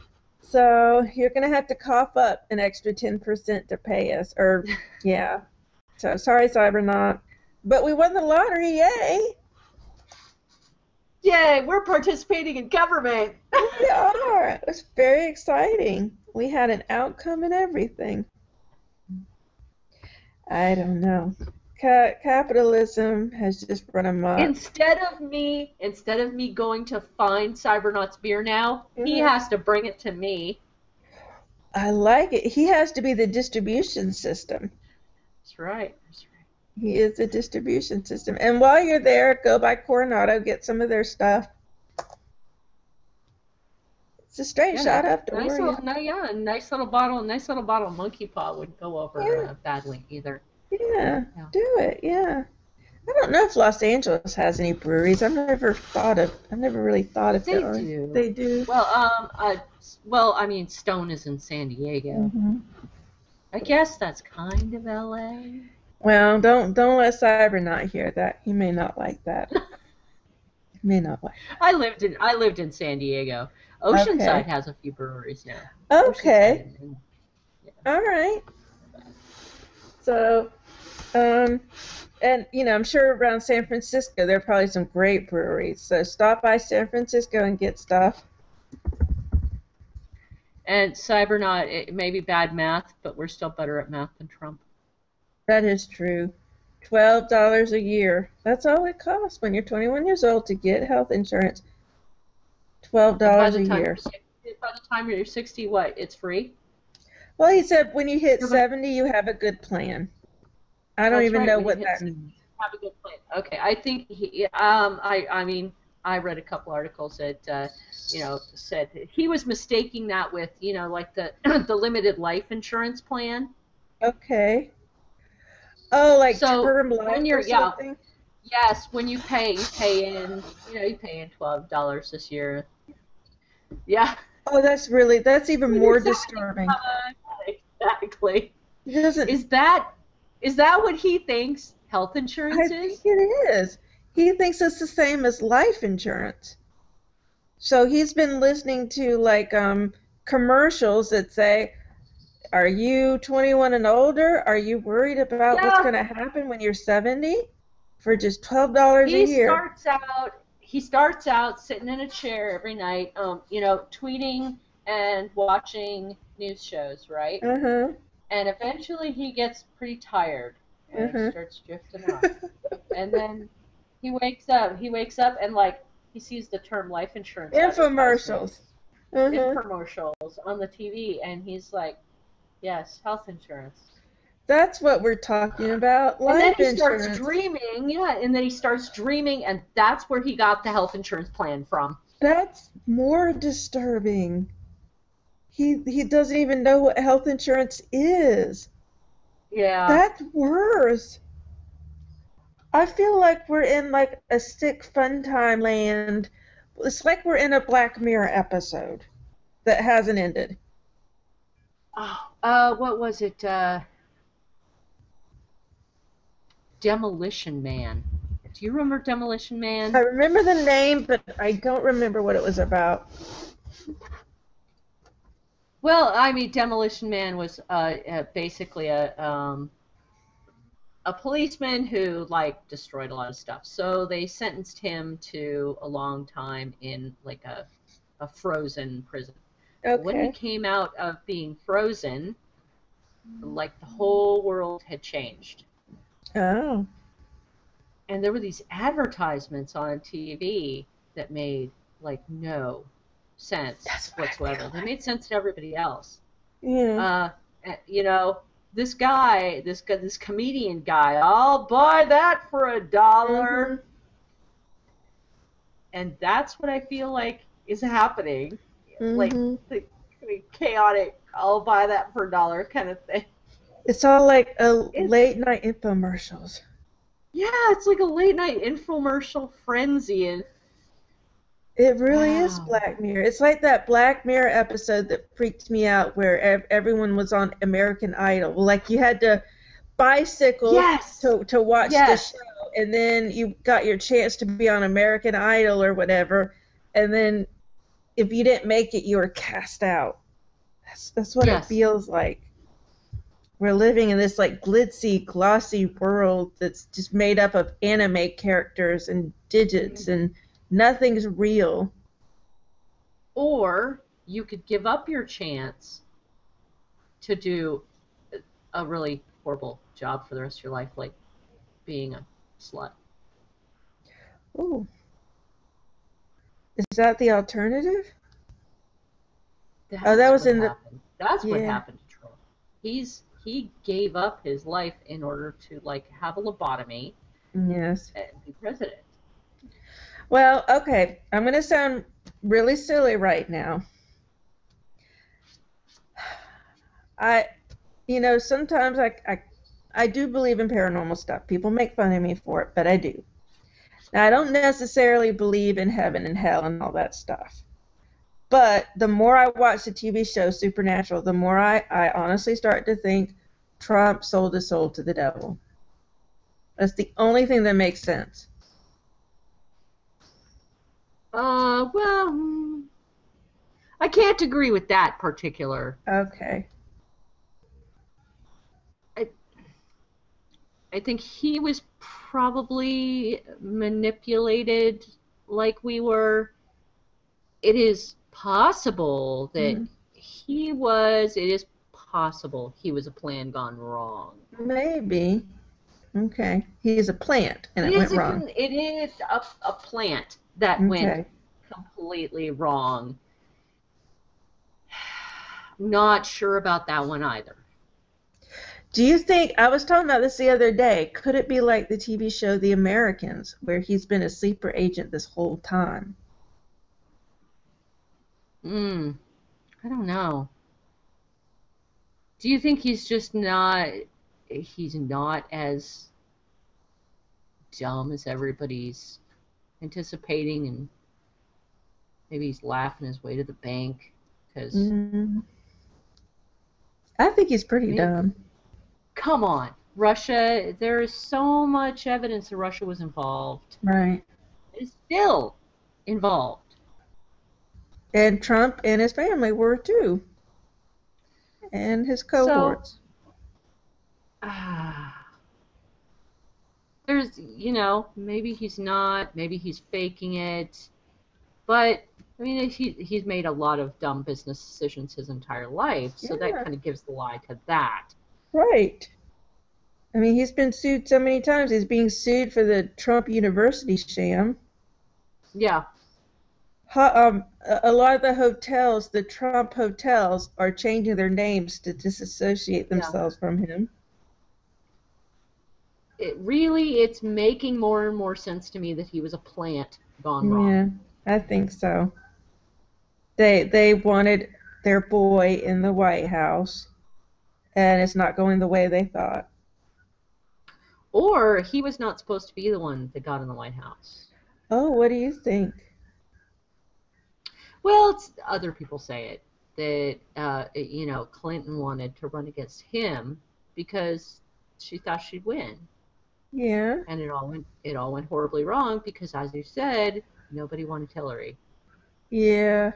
So you're gonna have to cough up an extra 10% to pay us, or yeah. So sorry, Cybernaut, but we won the lottery! Yay! Yay! We're participating in government. We are. It was very exciting. We had an outcome and everything. I don't know. Capitalism has just run amok. Instead of me going to find Cybernaut's beer now, he has to bring it to me. I like it. He has to be the distribution system. That's right. That's right. He is the distribution system. And while you're there, go by Coronado, get some of their stuff. It's a straight shot up to nice little, a nice little bottle of Monkey Paw wouldn't go over badly either. Yeah, do it. Yeah, I don't know if Los Angeles has any breweries. I've never really thought if they do. They do. Well, I mean, Stone is in San Diego. Mm-hmm. I guess that's kind of LA. Well, don't let Cybernaut hear that. He may not like that. He may not like. I lived in San Diego. Oceanside has a few breweries now. Okay. All right. So, and you know, I'm sure around San Francisco there are probably some great breweries. So stop by San Francisco and get stuff. And Cybernaut, it may be bad math, but we're still better at math than Trump. That is true. $12 a year. That's all it costs when you're 21 years old to get health insurance. $12 a year. By the time you're 60, what? It's free? Well, he said when you hit 70, you have a good plan. I don't even know what that means. Have a good plan. Okay, I think I read a couple articles that said he was mistaking that with like the the limited life insurance plan. Okay. Oh, like so term life when you're, or something? Yes, when you pay in $12 this year. Yeah. Oh, that's even more disturbing. Exactly. Is that what he thinks health insurance is? I think it is. He thinks it's the same as life insurance. So he's been listening to like commercials that say Are you 21 and older? Are you worried about what's Yeah, going to happen when you're 70 for just $12 a he year? starts out he starts out sitting in a chair every night, tweeting and watching news shows, right? Uh-huh. And eventually he gets pretty tired and he Uh-huh. starts drifting off. And then he wakes up and like he sees the term life insurance Infomercials. advertisements, Uh-huh. infomercials on the TV, and he's like, yes, health insurance. That's what we're talking about, And then life he starts insurance. dreaming, yeah, and then he starts dreaming, and that's where he got the health insurance plan from. That's more disturbing. He doesn't even know what health insurance is. Yeah. That's worse. I feel like we're in like a sick fun time land. It's like we're in a Black Mirror episode that hasn't ended. Oh, what was it? Demolition Man. Do you remember Demolition I Man? remember the name, but I don't remember what it was about. Well, I mean, Demolition Man was basically a policeman who like destroyed a lot of stuff. So they sentenced him to a long time in like a frozen prison. When he Okay. came out of being frozen, like the whole world had changed. Oh. And there were these advertisements on TV that made like no sense That's what I whatsoever. feel They like. made sense to everybody else. Yeah. Uh, you know, this comedian guy, I'll buy that for $1. Mhm. And that's what I feel like is happening. Like Mhm. the chaotic, I'll buy that for $1 kind of thing. It's all like a It's late night infomercials. Yeah, it's like a late night infomercial frenzy, and It really is wow. Black Mirror. It's like that Black Mirror episode that freaked me out where everyone was on American Idol. Like you had to bicycle Yes, to watch the yes, show, and then you got your chance to be on American Idol or whatever, and then if you didn't make it, you were cast out. That's what it yes. feels like. We're living in this like glitzy, glossy world that's just made up of anime characters and digits, and nothing's real. Or you could give up your chance to do a really horrible job for the rest of your life, like being a slut. Ooh, is that the alternative? Oh, that That's was what in the happened. That's what yeah. happened to Trump. He gave up his life in order to like have a lobotomy Yes. and be president. Well, okay. I'm going to sound really silly right now. I, sometimes I do believe in paranormal stuff. People make fun of me for it, but I do. Now, I don't necessarily believe in heaven and hell and all that stuff. But the more I watch the TV show Supernatural, the more I honestly start to think Trump sold his soul to the devil. That's the only thing that makes sense. Well, I can't agree with that particular. Okay. I, I think he was probably manipulated like we were. It is possible that Hmm. it is possible he was a plan gone wrong. Maybe. Okay. He's a plant, and it went wrong. It is a plant that went Okay. completely wrong. Not sure about that one either. Do you think, I was talking about this the other day, could it be like the TV show The Americans, where he's been a sleeper agent this whole time? I don't know. Do you think he's not as dumb as everybody's anticipating, and maybe he's laughing his way to the bank because Mm, I think he's pretty dumb. come on, Russia, there is so much evidence that Russia was involved. Right. Is still involved. And Trump and his family were too. and his So, cohorts. there's, maybe he's not, maybe he's faking it, but I mean, he's made a lot of dumb business decisions his entire life, so that Yeah, kind of gives the lie to that. right. I mean, he's been sued so many times. He's being sued for the Trump University sham. Yeah. A lot of the hotels, the Trump hotels, are changing their names to disassociate Yeah. themselves from him. It's making more and more sense to me that he was a plant gone wrong. Yeah, I think so. They wanted their boy in the White House, and it's not going the way they thought. Or he was not supposed to be the one that got in the White House. Oh, what do you think? Well, other people say it, that Clinton wanted to run against him because she thought she'd win. Yeah. And it all went horribly wrong because, as you said, nobody wanted Hillary. Yeah.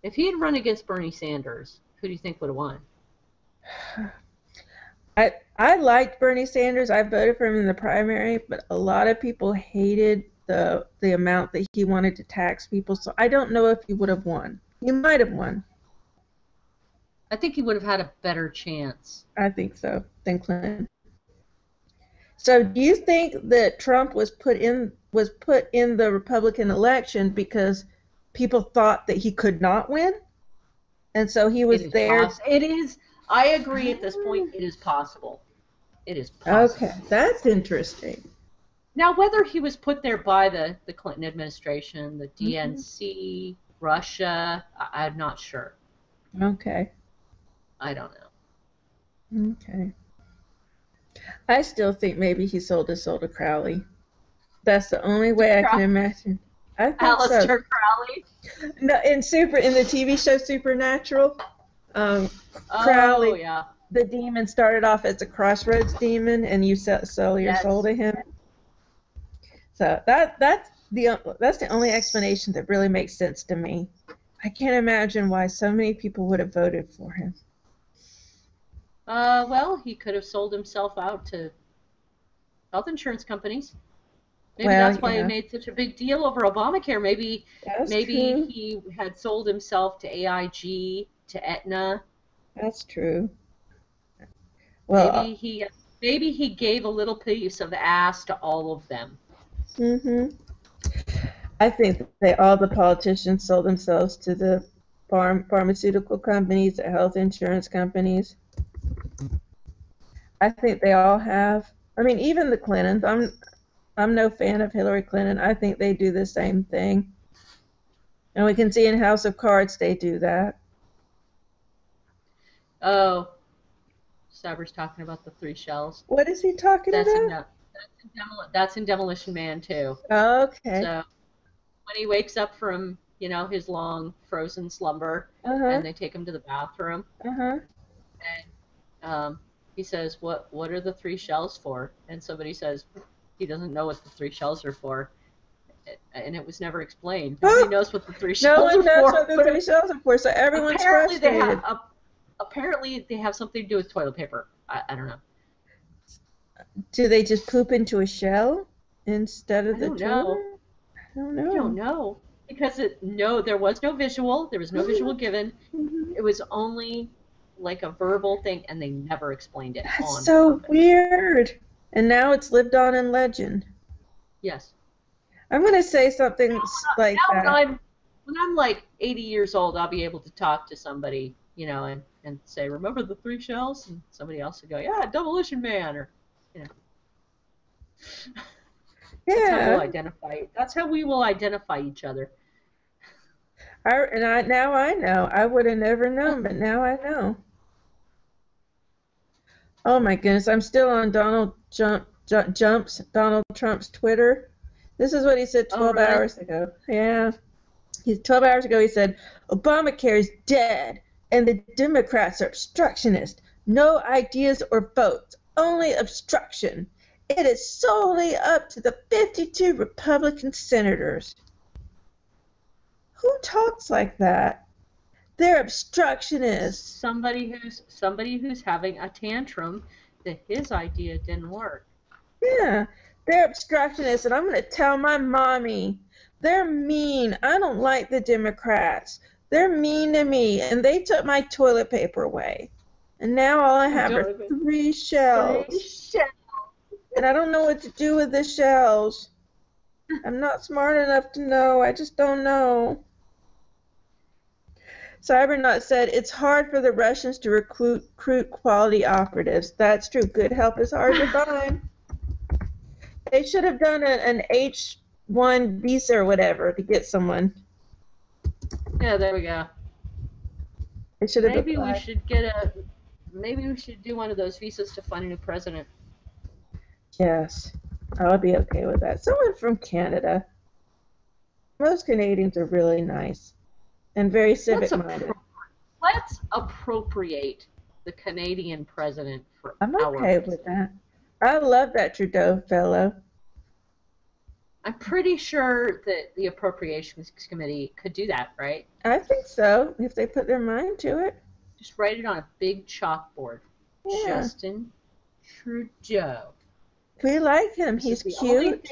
If he had run against Bernie Sanders, who do you think would have won? I liked Bernie Sanders. I voted for him in the primary, but a lot of people hated the amount that he wanted to tax people. So I don't know if he would have won. He might have won. I think he would have had a better chance. I think so than Clinton. So do you think that Trump was put in the Republican election because people thought that he could not win? And so he was there. It is. I agree at this point. It is possible. It is possible. Okay, that's interesting. Now, whether he was put there by the Clinton administration, the DNC, Russia, I'm not sure. Okay. I don't know. Okay. I still think maybe he sold his soul to Crowley. That's the only way I can imagine. I think Aleister Crowley? No, in the TV show Supernatural, Crowley, yeah. the demon started off as a crossroads demon, and you sell your soul to him. So that's the only explanation that really makes sense to me. I can't imagine why so many people would have voted for him. Well, he could have sold himself out to health insurance companies. Maybe that's why he made such a big deal over Obamacare. Maybe he had sold himself to AIG, to Aetna. That's true. Well, maybe he gave a little piece of ass to all of them. I think all the politicians sold themselves to the pharmaceutical companies, the health insurance companies. I think they all have. I mean, even the Clintons. I'm no fan of Hillary Clinton. I think they do the same thing. And we can see in House of Cards they do that. Oh, Saber's talking about the 3 shells. What is he talking about? That's in Demolition Man too. Oh, okay. So when he wakes up from his long frozen slumber, and they take him to the bathroom, and he says, "What are the 3 shells for?" And somebody says, he doesn't know what the 3 shells are for, and it was never explained. Nobody knows what the 3 shells are for. No one knows what the 3 shells are for, so everyone's frustrated. Apparently they have something to do with toilet paper. I don't know. Do they just poop into a shell instead of the toilet? I don't know. I don't know. Because there was no visual. There was no visual given. It was only like a verbal thing, and they never explained it. That's so weird. And now it's lived on in legend. Yes. I'm going to say something like that. When I'm like 80 years old, I'll be able to talk to somebody, and say, "Remember the 3 shells?" And somebody else would go, "Yeah, Demolition Man," or Yeah. That's how we will identify each other. Now I know. I would have never known, but now I know. Oh my goodness, I'm still on Donald Trump's Twitter. This is what he said 12 hours ago. Yeah. 12 hours ago he said, "Obamacare is dead, and the Democrats are obstructionist. No ideas or votes, only obstruction. It is solely up to the 52 Republican senators." Who talks like that? They're obstructionists. Somebody who's having a tantrum that his idea didn't work. Yeah, they're obstructionists, and I'm going to tell my mommy. They're mean. I don't like the Democrats. They're mean to me, and they took my toilet paper away. And now all I have are 3 shells. 3 shells. And I don't know what to do with the shells. I'm not smart enough to know. I just don't know. Cybernaut said, it's hard for the Russians to recruit quality operatives. That's true. Good help is hard to find. They should have done an H-1 visa or whatever to get someone. Yeah, there we go. They should have maybe applied. Maybe we should do one of those visas to find a new president. Yes, I would be okay with that. Someone from Canada. Most Canadians are really nice and very civic-minded. Let's appropriate the Canadian president for I'm our okay with that. I love that Trudeau fellow. I'm pretty sure that the Appropriations Committee could do that, right? I think so, if they put their mind to it. Just write it on a big chalkboard. Yeah. Justin Trudeau. We like him. He's cute.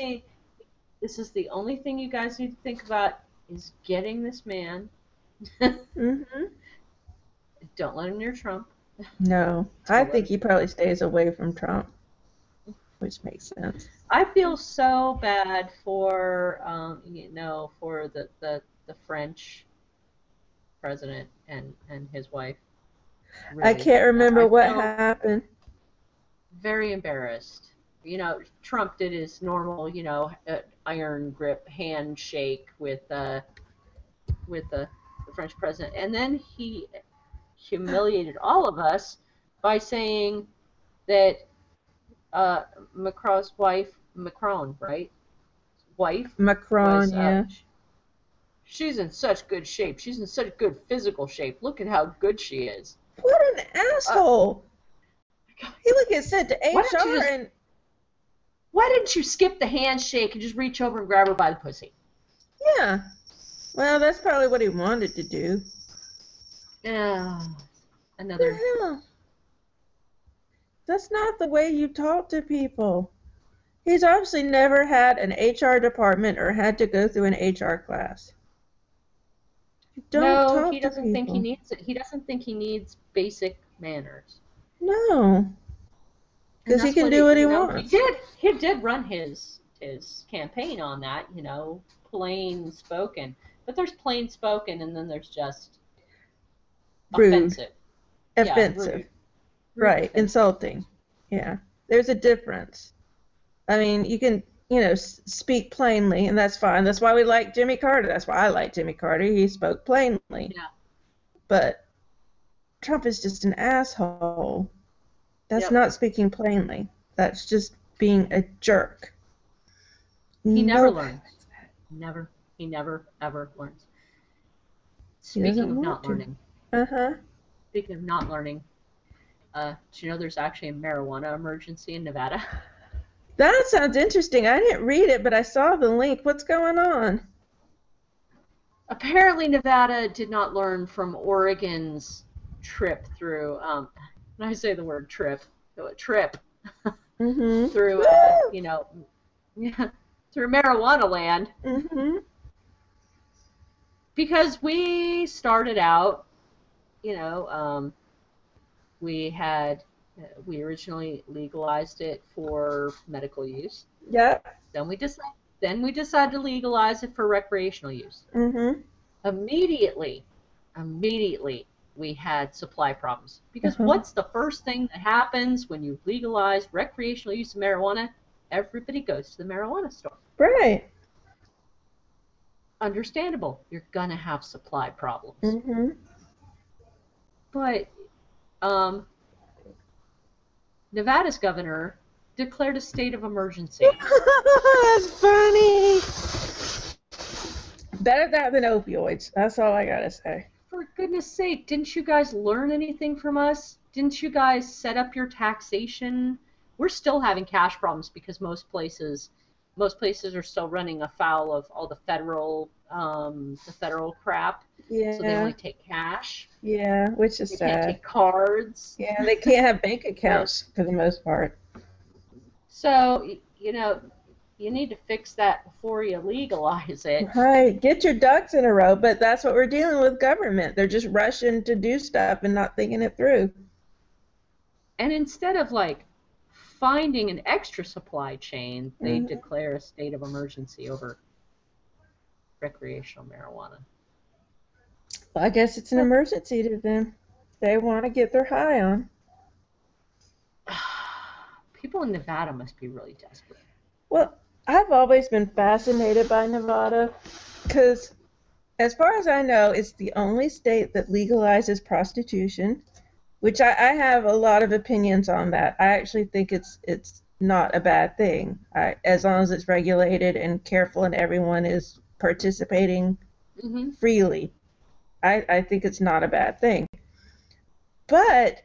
This is the only thing you guys need to think about is getting this man. Mm-hmm. Don't let him near Trump. No, I think he probably stays away from Trump, which makes sense. I feel so bad for for the French president and his wife. Really I can't remember what happened. Very embarrassed. Trump did his normal, iron grip handshake with the French president, and then he humiliated all of us by saying that Macron's wife, right? Macron, yeah. She's in such good shape. She's in such good physical shape. Look at how good she is. What an asshole! He would get sent to HR and... Why didn't you skip the handshake and just reach over and grab her by the pussy? Yeah. Well, that's probably what he wanted to do. Another... What the hell? That's not the way you talk to people. He's obviously never had an HR department or had to go through an HR class. No, he doesn't think he needs it. He doesn't think he needs basic manners. No. Because he can do what he wants. He did run his campaign on that, plain spoken. But there's plain spoken and then there's just rude. Offensive. Offensive. Yeah, rude. Right. Offensive. Insulting. Yeah. There's a difference. I mean, you can, speak plainly, and that's fine. That's why we like Jimmy Carter. That's why I like Jimmy Carter. He spoke plainly. Yeah. But Trump is just an asshole. That's not speaking plainly. That's just being a jerk. He never learns. He never, ever learns. Speaking of not learning. Uh-huh. Speaking of not learning, do you know there's actually a marijuana emergency in Nevada? That sounds interesting. I didn't read it, but I saw the link. What's going on? Apparently Nevada did not learn from Oregon's trip through, when I say the word trip Mm-hmm. through, through marijuana land. Mm-hmm. Because we started out, we originally legalized it for medical use. Yep. Then we decided to legalize it for recreational use. Mm-hmm. Immediately, we had supply problems. Because what's the first thing that happens when you legalize recreational use of marijuana? Everybody goes to the marijuana store. Right. Understandable. You're gonna have supply problems. Mm-hmm. But Nevada's governor declared a state of emergency. That's funny. Better that than opioids. That's all I gotta say. For goodness sake, didn't you guys learn anything from us? Didn't you guys set up your taxation? We're still having cash problems because most places most places are still running afoul of all the federal crap. Yeah. So they only take cash. Yeah, which is They sad. can't take cards. Yeah, they can't have bank accounts for the most part. So, you know, you need to fix that before you legalize it. Right, get your ducks in a row, but that's what we're dealing with government. They're just rushing to do stuff and not thinking it through. And instead of like finding an extra supply chain, they declare a state of emergency over recreational marijuana. Well, I guess it's an emergency to them. They want to get their high on. People in Nevada must be really desperate. Well, I've always been fascinated by Nevada because, as far as I know, it's the only state that legalizes prostitution, which I have a lot of opinions on that. I actually think it's not a bad thing, as long as it's regulated and careful and everyone is participating freely. I think it's not a bad thing. But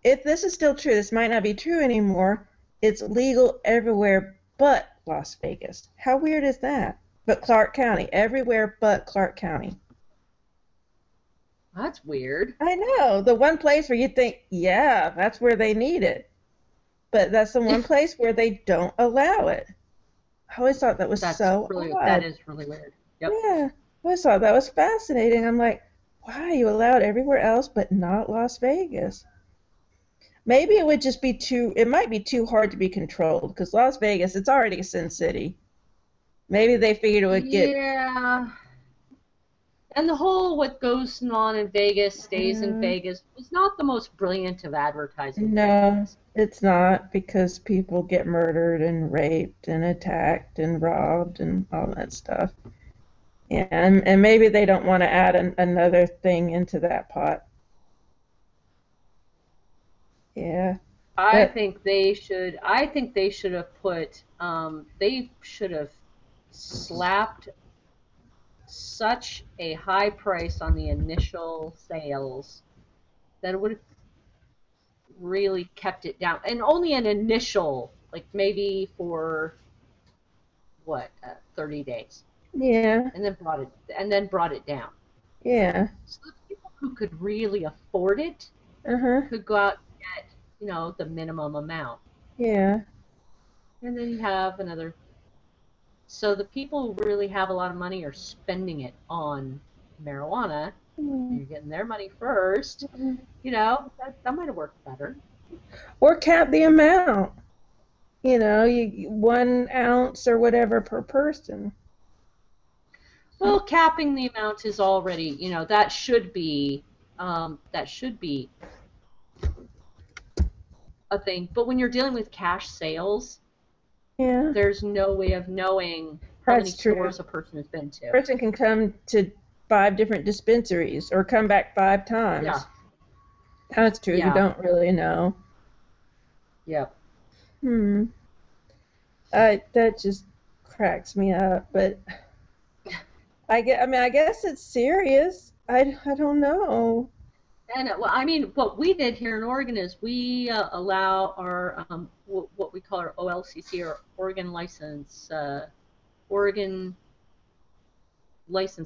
if this is still true, this might not be true anymore, it's legal everywhere but Las Vegas. How weird is that? But Clark County, everywhere but Clark County. That's weird. I know, the one place where you think, yeah, that's where they need it. But that's the one place where they don't allow it. I always thought that was so odd. That is really weird. Yep. Yeah, I always thought that was fascinating. I'm like, why are you allowed everywhere else but not Las Vegas? Maybe it would just be it might be too hard to be controlled, because Las Vegas, it's already a sin city. Maybe they figured it would get... Yeah. And the whole what goes on in Vegas stays in Vegas was not the most brilliant of advertising. No, it's not, because people get murdered and raped and attacked and robbed and all that stuff. Yeah, and maybe they don't want to add another thing into that pot. Yeah. I think they should have put, they should have slapped such a high price on the initial sales that it would have really kept it down. And only an initial, like maybe for, 30 days. Yeah. And then brought it down. Yeah. So the people who could really afford it could go out and get, the minimum amount. Yeah. And then you have another. So the people who really have a lot of money are spending it on marijuana. You're getting their money first. That might have worked better. Or cap the amount. 1 ounce or whatever per person. Well, capping the amount is already, that should be a thing. But when you're dealing with cash sales, there's no way of knowing how many stores a person has been to. A person can come to 5 different dispensaries or come back 5 times. Yeah. That's true. Yeah. You don't really know. Yep. That just cracks me up, but I guess it's serious. I don't know. And what we did here in Oregon is we allow our what we call our OLCC, or Oregon License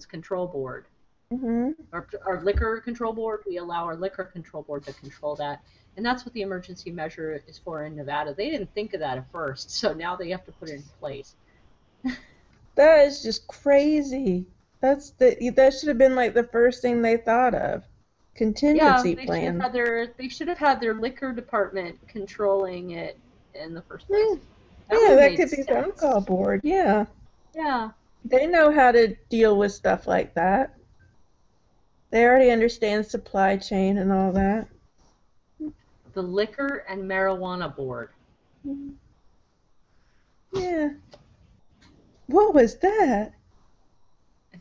Control Board. Our liquor control board. We allow our liquor control board to control that, and that's what the emergency measure is for in Nevada. They didn't think of that at first, so now they have to put it in place. That is just crazy. That should have been like the first thing they thought of. Contingency plan. They should have had their liquor department controlling it in the first place. That could be the alcohol board. Yeah. Yeah. They know how to deal with stuff like that. They already understand supply chain and all that. The Liquor and Marijuana Board. Yeah. What was that?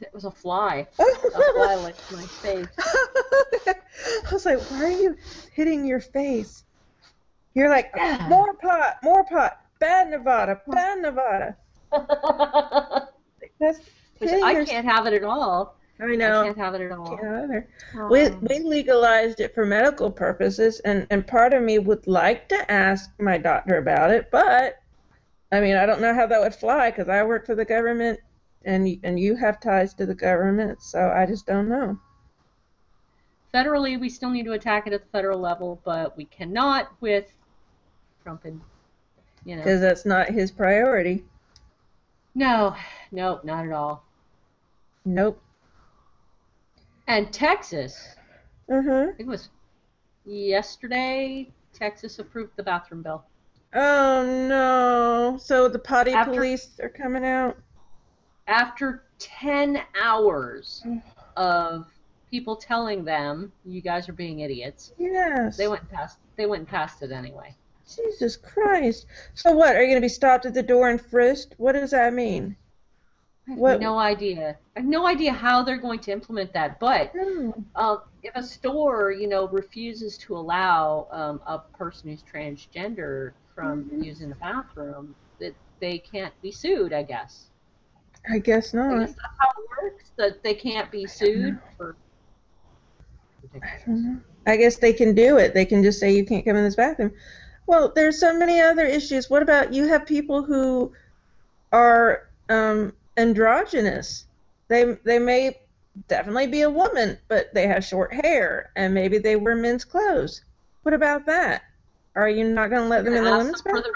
It was a fly. A fly licked my face. I was like, why are you hitting your face? You're like, more pot, bad Nevada. I can't have it at all. I know. I can't have it at all. Can't either. We legalized it for medical purposes, and part of me would like to ask my doctor about it, but I mean, I don't know how that would fly because I work for the government and you have ties to the government, so I just don't know. Federally, we still need to attack it at the federal level, but we cannot with Trump and, Because that's not his priority. No, not at all. Nope. And Texas, I Uh-huh. think it was yesterday, Texas approved the bathroom bill. Oh, no. So the potty police are coming out? After 10 hours of people telling them, you guys are being idiots. Yes. They went and passed it anyway. Jesus Christ. So what, are you going to be stopped at the door and frisked? What does that mean? I have no idea. I have no idea how they're going to implement that. But if a store, refuses to allow a person who's transgender from using the bathroom, that they can't be sued, I guess. I guess not. I guess that's how it works, that they can't be sued for... I don't know. I guess they can do it. They can just say you can't come in this bathroom. Well, there's so many other issues. What about you have people who are androgynous? They may definitely be a woman, but they have short hair, and maybe they wear men's clothes. What about that? Are you not going to let them in the women's bathroom?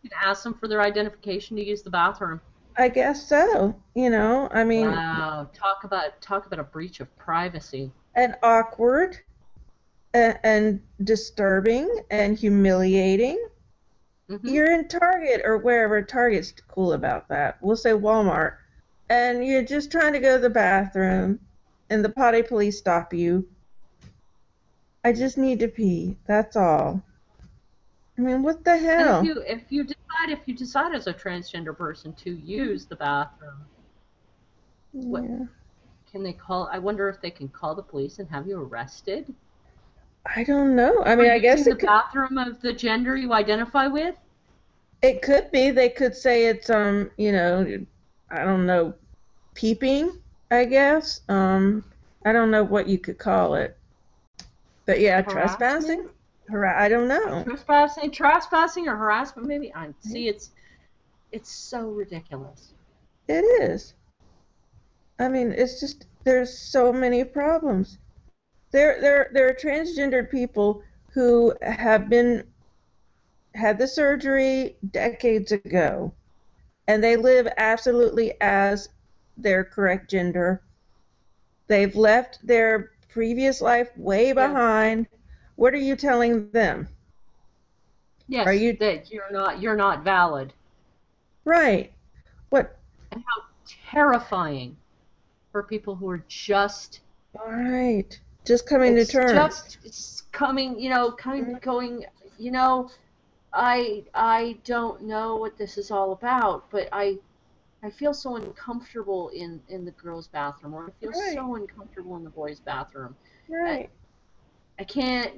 You can ask them for their identification to use the bathroom. I guess so. I mean. Wow, talk about a breach of privacy. And awkward, and disturbing, and humiliating. Mm-hmm. You're in Target or wherever. Target's cool about that. We'll say Walmart. And you're just trying to go to the bathroom, and the potty police stop you. I just need to pee. That's all. I mean, what the hell? And if you decide as a transgender person to use the bathroom, what can they call? I wonder if they can call the police and have you arrested. I don't know. I mean, I guess the bathroom of the gender you identify with. It could be. They could say it's I don't know, peeping. I guess. I don't know what you could call it. But yeah, trespassing. I don't know. Trespassing or harassment, maybe. See, it's so ridiculous. It is. I mean, it's just there's so many problems. There are transgendered people who have had the surgery decades ago, and they live absolutely as their correct gender. They've left their previous life way behind. What are you telling them? Yes, that you're not valid. Right. What? And how terrifying for people who are just coming to terms. Just coming, going, I don't know what this is all about, but I feel so uncomfortable in the girls' bathroom, or I feel so uncomfortable in the boys' bathroom. Right. I can't,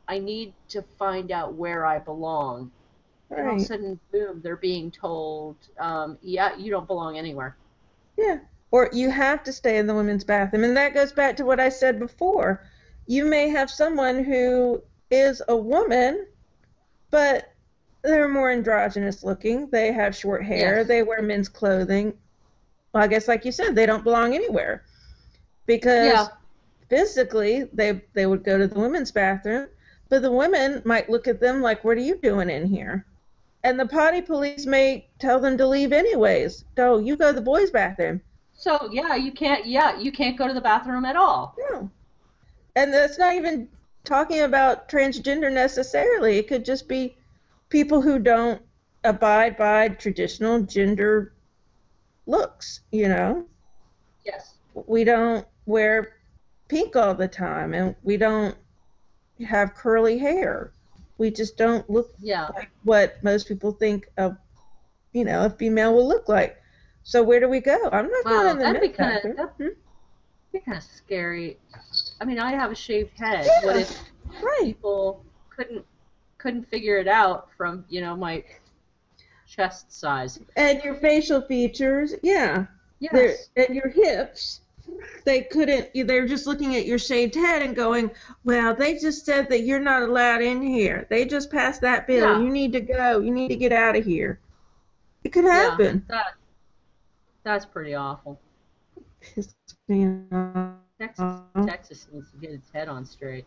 I need to find out where I belong. Right. And all of a sudden, boom, they're being told, you don't belong anywhere. Yeah. Or you have to stay in the women's bathroom. And that goes back to what I said before. You may have someone who is a woman, but they're more androgynous looking. They have short hair. Yes. They wear men's clothing. Well, I guess, like you said, they don't belong anywhere. Because physically, they would go to the women's bathroom, but the women might look at them like, what are you doing in here? And the potty police may tell them to leave anyways. So you go to the boys' bathroom. So, you can't go to the bathroom at all. No. And that's not even talking about transgender necessarily. It could just be people who don't abide by traditional gender looks, Yes. We don't wear pink all the time, and we don't have curly hair. We just don't look like what most people think of, a female will look like. So where do we go? I'm not going in the men's bathroom. That'd be kind of scary. I mean, I have a shaved head. Yeah, what if people couldn't figure it out from, my chest size? And your facial features, Yes. And your hips. They couldn't. They're just looking at your shaved head and going, well, they just said that you're not allowed in here. They just passed that bill. You need to go. You need to get out of here. It could Yeah, happen. that's pretty awful. Pisses me off. Texas needs to get its head on straight.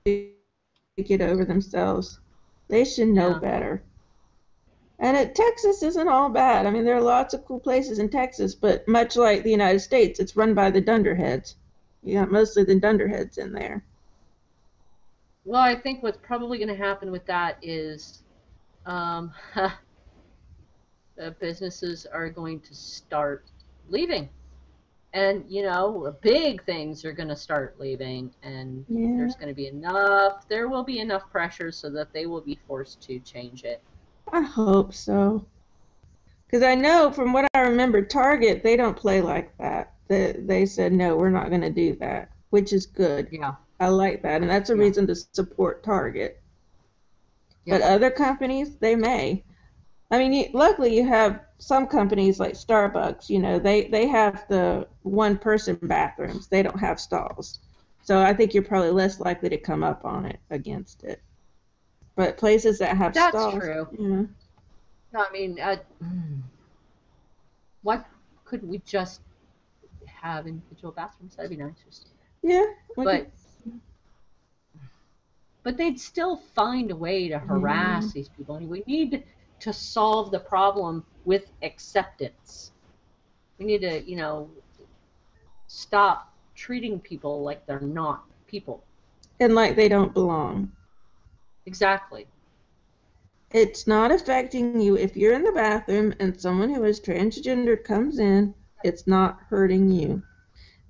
Get over themselves. They should know Yeah. better. And Texas isn't all bad. I mean, there are lots of cool places in Texas, but much like the United States, it's run by the dunderheads. You got mostly the dunderheads in there. Well, I think what's probably going to happen with that is um, businesses are going to start leaving. And, big things are going to start leaving, and Yeah, there will be enough pressure so that they will be forced to change it. I hope so. Because I know from what I remember, Target, they don't play like that. They said, no, we're not going to do that, which is good. Yeah. I like that, and that's a Yeah. reason to support Target. Yeah. But other companies, they may. I mean, luckily you have some companies like Starbucks, they have the one-person bathrooms. They don't have stalls. So I think you're probably less likely to come up on it against it. But places that have That's stalls. true. Yeah. I mean, what could we just have individual bathrooms? That'd be nice. Yeah. But they'd still find a way to harass these people. And we need to solve the problem with acceptance. We need to, stop treating people like they're not people. And like they don't belong. Exactly. It's not affecting you. If you're in the bathroom and someone who is transgender comes in, it's not hurting you.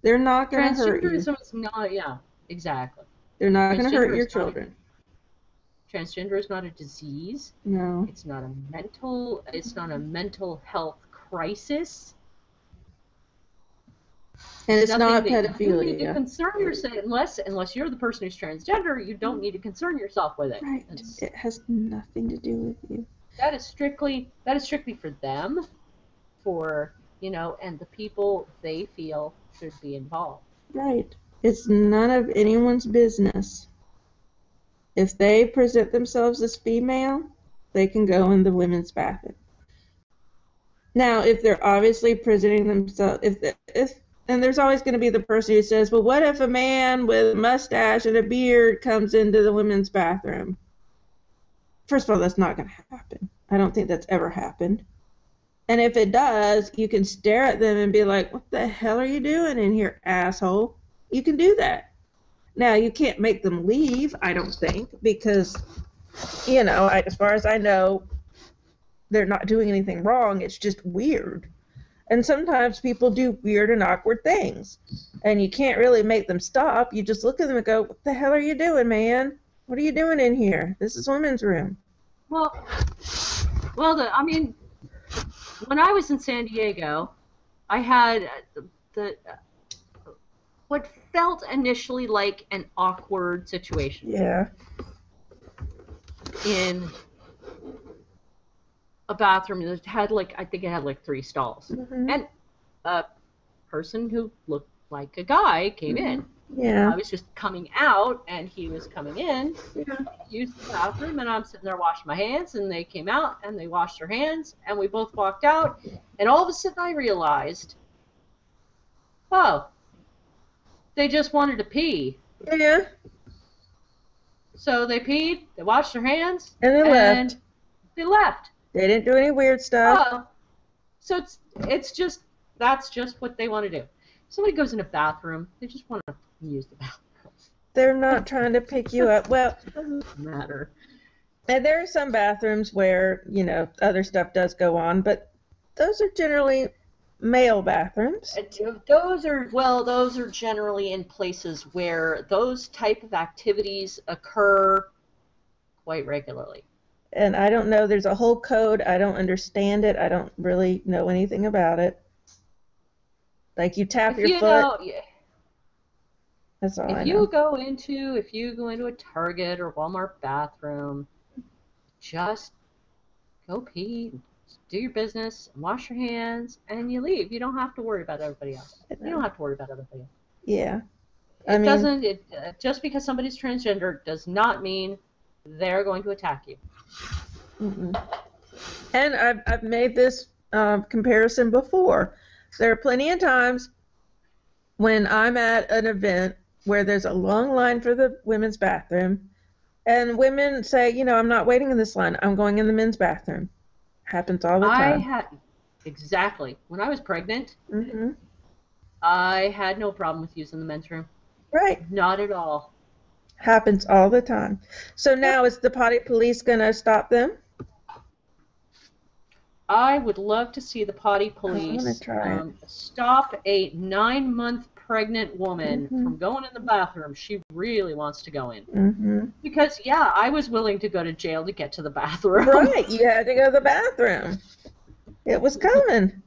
They're not going to hurt you. Transgenderism is not, yeah, exactly. They're not going to hurt your children. Transgender is not a disease. No. It's not a mental health crisis. And it's not pedophilia. You need to pedophilia. concern yourself unless you're the person who's transgender. You don't need to concern yourself with it. Right. It has nothing to do with you. That is strictly for them, and the people they feel should be involved. Right. It's none of anyone's business. If they present themselves as female, they can go in the women's bathroom. Now, if they're obviously presenting themselves, and there's always going to be the person who says, well, what if a man with a mustache and a beard comes into the women's bathroom? First of all, that's not going to happen. I don't think that's ever happened. And if it does, you can stare at them and be like, what the hell are you doing in here, asshole? You can do that. Now, you can't make them leave, I don't think, because, as far as I know, they're not doing anything wrong. It's just weird. And sometimes people do weird and awkward things. And you can't really make them stop. You just look at them and go, what the hell are you doing, man? What are you doing in here? This is women's room. Well, when I was in San Diego, I had what felt initially like an awkward situation. Yeah. In a bathroom that had I think it had 3 stalls. Mm-hmm. And a person who looked like a guy came in. Yeah. I was just coming out and he was coming in. Yeah. Used the bathroom, and I'm sitting there washing my hands, and they came out and they washed their hands, and we both walked out, and all of a sudden I realized, oh, they just wanted to pee. Yeah. So they peed, they washed their hands, And they left. They left. They didn't do any weird stuff. Oh, so that's just what they want to do. If somebody goes in a bathroom, they just want to use the bathroom. They're not trying to pick you up. Well, it doesn't matter. And there are some bathrooms where, other stuff does go on, but those are generally male bathrooms. Those are generally in places where those type of activities occur quite regularly. And I don't know, there's a whole code. I don't understand it. I don't really know anything about it. Like you tap your foot. That's all I know. If you go into a Target or Walmart bathroom, just go pee, do your business, wash your hands, and you leave. You don't have to worry about everybody else. You don't have to worry about everybody else. Yeah. Just because somebody's transgender does not mean they're going to attack you. Mm-mm. And I've made this comparison before. There are plenty of times when I'm at an event where there's a long line for the women's bathroom, and women say, you know, I'm not waiting in this line. I'm going in the men's bathroom. Happens all the I time. had exactly when I was pregnant. Mm-hmm. I had no problem with using the men's room. Right. Not at all. Happens all the time. So now is the potty police going to stop them? I would love to see the potty I'm going to police try it. stop a 9-month pregnant woman Mm-hmm. from going in the bathroom she really wants to go in. Mm-hmm. Because, yeah, I was willing to go to jail to get to the bathroom. Right. You had to go to the bathroom. It was coming.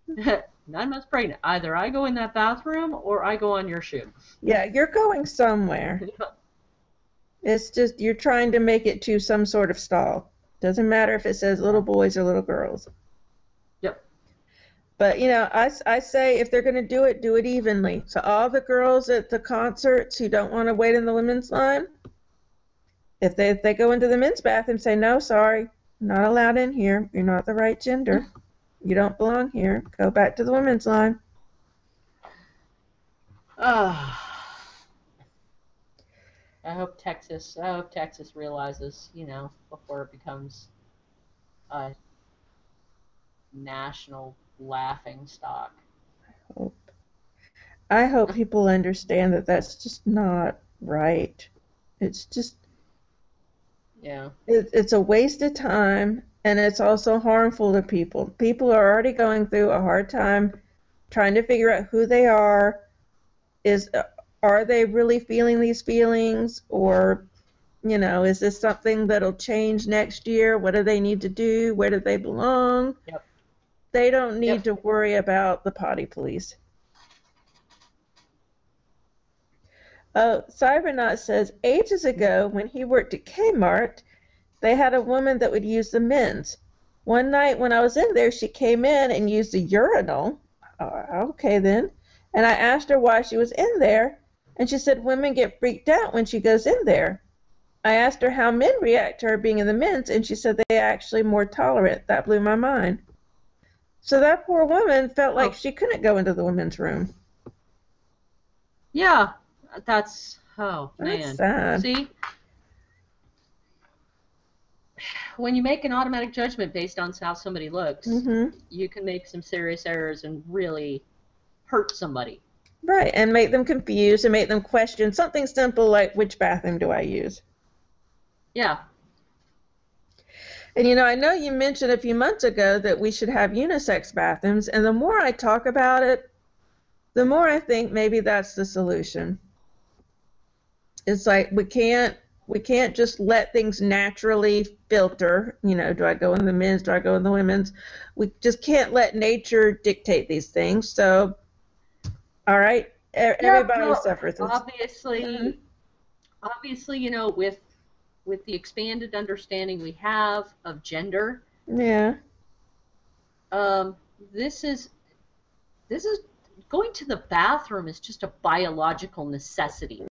9 months pregnant. Either I go in that bathroom or I go on your shoe. Yeah, you're going somewhere. It's just you're trying to make it to some sort of stall. Doesn't matter if it says little boys or little girls. Yep. But, you know, I say if they're going to do it evenly. So all the girls at the concerts who don't want to wait in the women's line, if they go into the men's bathroom, say, no, sorry, not allowed in here. You're not the right gender. You don't belong here. Go back to the women's line. I hope Texas realizes, you know, before it becomes a national laughing stock. I hope people understand that that's just not right. It's just, yeah, it's a waste of time, and it's also harmful to people. People are already going through a hard time trying to figure out who they are. Are they really feeling these feelings, or, you know, is this something that'll change next year? What do they need to do? Where do they belong? Yep. They don't need to worry about the potty police. Cybernaut says, ages ago, when he worked at Kmart, they had a woman that would use the men's. One night when I was in there, she came in and used the urinal. Okay, then. And I asked her why she was in there, and she said women get freaked out when she goes in there. I asked her how men react to her being in the men's, and she said they're actually more tolerant. That blew my mind. So that poor woman felt like she couldn't go into the women's room. Yeah, that's man. Sad. See, when you make an automatic judgment based on how somebody looks, you can make some serious errors and really hurt somebody. Right, and make them confused and make them question something simple like, which bathroom do I use? Yeah. And, you know, I know you mentioned a few months ago that we should have unisex bathrooms, and the more I talk about it, the more I think maybe that's the solution. It's like we can't just let things naturally filter. You know, do I go in the men's? Do I go in the women's? We just can't let nature dictate these things. So, all right, everybody suffers. Obviously, you know, with the expanded understanding we have of gender, this is going to the bathroom is just a biological necessity.